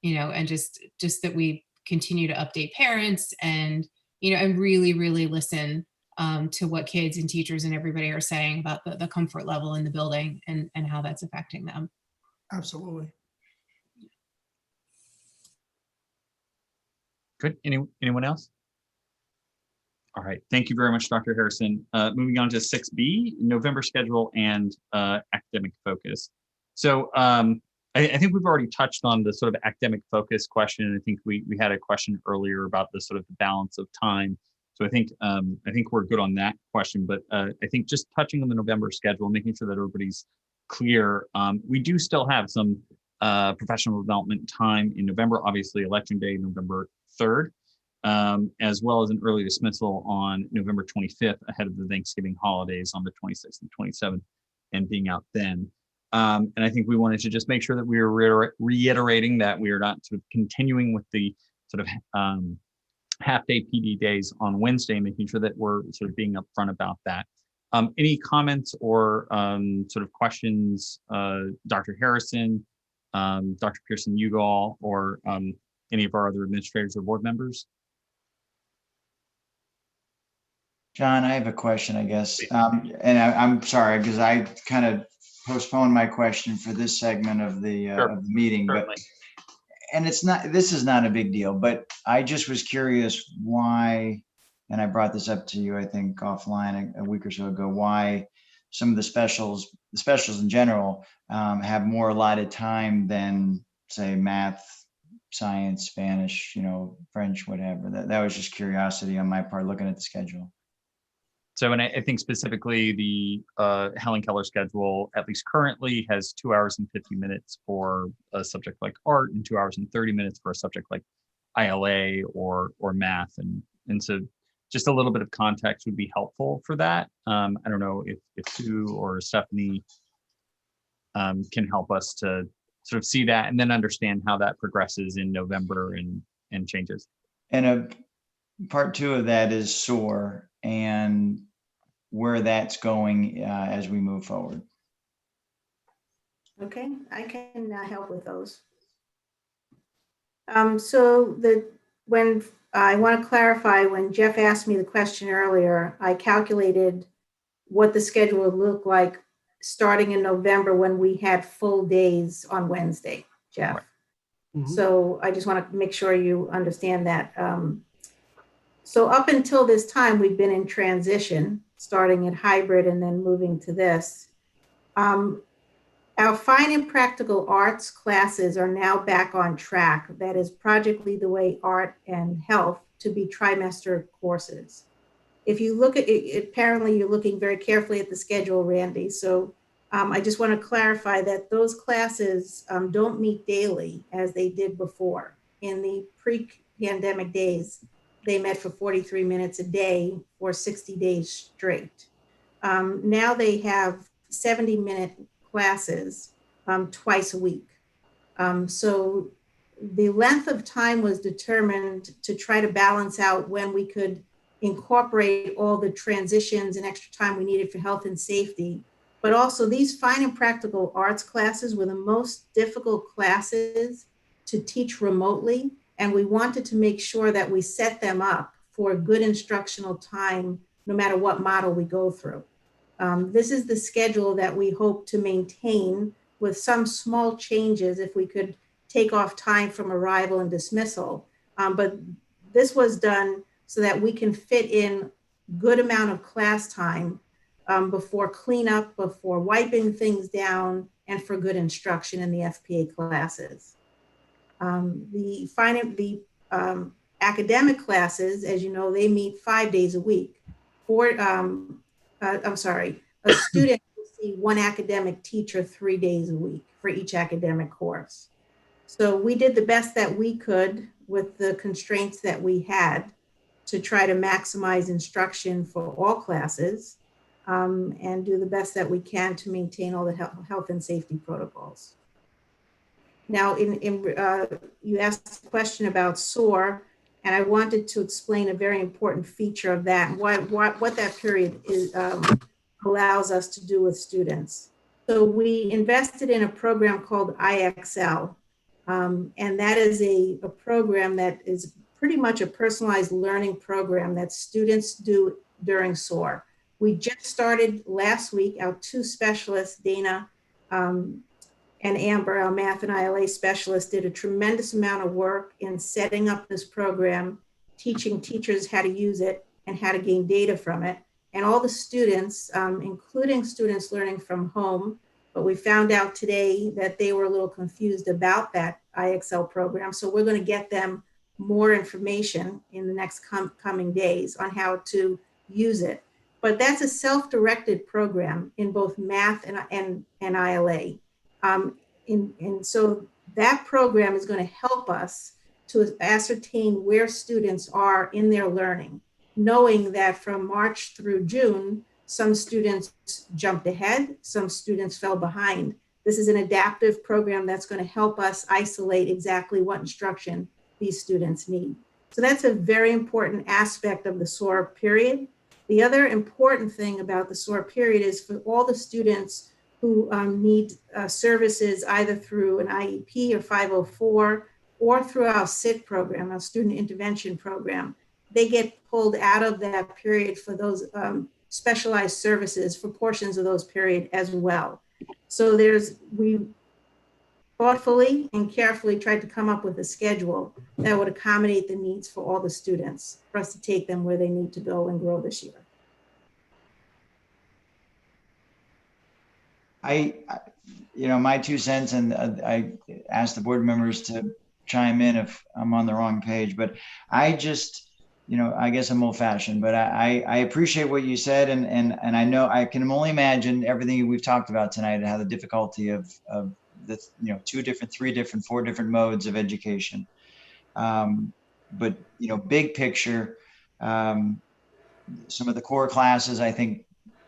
Speaker 3: and just that we continue to update parents and, and really, really listen to what kids and teachers and everybody are saying about the comfort level in the building and how that's affecting them.
Speaker 5: Absolutely.
Speaker 2: Good. Anyone else? All right. Thank you very much, Dr. Harrison. Moving on to 6B, November schedule and academic focus. So I think we've already touched on the sort of academic focus question. I think we had a question earlier about the sort of the balance of time. So I think we're good on that question. But I think just touching on the November schedule, making sure that everybody's clear. We do still have some professional development time in November. Obviously, Election Day, November 3rd, as well as an early dismissal on November 25th ahead of the Thanksgiving holidays on the 26th and 27th, and being out then. And I think we wanted to just make sure that we were reiterating that we are not sort of continuing with the sort of half-day PD days on Wednesday, making sure that we're sort of being upfront about that. Any comments or sort of questions, Dr. Harrison, Dr. Pearson-Ugal, or any of our other administrators or board members?
Speaker 4: John, I have a question, I guess. And I'm sorry, because I kind of postponed my question for this segment of the meeting.
Speaker 2: Certainly.
Speaker 4: But this is not a big deal, but I just was curious why, and I brought this up to you, I think offline a week or so ago, why some of the specials in general, have more allotted time than, say, math, science, Spanish, French, whatever. That was just curiosity on my part looking at the schedule.
Speaker 2: So, and I think specifically the Helen Keller schedule, at least currently, has 2 hours and 50 minutes for a subject like art and 2 hours and 30 minutes for a subject like ILA or math. And so just a little bit of context would be helpful for that. I don't know if Sue or Stephanie can help us to sort of see that and then understand how that progresses in November and changes.
Speaker 4: And part two of that is SOAR and where that's going as we move forward.
Speaker 10: Okay, I can help with those. So when I want to clarify, when Jeff asked me the question earlier, I calculated what the schedule would look like starting in November when we had full days on Wednesday, Jeff.
Speaker 2: Right.
Speaker 8: Mhm.
Speaker 10: So I just want to make sure you understand that. So up until this time, we've been in transition, starting at hybrid and then moving to this. Our fine and practical arts classes are now back on track. That is Project Lead the Way Art and Health to be trimester courses. If you look at it, apparently you're looking very carefully at the schedule, Randy. So I just want to clarify that those classes don't meet daily as they did before. In the pre-pandemic days, they met for 43 minutes a day for 60 days straight. Now they have 70-minute classes twice a week. So the length of time was determined to try to balance out when we could incorporate all the transitions and extra time we needed for health and safety. But also these fine and practical arts classes were the most difficult classes to teach remotely. And we wanted to make sure that we set them up for good instructional time, no matter what model we go through. This is the schedule that we hope to maintain with some small changes if we could take off time from arrival and dismissal. But this was done so that we can fit in good amount of class time before cleanup, before wiping things down, and for good instruction in the FPA classes. The academic classes, as you know, they meet 5 days a week. A student will see one academic teacher 3 days a week for each academic course. So we did the best that we could with the constraints that we had to try to maximize instruction for all classes and do the best that we can to maintain all the health and safety protocols. Now, you asked a question about SOAR, and I wanted to explain a very important feature of that and what that period is, allows us to do with students. So we invested in a program called IXL, and that is a program that is pretty much a personalized learning program that students do during SOAR. We just started last week. Our two specialists, Dana and Amber, our math and ILA specialists, did a tremendous amount of work in setting up this program, teaching teachers how to use it and how to gain data from it. And all the students, including students learning from home, but we found out today that they were a little confused about that IXL program. So we're going to get them more information in the next coming days on how to use it. But that's a self-directed program in both math and ILA. And so that program is going to help us to ascertain where students are in their learning, knowing that from March through June, some students jumped ahead, some students fell behind. This is an adaptive program that's going to help us isolate exactly what instruction these students need. So that's a very important aspect of the SOAR period. The other important thing about the SOAR period is for all the students who need services either through an IEP or 504 or through our SIT program, our student intervention program, they get pulled out of that period for those specialized services for portions of those period as well. So we thoughtfully and carefully tried to come up with a schedule that would accommodate the needs for all the students for us to take them where they need to go and grow this year.
Speaker 4: My 2 cents, and I asked the board members to chime in if I'm on the wrong page, but I just, I guess I'm old fashioned, but I appreciate what you said. And I know I can only imagine everything we've talked about tonight and how the difficulty of the, 2 different, 3 different, 4 different modes of education. But, big picture, some of the core classes, I think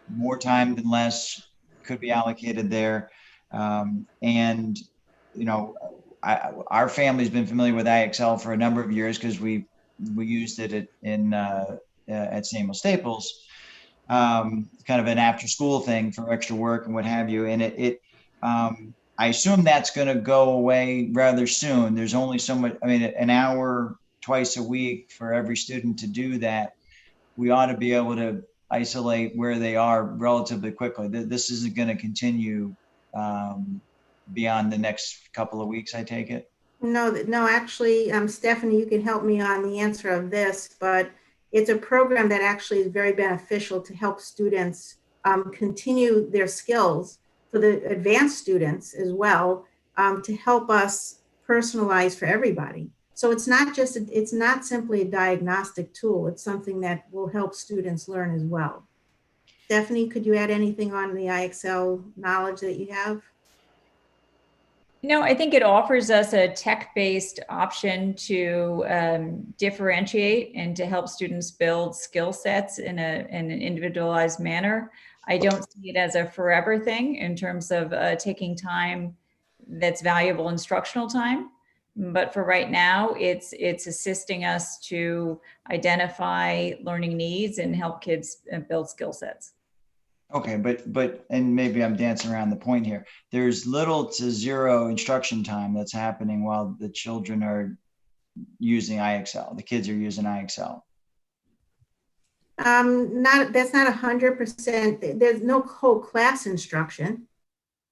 Speaker 4: more time than less could be allocated there. And, you know, our family's been familiar with IXL for a number of years because we used it at Samuel Staples, kind of an after school thing for extra work and what have you. And I assume that's going to go away rather soon. There's only so much, I mean, an hour twice a week for every student to do that. We ought to be able to isolate where they are relatively quickly. This isn't going to continue beyond the next couple of weeks, I take it?
Speaker 10: No, actually, Stephanie, you can help me on the answer of this, but it's a program that actually is very beneficial to help students continue their skills for the advanced students as well, to help us personalize for everybody. So it's not simply a diagnostic tool. It's something that will help students learn as well. Stephanie, could you add anything on the IXL knowledge that you have?
Speaker 6: No, I think it offers us a tech-based option to differentiate and to help students build skill sets in an individualized manner. I don't see it as a forever thing in terms of taking time that's valuable instructional time. But for right now, it's assisting us to identify learning needs and help kids build skill sets.
Speaker 4: Okay, but and maybe I'm dancing around the point here. There's little to zero instruction time that's happening while the children are using IXL. The kids are using IXL.
Speaker 10: That's not 100%. There's no whole class instruction.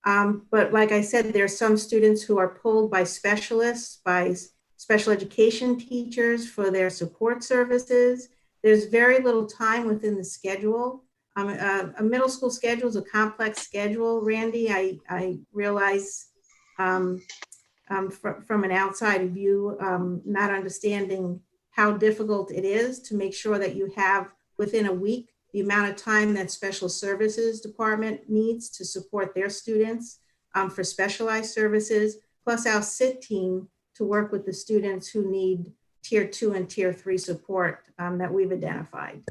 Speaker 10: But like I said, there's some students who are pulled by specialists, by special education teachers for their support services. There's very little time within the schedule. A middle school schedule is a complex schedule, Randy. I realize from an outside view, not understanding how difficult it is to make sure that you have within a week the amount of time that special services department needs to support their students for specialized services, plus our SIT team to work with the students who need tier 2 and tier 3 support that we've identified.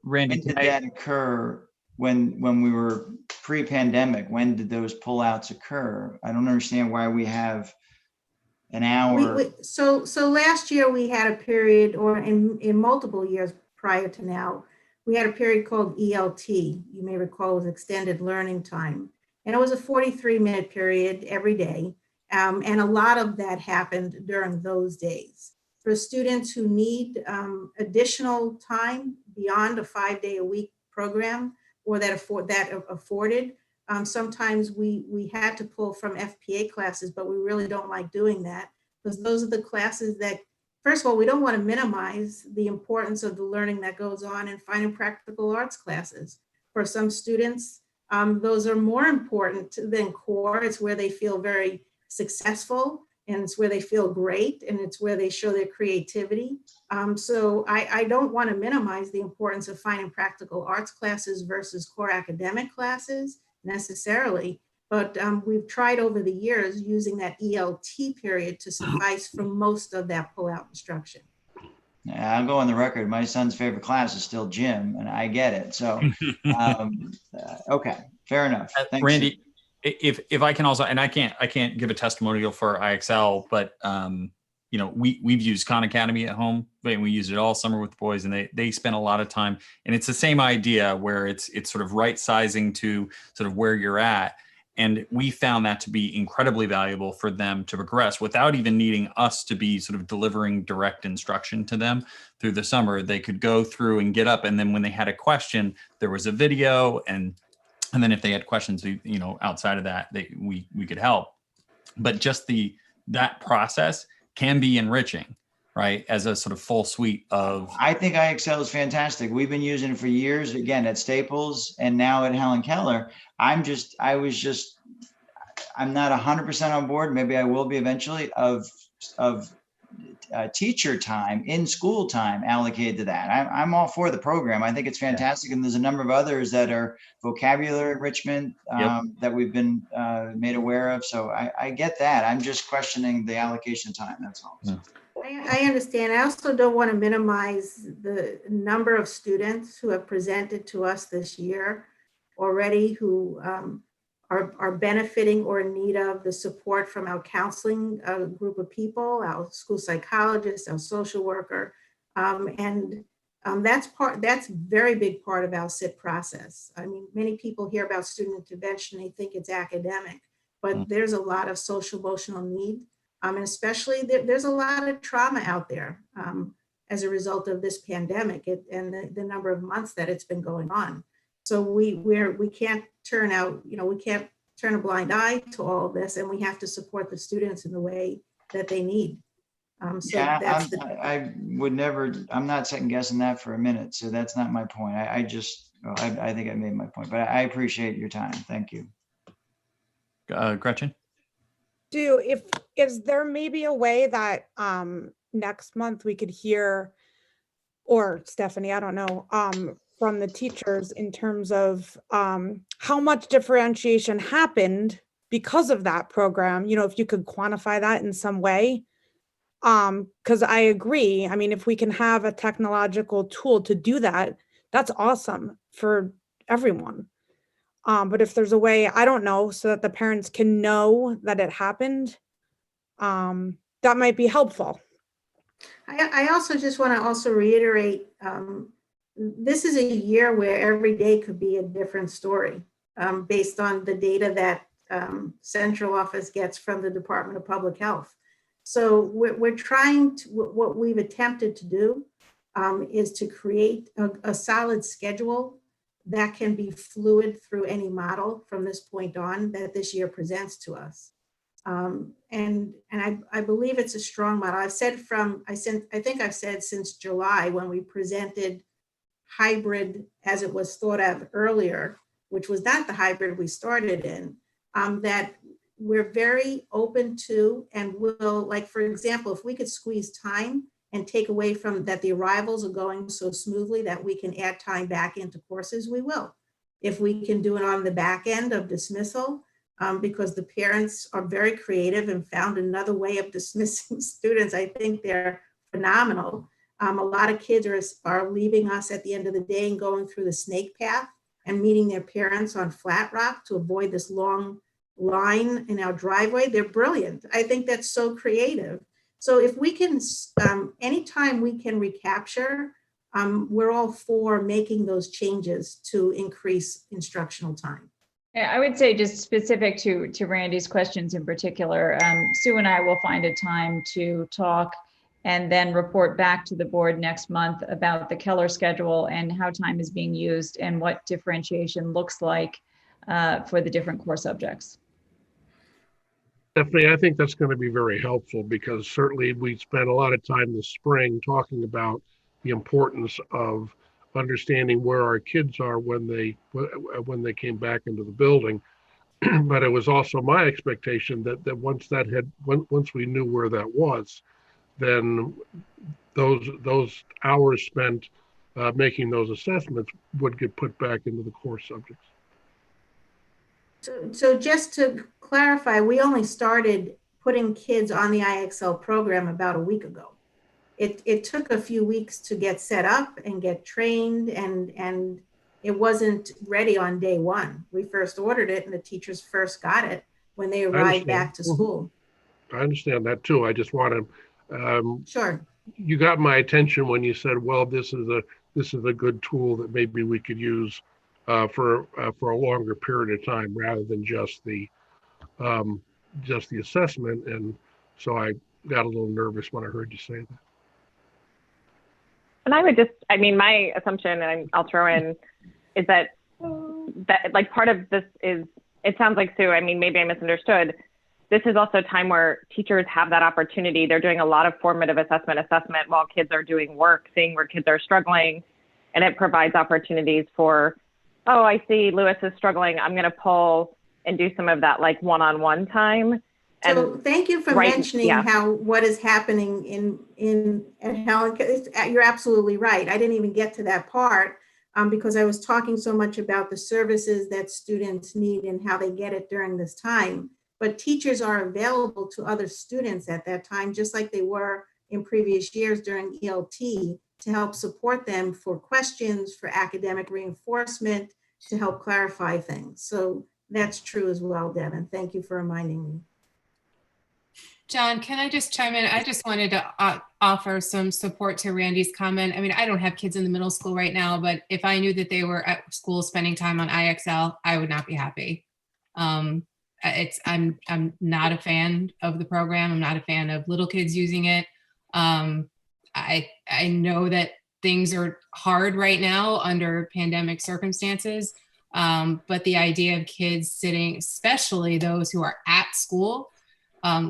Speaker 2: Randy,
Speaker 4: when did that occur? When we were pre-pandemic, when did those pullouts occur? I don't understand why we have an hour.
Speaker 10: So last year we had a period, or in multiple years prior to now, we had a period called ELT. You may recall it was extended learning time. And it was a 43-minute period every day. And a lot of that happened during those days. For students who need additional time beyond a 5-day-a-week program, or that afforded, sometimes we had to pull from FPA classes, but we really don't like doing that, because those are the classes that, first of all, we don't want to minimize the importance of the learning that goes on in fine and practical arts classes. For some students, those are more important than core. It's where they feel very successful, and it's where they feel great, and it's where they show their creativity. So I don't want to minimize the importance of fine and practical arts classes versus core academic classes necessarily, but we've tried over the years using that ELT period to suffice for most of that pull-out instruction.
Speaker 4: Yeah, I'll go on the record. My son's favorite class is still gym, and I get it. So, okay, fair enough. Thanks,
Speaker 2: Randy. If I can also, and I can't give a testimonial for IXL, but you know, we've used Khan Academy at home, and we used it all summer with the boys, and they spend a lot of time, and it's the same idea where it's sort of right sizing to sort of where you're at. And we found that to be incredibly valuable for them to progress without even needing us to be sort of delivering direct instruction to them through the summer. They could go through and get up, and then when they had a question, there was a video, and then if they had questions, you know, outside of that, we could help. But just that process can be enriching, right? As a sort of full suite of.
Speaker 4: I think IXL is fantastic. We've been using it for years, again, at Staples and now at Helen Keller. I'm not 100% on board. Maybe I will be eventually of teacher time, in school time allocated to that. I'm all for the program. I think it's fantastic. And there's a number of others that are vocabulary enrichment that we've been made aware of. So I get that. I'm just questioning the allocation of time. That's all.
Speaker 10: I understand. I also don't want to minimize the number of students who have presented to us this year already who are benefiting or in need of the support from our counseling group of people, our school psychologist, our social worker. That's a very big part of our SIT process. I mean, many people hear about student intervention, they think it's academic, but there's a lot of social emotional need. And especially there's a lot of trauma out there as a result of this pandemic and the number of months that it's been going on. So we can't turn out, we can't turn a blind eye to all of this, and we have to support the students in the way that they need.
Speaker 4: I would never, I'm not second guessing that for a minute. So that's not my point. I think I made my point, but I appreciate your time. Thank you.
Speaker 2: Gretchen?
Speaker 12: Is there maybe a way that next month we could hear, or Stephanie, I don't know, from the teachers in terms of how much differentiation happened because of that program, if you could quantify that in some way? Because I agree. I mean, if we can have a technological tool to do that, that's awesome for everyone. But if there's a way, I don't know, so that the parents can know that it happened, that might be helpful.
Speaker 10: I also just want to also reiterate, this is a year where every day could be a different story based on the data that central office gets from the Department of Public Health. So we're trying to, what we've attempted to do is to create a solid schedule that can be fluid through any model from this point on that this year presents to us. And I believe it's a strong model. I think I've said since July when we presented hybrid as it was thought of earlier, which was not the hybrid we started in, that we're very open to and will, like, for example, if we could squeeze time and take away from that the arrivals are going so smoothly that we can add time back into courses, we will. If we can do it on the back end of dismissal, because the parents are very creative and found another way of dismissing students. I think they're phenomenal. A lot of kids are leaving us at the end of the day and going through the snake path and meeting their parents on Flat Rock to avoid this long line in our driveway. They're brilliant. I think that's so creative. So if we can, anytime we can recapture, we're all for making those changes to increase instructional time.
Speaker 6: Yeah, I would say just specific to Randy's questions in particular, Sue and I will find a time to talk and then report back to the board next month about the Keller schedule and how time is being used and what differentiation looks like for the different core subjects.
Speaker 8: Stephanie, I think that's going to be very helpful because certainly we spent a lot of time this spring talking about the importance of understanding where our kids are when they came back into the building. But it was also my expectation that once we knew where that was, then those hours spent making those assessments would get put back into the core subjects.
Speaker 10: So just to clarify, we only started putting kids on the IXL program about a week ago. It took a few weeks to get set up and get trained, and it wasn't ready on day one. We first ordered it and the teachers first got it when they arrived back to school.
Speaker 8: I understand that too. I just want to,
Speaker 10: sure.
Speaker 8: You got my attention when you said, well, this is a good tool that maybe we could use for a longer period of time rather than just the assessment. And so I got a little nervous when I heard you say that.
Speaker 1: And I would just, I mean, my assumption, and I'll throw in, is that like part of this is, it sounds like, Sue, I mean, maybe I misunderstood. This is also a time where teachers have that opportunity. They're doing a lot of formative assessment while kids are doing work, seeing where kids are struggling. And it provides opportunities for, oh, I see Lewis is struggling. I'm going to pull and do some of that like one-on-one time.
Speaker 10: So thank you for mentioning what is happening at Helen. You're absolutely right. I didn't even get to that part because I was talking so much about the services that students need and how they get it during this time. But teachers are available to other students at that time, just like they were in previous years during ELT to help support them for questions, for academic reinforcement, to help clarify things. So that's true as well, Devin. Thank you for reminding me.
Speaker 3: John, can I just chime in? I just wanted to offer some support to Randy's comment. I mean, I don't have kids in the middle school right now, but if I knew that they were at school spending time on IXL, I would not be happy. I'm not a fan of the program. I'm not a fan of little kids using it. I know that things are hard right now under pandemic circumstances, but the idea of kids sitting, especially those who are at school,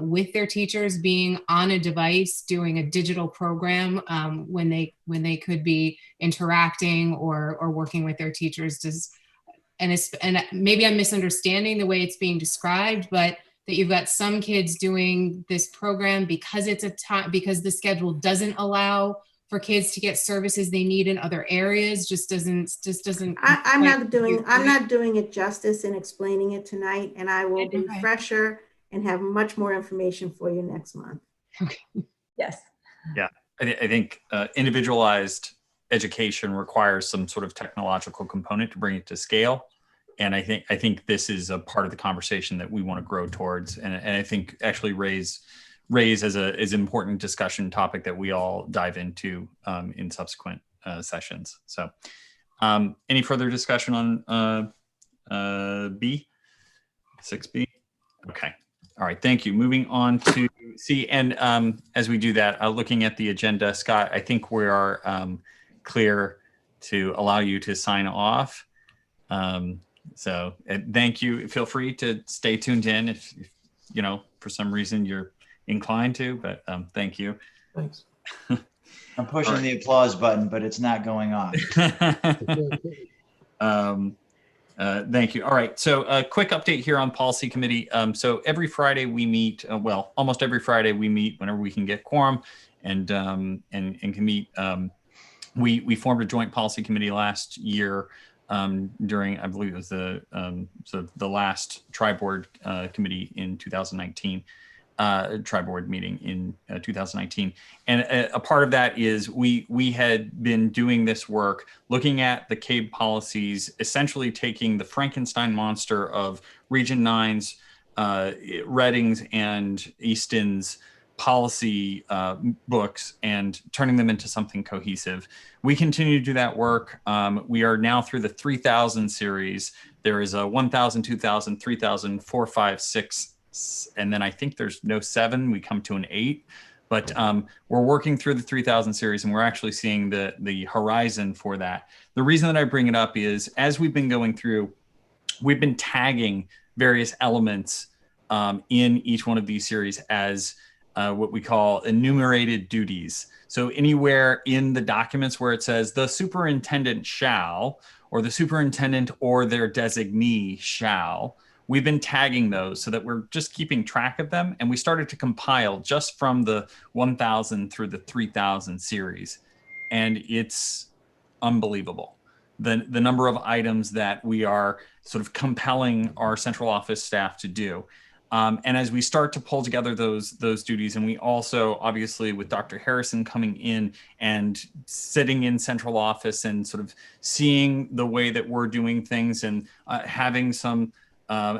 Speaker 3: with their teachers, being on a device doing a digital program when they could be interacting or working with their teachers, and maybe I'm misunderstanding the way it's being described, but that you've got some kids doing this program because it's because the schedule doesn't allow for kids to get services they need in other areas, just doesn't. I'm not
Speaker 10: doing it justice in explaining it tonight, and I will be fresher and have much more information for you next month.
Speaker 3: Okay.
Speaker 6: Yes.
Speaker 2: Yeah, I think individualized education requires some sort of technological component to bring it to scale. And I think this is a part of the conversation that we want to grow towards. And I think actually raise as an important discussion topic that we all dive into in subsequent sessions. So any further discussion on 6B? Okay. All right, thank you. Moving on to C, and as we do that, looking at the agenda, Scott, I think we are clear to allow you to sign off. So thank you. Feel free to stay tuned in if you know, for some reason you're inclined to, but thank you.
Speaker 11: Thanks.
Speaker 4: I'm pushing the applause button, but it's not going on.
Speaker 2: Thank you. All right. So a quick update here on policy committee. So every Friday we meet, well, almost every Friday we meet whenever we can get quorum and can meet. We formed a joint policy committee last year during, I believe it was the last tri-board committee in 2019. Tri-board meeting in 2019. And a part of that is we had been doing this work, looking at the CABE policies, essentially taking the Frankenstein monster of Region 9's, Reading's, and Easton's policy books and turning them into something cohesive. We continue to do that work. We are now through the 3000 series. There is a 1000, 2000, 3000, 4, 5, 6, and then I think there's no 7. We come to an 8, but we're working through the 3000 series, and we're actually seeing the horizon for that. The reason that I bring it up is, as we've been going through, we've been tagging various elements in each one of these series as what we call enumerated duties. So anywhere in the documents where it says the superintendent shall, or the superintendent or their designee shall, we've been tagging those so that we're just keeping track of them. And we started to compile just from the 1000 through the 3000 series. And it's unbelievable. The number of items that we are sort of compelling our central office staff to do. And as we start to pull together those duties, and we also, obviously, with Dr. Harrison coming in and sitting in central office and sort of seeing the way that we're doing things and having some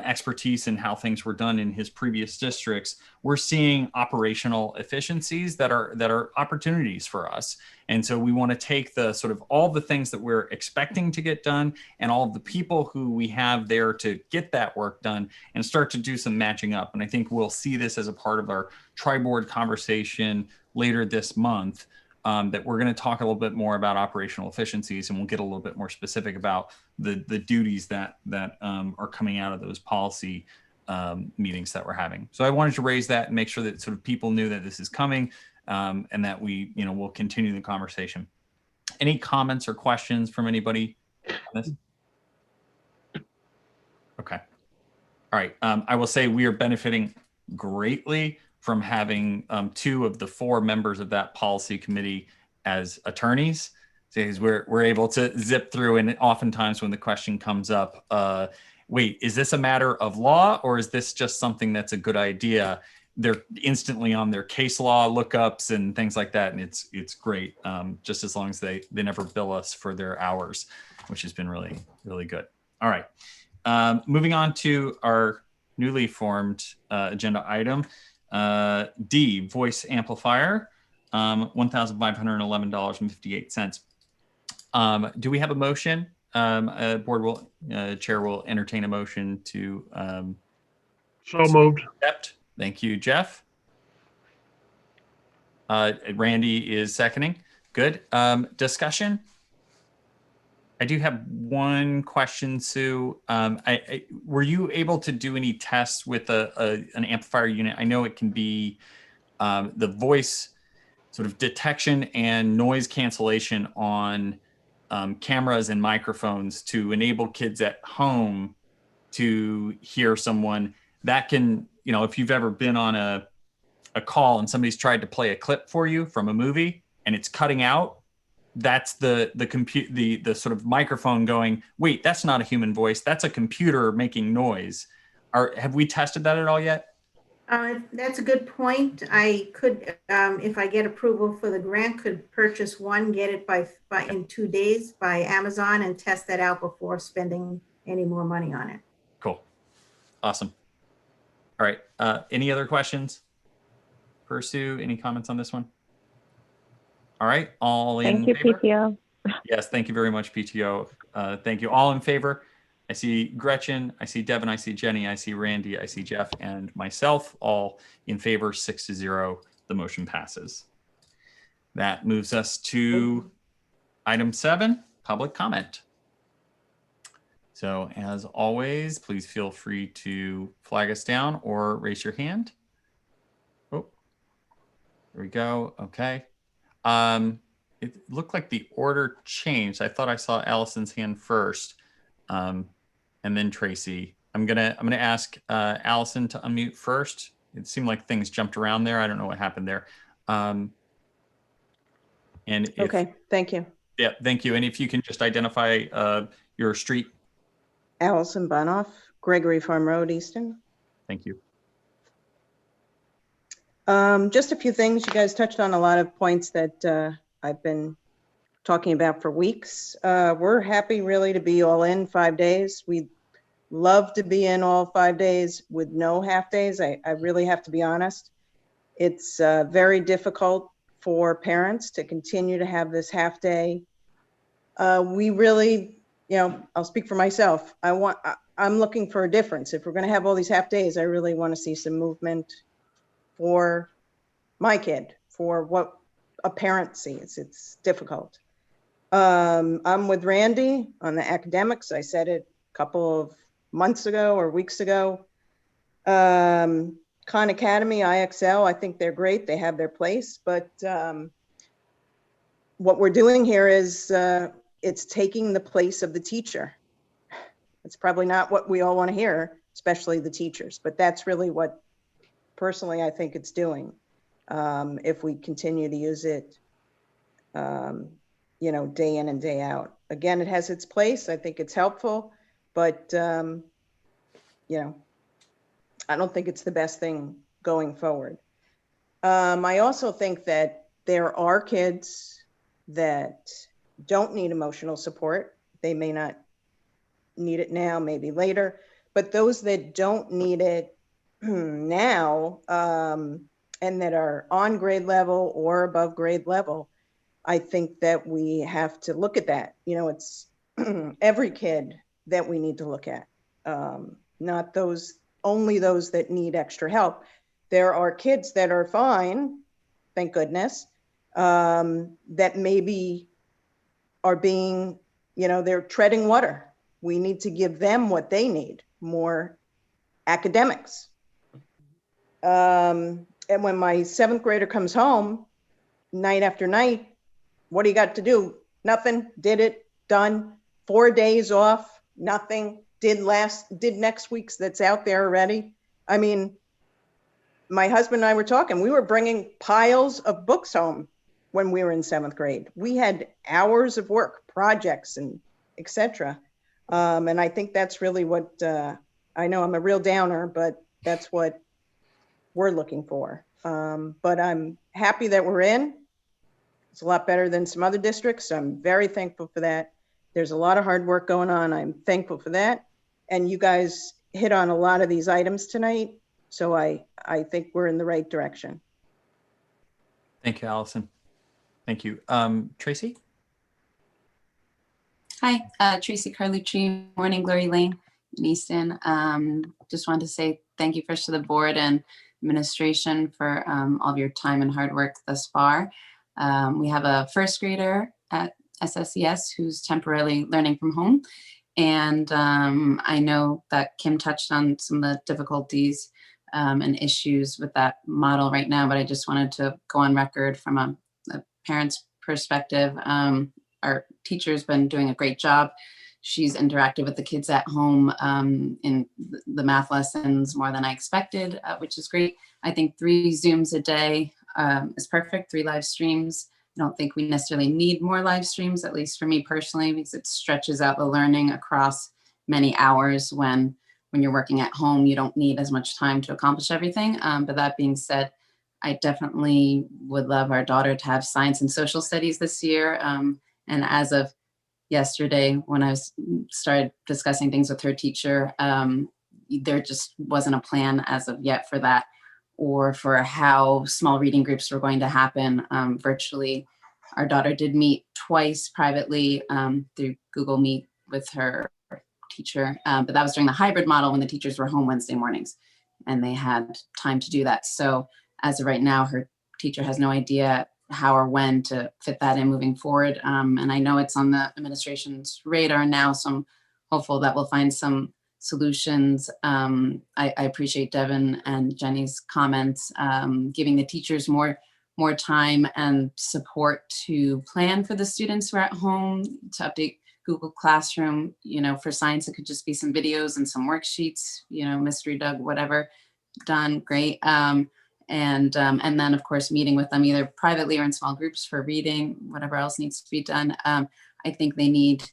Speaker 2: expertise in how things were done in his previous districts, we're seeing operational efficiencies that are opportunities for us. And so we want to take the sort of all the things that we're expecting to get done and all of the people who we have there to get that work done and start to do some matching up. And I think we'll see this as a part of our tri-board conversation later this month, that we're going to talk a little bit more about operational efficiencies, and we'll get a little bit more specific about the duties that are coming out of those policy meetings that we're having. So I wanted to raise that and make sure that sort of people knew that this is coming, and that we, will continue the conversation. Any comments or questions from anybody on this? Okay. All right. I will say we are benefiting greatly from having 2 of the 4 members of that policy committee as attorneys, because we're able to zip through. And oftentimes when the question comes up, wait, is this a matter of law or is this just something that's a good idea? they're instantly on their case law lookups and things like that. And it's great. Just as long as they never bill us for their hours, which has been really, really good. All right. Moving on to our newly formed agenda item, D, voice amplifier, $1,511.58. Do we have a motion? Chair will entertain a motion to
Speaker 8: So moved.
Speaker 2: accept. Thank you, Jeff. Randy is seconding. Good. Discussion. I do have one question, Sue. Were you able to do any tests with an amplifier unit? I know it can be the voice sort of detection and noise cancellation on cameras and microphones to enable kids at home to hear someone. That can, if you've ever been on a call and somebody's tried to play a clip for you from a movie and it's cutting out, that's the sort of microphone going, wait, that's not a human voice, that's a computer making noise. Have we tested that at all yet?
Speaker 10: That's a good point. I could, if I get approval for the grant, could purchase one, get it by in 2 days by Amazon and test that out before spending any more money on it.
Speaker 2: Cool. Awesome. All right. Any other questions for Sue? Any comments on this one? All right. All in favor?
Speaker 1: Thank you, PTO.
Speaker 2: Yes. Thank you very much, PTO. Thank you. All in favor? I see Gretchen, I see Devin, I see Jenny, I see Randy, I see Jeff, and myself, all in favor, 6-0. The motion passes. That moves us to item 7, public comment. So as always, please feel free to flag us down or raise your hand. Oh, there we go. Okay. It looked like the order changed. I thought I saw Allison's hand first. And then Tracy. I'm gonna ask Allison to unmute first. It seemed like things jumped around there. I don't know what happened there.
Speaker 13: Okay, thank you.
Speaker 2: Yeah, thank you. And if you can just identify your street.
Speaker 13: Allison Bunoff, Gregory Farm Road, Easton.
Speaker 2: Thank you.
Speaker 13: Just a few things. You guys touched on a lot of points that I've been talking about for weeks. We're happy really to be all in 5 days. We'd love to be in all 5 days with no half days. I really have to be honest. It's very difficult for parents to continue to have this half day. We really, I'll speak for myself. I'm looking for a difference. If we're gonna have all these half days, I really wanna see some movement for my kid, for what a parent sees. It's difficult. I'm with Randy on the academics. I said it a couple of months ago or weeks ago. Khan Academy, IXL, I think they're great. They have their place, but what we're doing here is it's taking the place of the teacher. It's probably not what we all want to hear, especially the teachers, but that's really what personally I think it's doing. If we continue to use it, day in and day out. Again, it has its place. I think it's helpful, but I don't think it's the best thing going forward. I also think that there are kids that don't need emotional support. They may not need it now, maybe later, but those that don't need it now and that are on grade level or above grade level, I think that we have to look at that. It's every kid that we need to look at, not only those that need extra help. There are kids that are fine, thank goodness, that maybe are being, they're treading water. We need to give them what they need, more academics. And when my 7th grader comes home night after night, what do you got to do? Nothing, did it, done. 4 days off, nothing, did next week's that's out there already. I mean, my husband and I were talking, we were bringing piles of books home when we were in 7th grade. We had hours of work, projects and etc. And I think that's really what, I know I'm a real downer, but that's what we're looking for. But I'm happy that we're in. It's a lot better than some other districts. I'm very thankful for that. There's a lot of hard work going on. I'm thankful for that. And you guys hit on a lot of these items tonight. So I think we're in the right direction.
Speaker 2: Thank you, Allison. Thank you. Tracy?
Speaker 14: Hi, Tracy Carlucci, Morning Glory Lane in Easton. Just wanted to say thank you first to the board and administration for all of your time and hard work thus far. We have a first grader at SSES who's temporarily learning from home. And I know that Kim touched on some of the difficulties and issues with that model right now, but I just wanted to go on record from a parent's perspective. Our teacher's been doing a great job. She's interacted with the kids at home in the math lessons more than I expected, which is great. I think 3 Zooms a day is perfect, 3 live streams. I don't think we necessarily need more live streams, at least for me personally, because it stretches out the learning across many hours. When you're working at home, you don't need as much time to accomplish everything. But that being said, I definitely would love our daughter to have science and social studies this year. And as of yesterday, when I started discussing things with her teacher, there just wasn't a plan as of yet for that, or for how small reading groups were going to happen virtually. Our daughter did meet twice privately through Google Meet with her teacher, but that was during the hybrid model when the teachers were home Wednesday mornings and they had time to do that. So as of right now, her teacher has no idea how or when to fit that in moving forward. And I know it's on the administration's radar now, so I'm hopeful that we'll find some solutions. I appreciate Devin and Jenny's comments, giving the teachers more time and support to plan for the students who are at home, to update Google Classroom. For science, it could just be some videos and some worksheets, Mystery Dug, whatever, done, great. And then of course, meeting with them either privately or in small groups for reading, whatever else needs to be done. I think they need,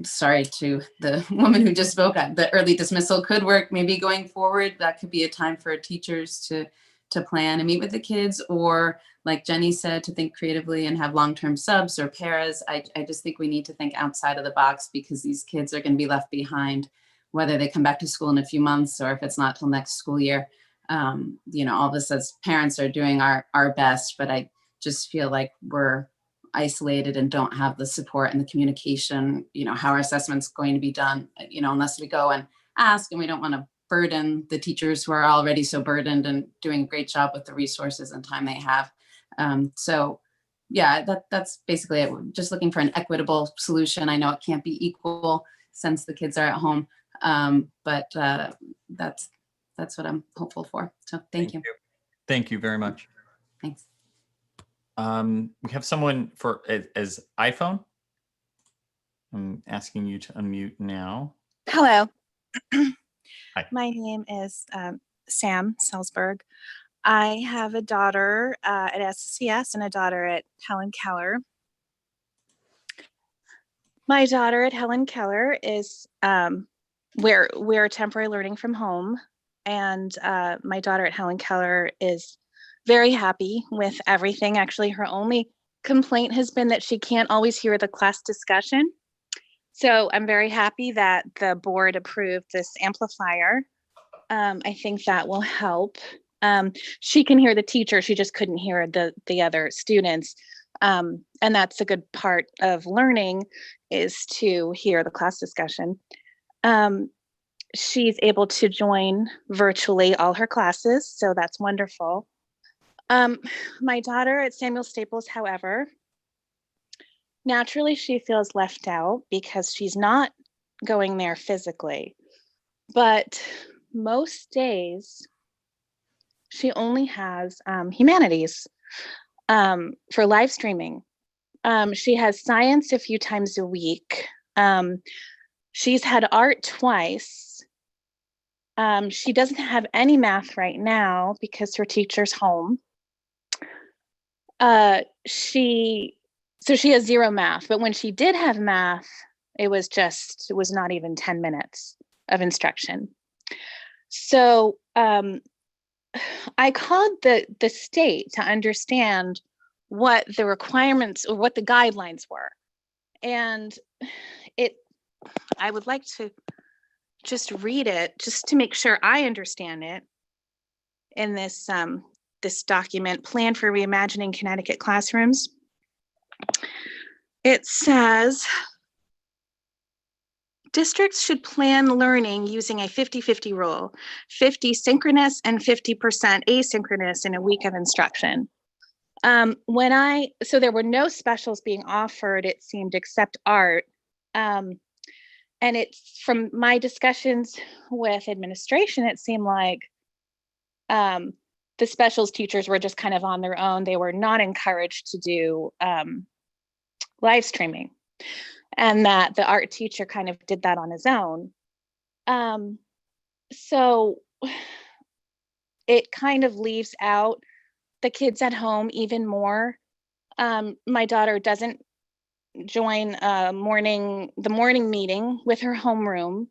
Speaker 14: sorry to the woman who just spoke, the early dismissal could work maybe going forward. That could be a time for teachers to plan and meet with the kids, or like Jenny said, to think creatively and have long-term subs or paras. I just think we need to think outside of the box, because these kids are going to be left behind, whether they come back to school in a few months or if it's not till next school year. All of us as parents are doing our best, but I just feel like we're isolated and don't have the support and the communication, how our assessment's going to be done, unless we go and ask, and we don't want to burden the teachers who are already so burdened and doing a great job with the resources and time they have. So yeah, that's basically it. We're just looking for an equitable solution. I know it can't be equal since the kids are at home, but that's what I'm hopeful for. So thank you.
Speaker 2: Thank you very much.
Speaker 14: Thanks.
Speaker 2: We have someone as iPhone. I'm asking you to unmute now.
Speaker 15: Hello.
Speaker 2: Hi.
Speaker 15: My name is Sam Salzberg. I have a daughter at SCS and a daughter at Helen Keller. My daughter at Helen Keller is we're temporary learning from home, and my daughter at Helen Keller is very happy with everything. Actually, her only complaint has been that she can't always hear the class discussion. So I'm very happy that the board approved this amplifier. I think that will help. She can hear the teacher, she just couldn't hear the other students. And that's a good part of learning, is to hear the class discussion. She's able to join virtually all her classes, so that's wonderful. My daughter at Samuel Staples, however, naturally she feels left out because she's not going there physically. But most days she only has humanities for live streaming. She has science a few times a week. She's had art twice. She doesn't have any math right now because her teacher's home. So she has 0 math, but when she did have math, it was not even 10 minutes of instruction. So I called the state to understand what the requirements or what the guidelines were. And I would like to just read it just to make sure I understand it in this this document, Plan for Reimagining Connecticut Classrooms. It says, districts should plan learning using a 50-50 rule, 50 synchronous and 50% asynchronous in a week of instruction. So there were no specials being offered, it seemed, except art. And it's from my discussions with administration, it seemed like the specials teachers were just kind of on their own. They were not encouraged to do live streaming, and that the art teacher kind of did that on his own. So it kind of leaves out the kids at home even more. My daughter doesn't join the morning meeting with her homeroom.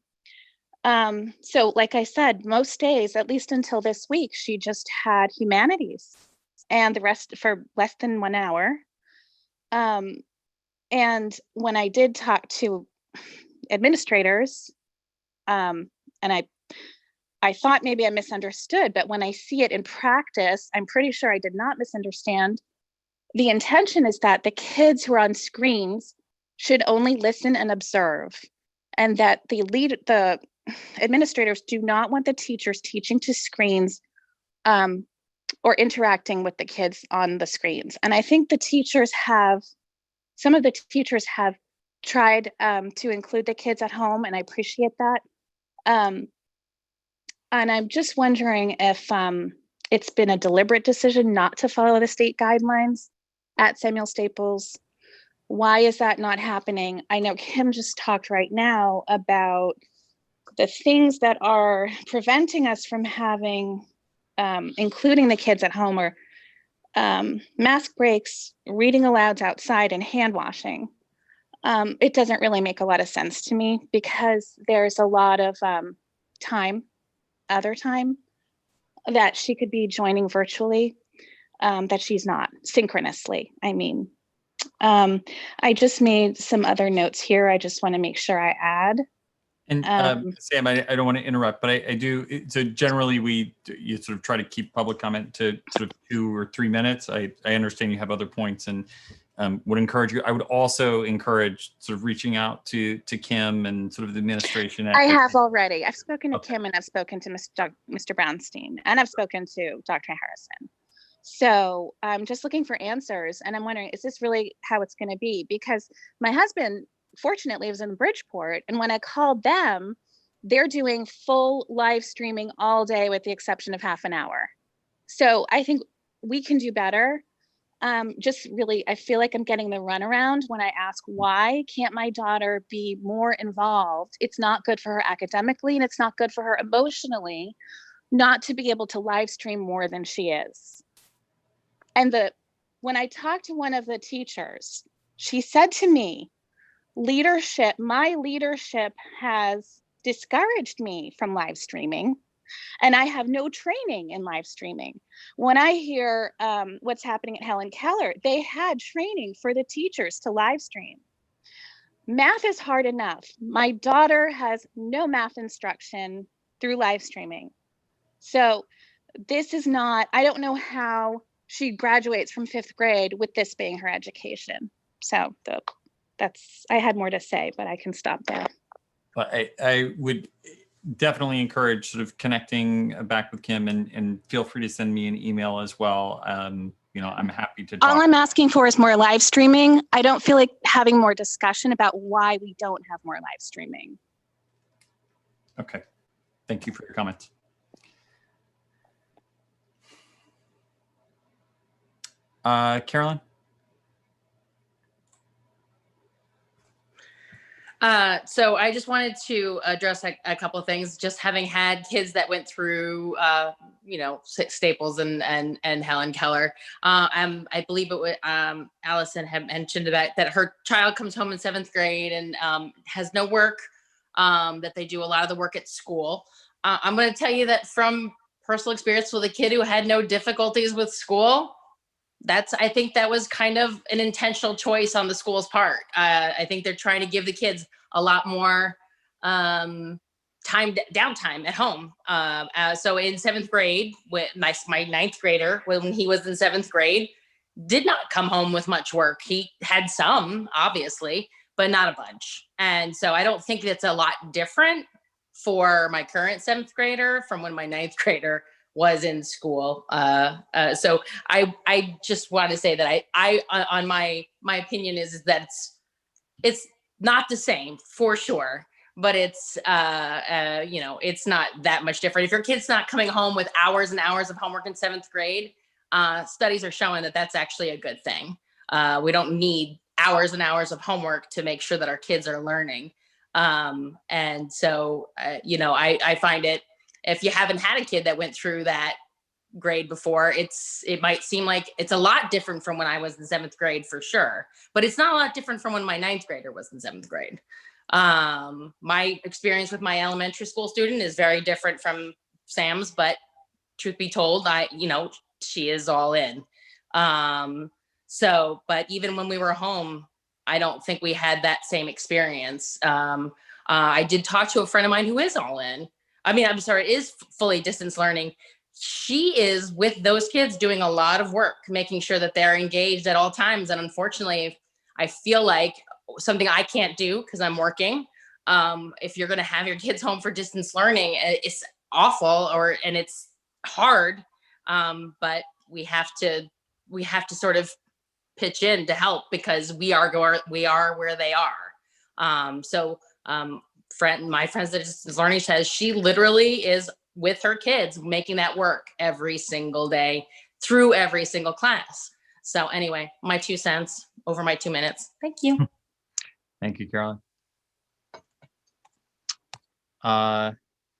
Speaker 15: So like I said, most days, at least until this week, she just had humanities and the rest for less than 1 hour. And when I did talk to administrators, and I thought maybe I misunderstood, but when I see it in practice, I'm pretty sure I did not misunderstand. The intention is that the kids who are on screens should only listen and observe, and that the administrators do not want the teachers teaching to screens or interacting with the kids on the screens. And I think some of the teachers have tried to include the kids at home, and I appreciate that. And I'm just wondering if it's been a deliberate decision not to follow the state guidelines at Samuel Staples. Why is that not happening? I know Kim just talked right now about the things that are preventing us from having, including the kids at home, or mask breaks, reading alouds outside, and hand washing. It doesn't really make a lot of sense to me because there's a lot of other time that she could be joining virtually, that she's not synchronously. I mean, I just made some other notes here. I just want to make sure I add.
Speaker 2: And Sam, I don't want to interrupt, but I do. So generally, you sort of try to keep public comment to sort of 2 or 3 minutes. I understand you have other points, and would encourage you. I would also encourage sort of reaching out to Kim and sort of the administration.
Speaker 15: I have already. I've spoken to Kim, and I've spoken to Mr. Brownstein, and I've spoken to Dr. Harrison. So I'm just looking for answers, and I'm wondering, is this really how it's going to be? Because my husband, fortunately, was in Bridgeport, and when I called them, they're doing full live streaming all day with the exception of half an hour. So I think we can do better. Just really, I feel like I'm getting the runaround when I ask, why can't my daughter be more involved? It's not good for her academically, and it's not good for her emotionally not to be able to live stream more than she is. And when I talked to one of the teachers, she said to me, my leadership has discouraged me from live streaming, and I have no training in live streaming. When I hear what's happening at Helen Keller, they had training for the teachers to live stream. Math is hard enough. My daughter has no math instruction through live streaming. So this is not, I don't know how she graduates from 5th grade with this being her education. So I had more to say, but I can stop there.
Speaker 2: But I would definitely encourage sort of connecting back with Kim, and feel free to send me an email as well. I'm happy to talk.
Speaker 15: All I'm asking for is more live streaming. I don't feel like having more discussion about why we don't have more live streaming.
Speaker 2: Okay. Thank you for your comments. Carolyn?
Speaker 16: So I just wanted to address a couple of things, just having had kids that went through, Staples and Helen Keller. I believe it was Allison had mentioned that her child comes home in 7th grade and has no work, that they do a lot of the work at school. I'm going to tell you that from personal experience with a kid who had no difficulties with school, I think that was kind of an intentional choice on the school's part. I think they're trying to give the kids a lot more downtime at home. So in 7th grade, with my 9th grader, when he was in 7th grade, did not come home with much work. He had some, obviously, but not a bunch. And so I don't think that's a lot different for my current 7th grader from when my 9th grader was in school. So I just want to say that I on my opinion is that it's not the same for sure, but it's it's not that much different. If your kid's not coming home with hours and hours of homework in 7th grade, studies are showing that that's actually a good thing. We don't need hours and hours of homework to make sure that our kids are learning. And so, I find it, if you haven't had a kid that went through that grade before, it might seem like it's a lot different from when I was in 7th grade for sure, but it's not a lot different from when my 9th grader was in 7th grade. My experience with my elementary school student is very different from Sam's, but truth be told, she is all in. But even when we were home, I don't think we had that same experience. I did talk to a friend of mine who is all in. Is fully distance learning. She is with those kids doing a lot of work, making sure that they're engaged at all times. And unfortunately, I feel like something I can't do because I'm working. If you're going to have your kids home for distance learning, it's awful and it's hard. But we have to sort of pitch in to help because we are where they are. My friends that distance learning says she literally is with her kids making that work every single day through every single class. So anyway, my 2 cents over my 2 minutes. Thank you.
Speaker 2: Thank you, Carolyn.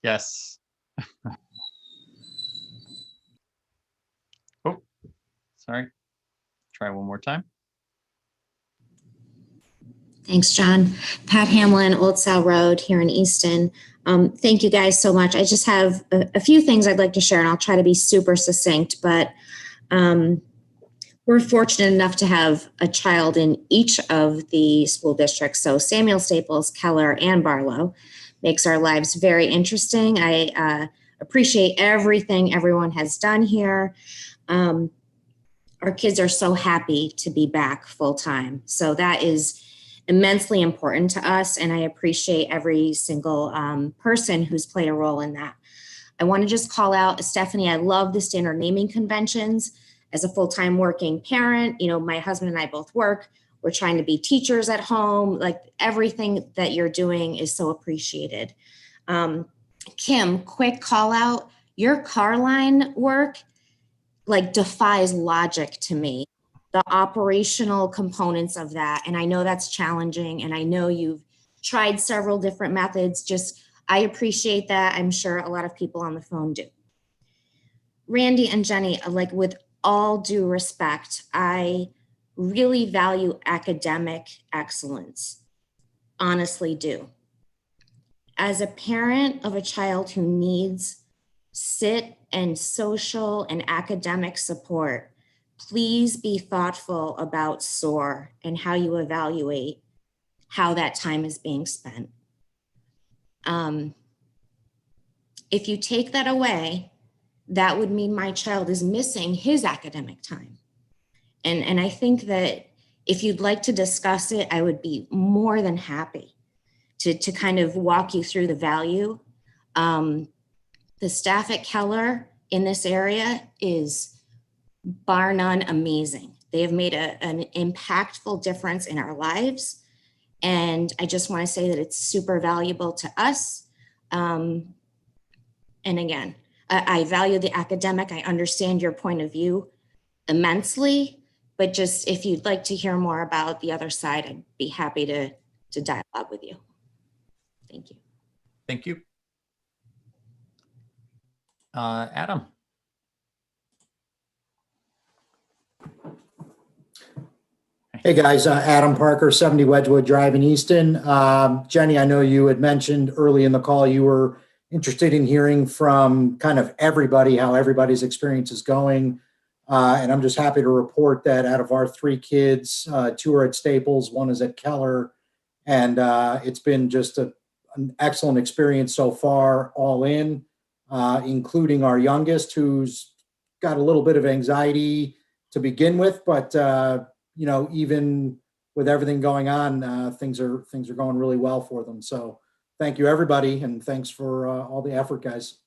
Speaker 2: Yes. Oh, sorry. Try one more time.
Speaker 17: Thanks, John. Pat Hamlin, Old Sal Road here in Easton. Thank you guys so much. I just have a few things I'd like to share, and I'll try to be super succinct, but we're fortunate enough to have a child in each of the school districts. So Samuel, Staples, Keller, and Barlow makes our lives very interesting. I appreciate everything everyone has done here. Our kids are so happy to be back full time. So that is immensely important to us, and I appreciate every single person who's played a role in that. I want to just call out Stephanie. I love the standard naming conventions. As a full-time working parent, my husband and I both work. We're trying to be teachers at home. Like, everything that you're doing is so appreciated. Kim, quick call out. Your car line work defies logic to me. The operational components of that. And I know that's challenging. And I know you've tried several different methods. I appreciate that. I'm sure a lot of people on the phone do. Randy and Jenny, with all due respect, I really value academic excellence. Honestly do. As a parent of a child who needs SIT and social and academic support, please be thoughtful about SOAR and how you evaluate how that time is being spent. If you take that away, that would mean my child is missing his academic time. And I think that if you'd like to discuss it, I would be more than happy to kind of walk you through the value. The staff at Keller in this area is bar none amazing. They have made an impactful difference in our lives. And I just want to say that it's super valuable to us. And again, I value the academic. I understand your point of view immensely, but just if you'd like to hear more about the other side, I'd be happy to dialogue with you. Thank you.
Speaker 2: Thank you. Adam.
Speaker 18: Hey guys, Adam Parker, 70 Wedgewood Drive in Easton. Jenny, I know you had mentioned early in the call you were interested in hearing from kind of everybody, how everybody's experience is going. And I'm just happy to report that out of our 3 kids, 2 are at Staples, 1 is at Keller. And it's been just an excellent experience so far, all in, including our youngest, who's got a little bit of anxiety to begin with. But, you know, even with everything going on, things are going really well for them. So thank you, everybody. And thanks for all the effort, guys.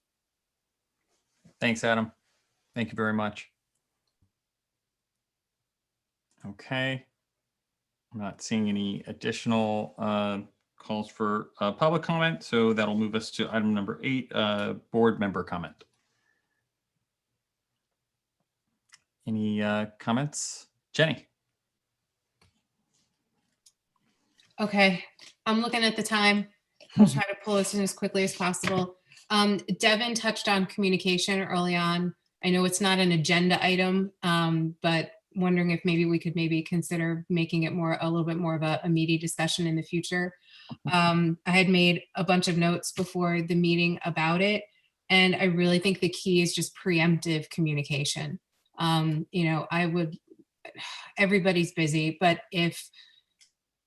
Speaker 2: Thanks, Adam. Thank you very much. Okay. I'm not seeing any additional calls for public comment, so that'll move us to item number 8, board member comment. Any comments? Jenny?
Speaker 3: Okay, I'm looking at the time. I'll try to pull this in as quickly as possible. Devin touched on communication early on. I know it's not an agenda item, but wondering if maybe we could consider making it a little bit more of a meaty discussion in the future. I had made a bunch of notes before the meeting about it, and I really think the key is just preemptive communication. You know, everybody's busy, but if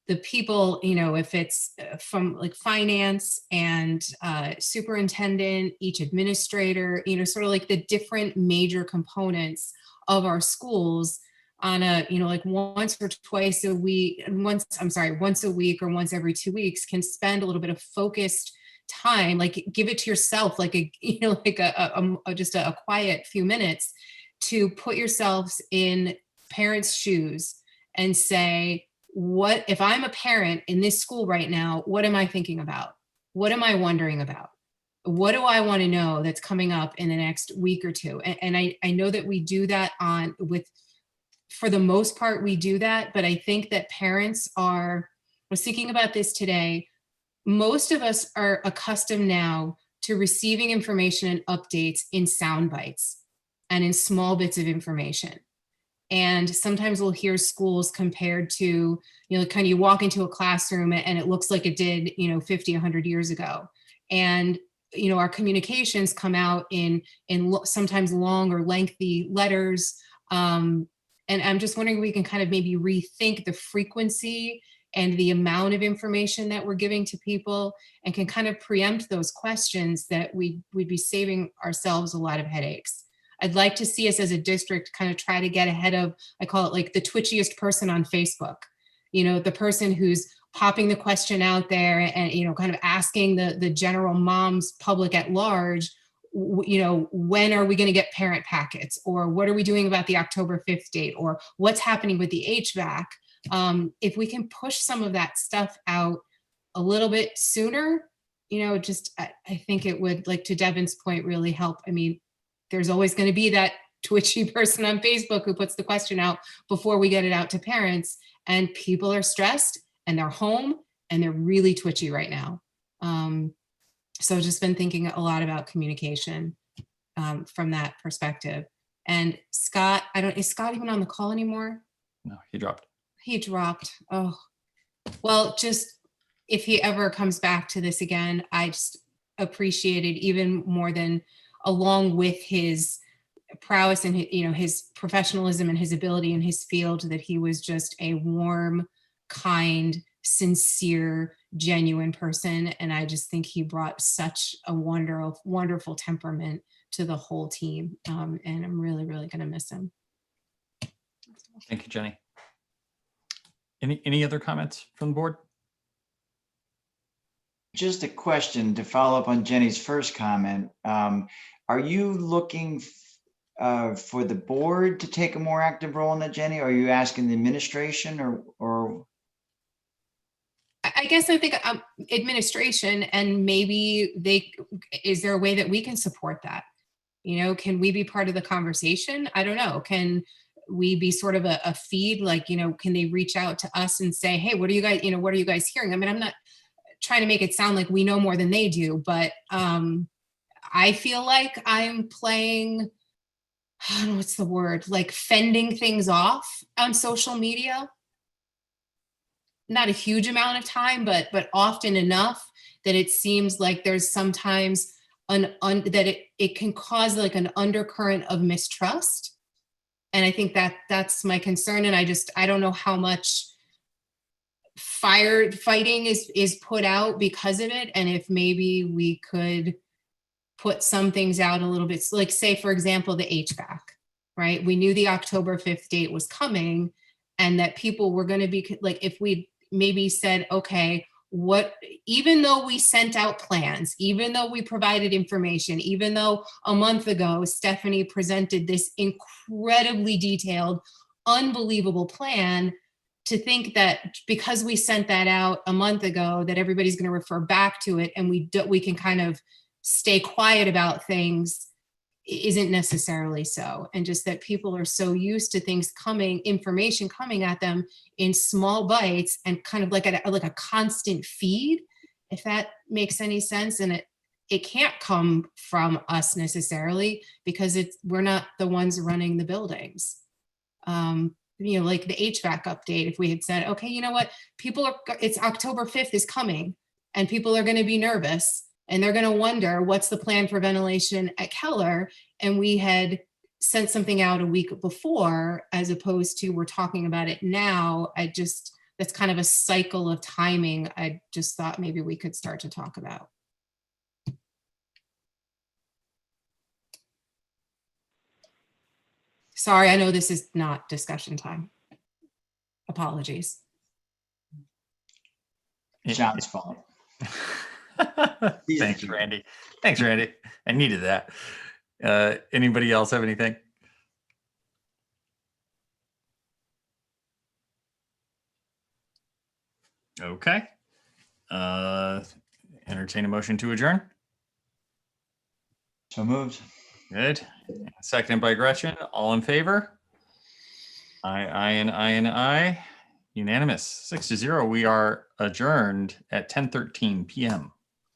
Speaker 3: the people, you know, if it's from like finance and superintendent, each administrator, you know, sort of like the different major components of our schools on a, you know, like once or twice a week, once a week or once every 2 weeks, can spend a little bit of focused time, like give it to yourself, like a, you know, like just a quiet few minutes to put yourselves in parents' shoes and say, what if I'm a parent in this school right now? What am I thinking about? What am I wondering about? What do I want to know that's coming up in the next week or two? And I know that we do that for the most part, we do that, but I think that parents I was thinking about this today. Most of us are accustomed now to receiving information and updates in sound bites and in small bits of information. And sometimes we'll hear schools compared to, you know, kind of you walk into a classroom and it looks like it did, you know, 50, 100 years ago. And, you know, our communications come out in sometimes long or lengthy letters. And I'm just wondering if we can kind of maybe rethink the frequency and the amount of information that we're giving to people, and can kind of preempt those questions that we'd be saving ourselves a lot of headaches. I'd like to see us as a district kind of try to get ahead of, I call it like the twitchiest person on Facebook, you know, the person who's popping the question out there and, you know, kind of asking the general moms public at large, you know, when are we going to get parent packets, or what are we doing about the October 5th date, or what's happening with the HVAC? If we can push some of that stuff out a little bit sooner, you know, just, I think it would, like to Devin's point, really help. I mean, there's always going to be that twitchy person on Facebook who puts the question out before we get it out to parents, and people are stressed and they're home and they're really twitchy right now. So just been thinking a lot about communication from that perspective. And Scott, is Scott even on the call anymore?
Speaker 2: No, he dropped.
Speaker 3: He dropped. Oh, well, just if he ever comes back to this again, I just appreciate it even more than, along with his prowess and, you know, his professionalism and his ability in his field, that he was just a warm, kind, sincere, genuine person. And I just think he brought such a wonderful, wonderful temperament to the whole team. And I'm really, really going to miss him.
Speaker 2: Thank you, Jenny. Any other comments from the board?
Speaker 4: Just a question to follow up on Jenny's first comment. Are you looking for the board to take a more active role in that, Jenny? Or are you asking the administration or?
Speaker 3: I guess I think administration, and maybe is there a way that we can support that? You know, can we be part of the conversation? I don't know. Can we be sort of a feed, like, you know, can they reach out to us and say, hey, what are you guys hearing? I mean, I'm not trying to make it sound like we know more than they do, but I feel like I'm playing, I don't know what's the word, like fending things off on social media. Not a huge amount of time, but often enough that it seems like there's sometimes that it can cause like an undercurrent of mistrust. And I think that's my concern. And I don't know how much fighting is put out because of it. And if maybe we could put some things out a little bit, like say, for example, the HVAC, right? We knew the October 5th date was coming and that people were going to be like, if we maybe said, okay, even though we sent out plans, even though we provided information, even though a month ago, Stephanie presented this incredibly detailed, unbelievable plan, to think that because we sent that out a month ago, that everybody's going to refer back to it and we can kind of stay quiet about things isn't necessarily so. And just that people are so used to things information coming at them in small bites and kind of like a constant feed, if that makes any sense. And it can't come from us necessarily because we're not the ones running the buildings. Like the HVAC update, if we had said, okay, you know what, it's October 5th is coming and people are going to be nervous and they're going to wonder what's the plan for ventilation at Keller. And we had sent something out a week before, as opposed to we're talking about it now. That's kind of a cycle of timing. I just thought maybe we could start to talk about. Sorry, I know this is not discussion time. Apologies.
Speaker 4: John's fault.
Speaker 2: Thanks, Randy. Thanks, Randy. I needed that. Anybody else have anything? Okay. Entertain a motion to adjourn.
Speaker 4: So moved.
Speaker 2: Good. Seconded by Gretchen. All in favor? Aye. Unanimous. 6-0. We are adjourned at 10:13 p.m.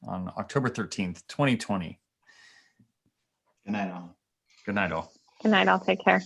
Speaker 2: on October 13th, 2020.
Speaker 4: Good night, all.
Speaker 2: Good night, all.
Speaker 1: Good night, all. Take care.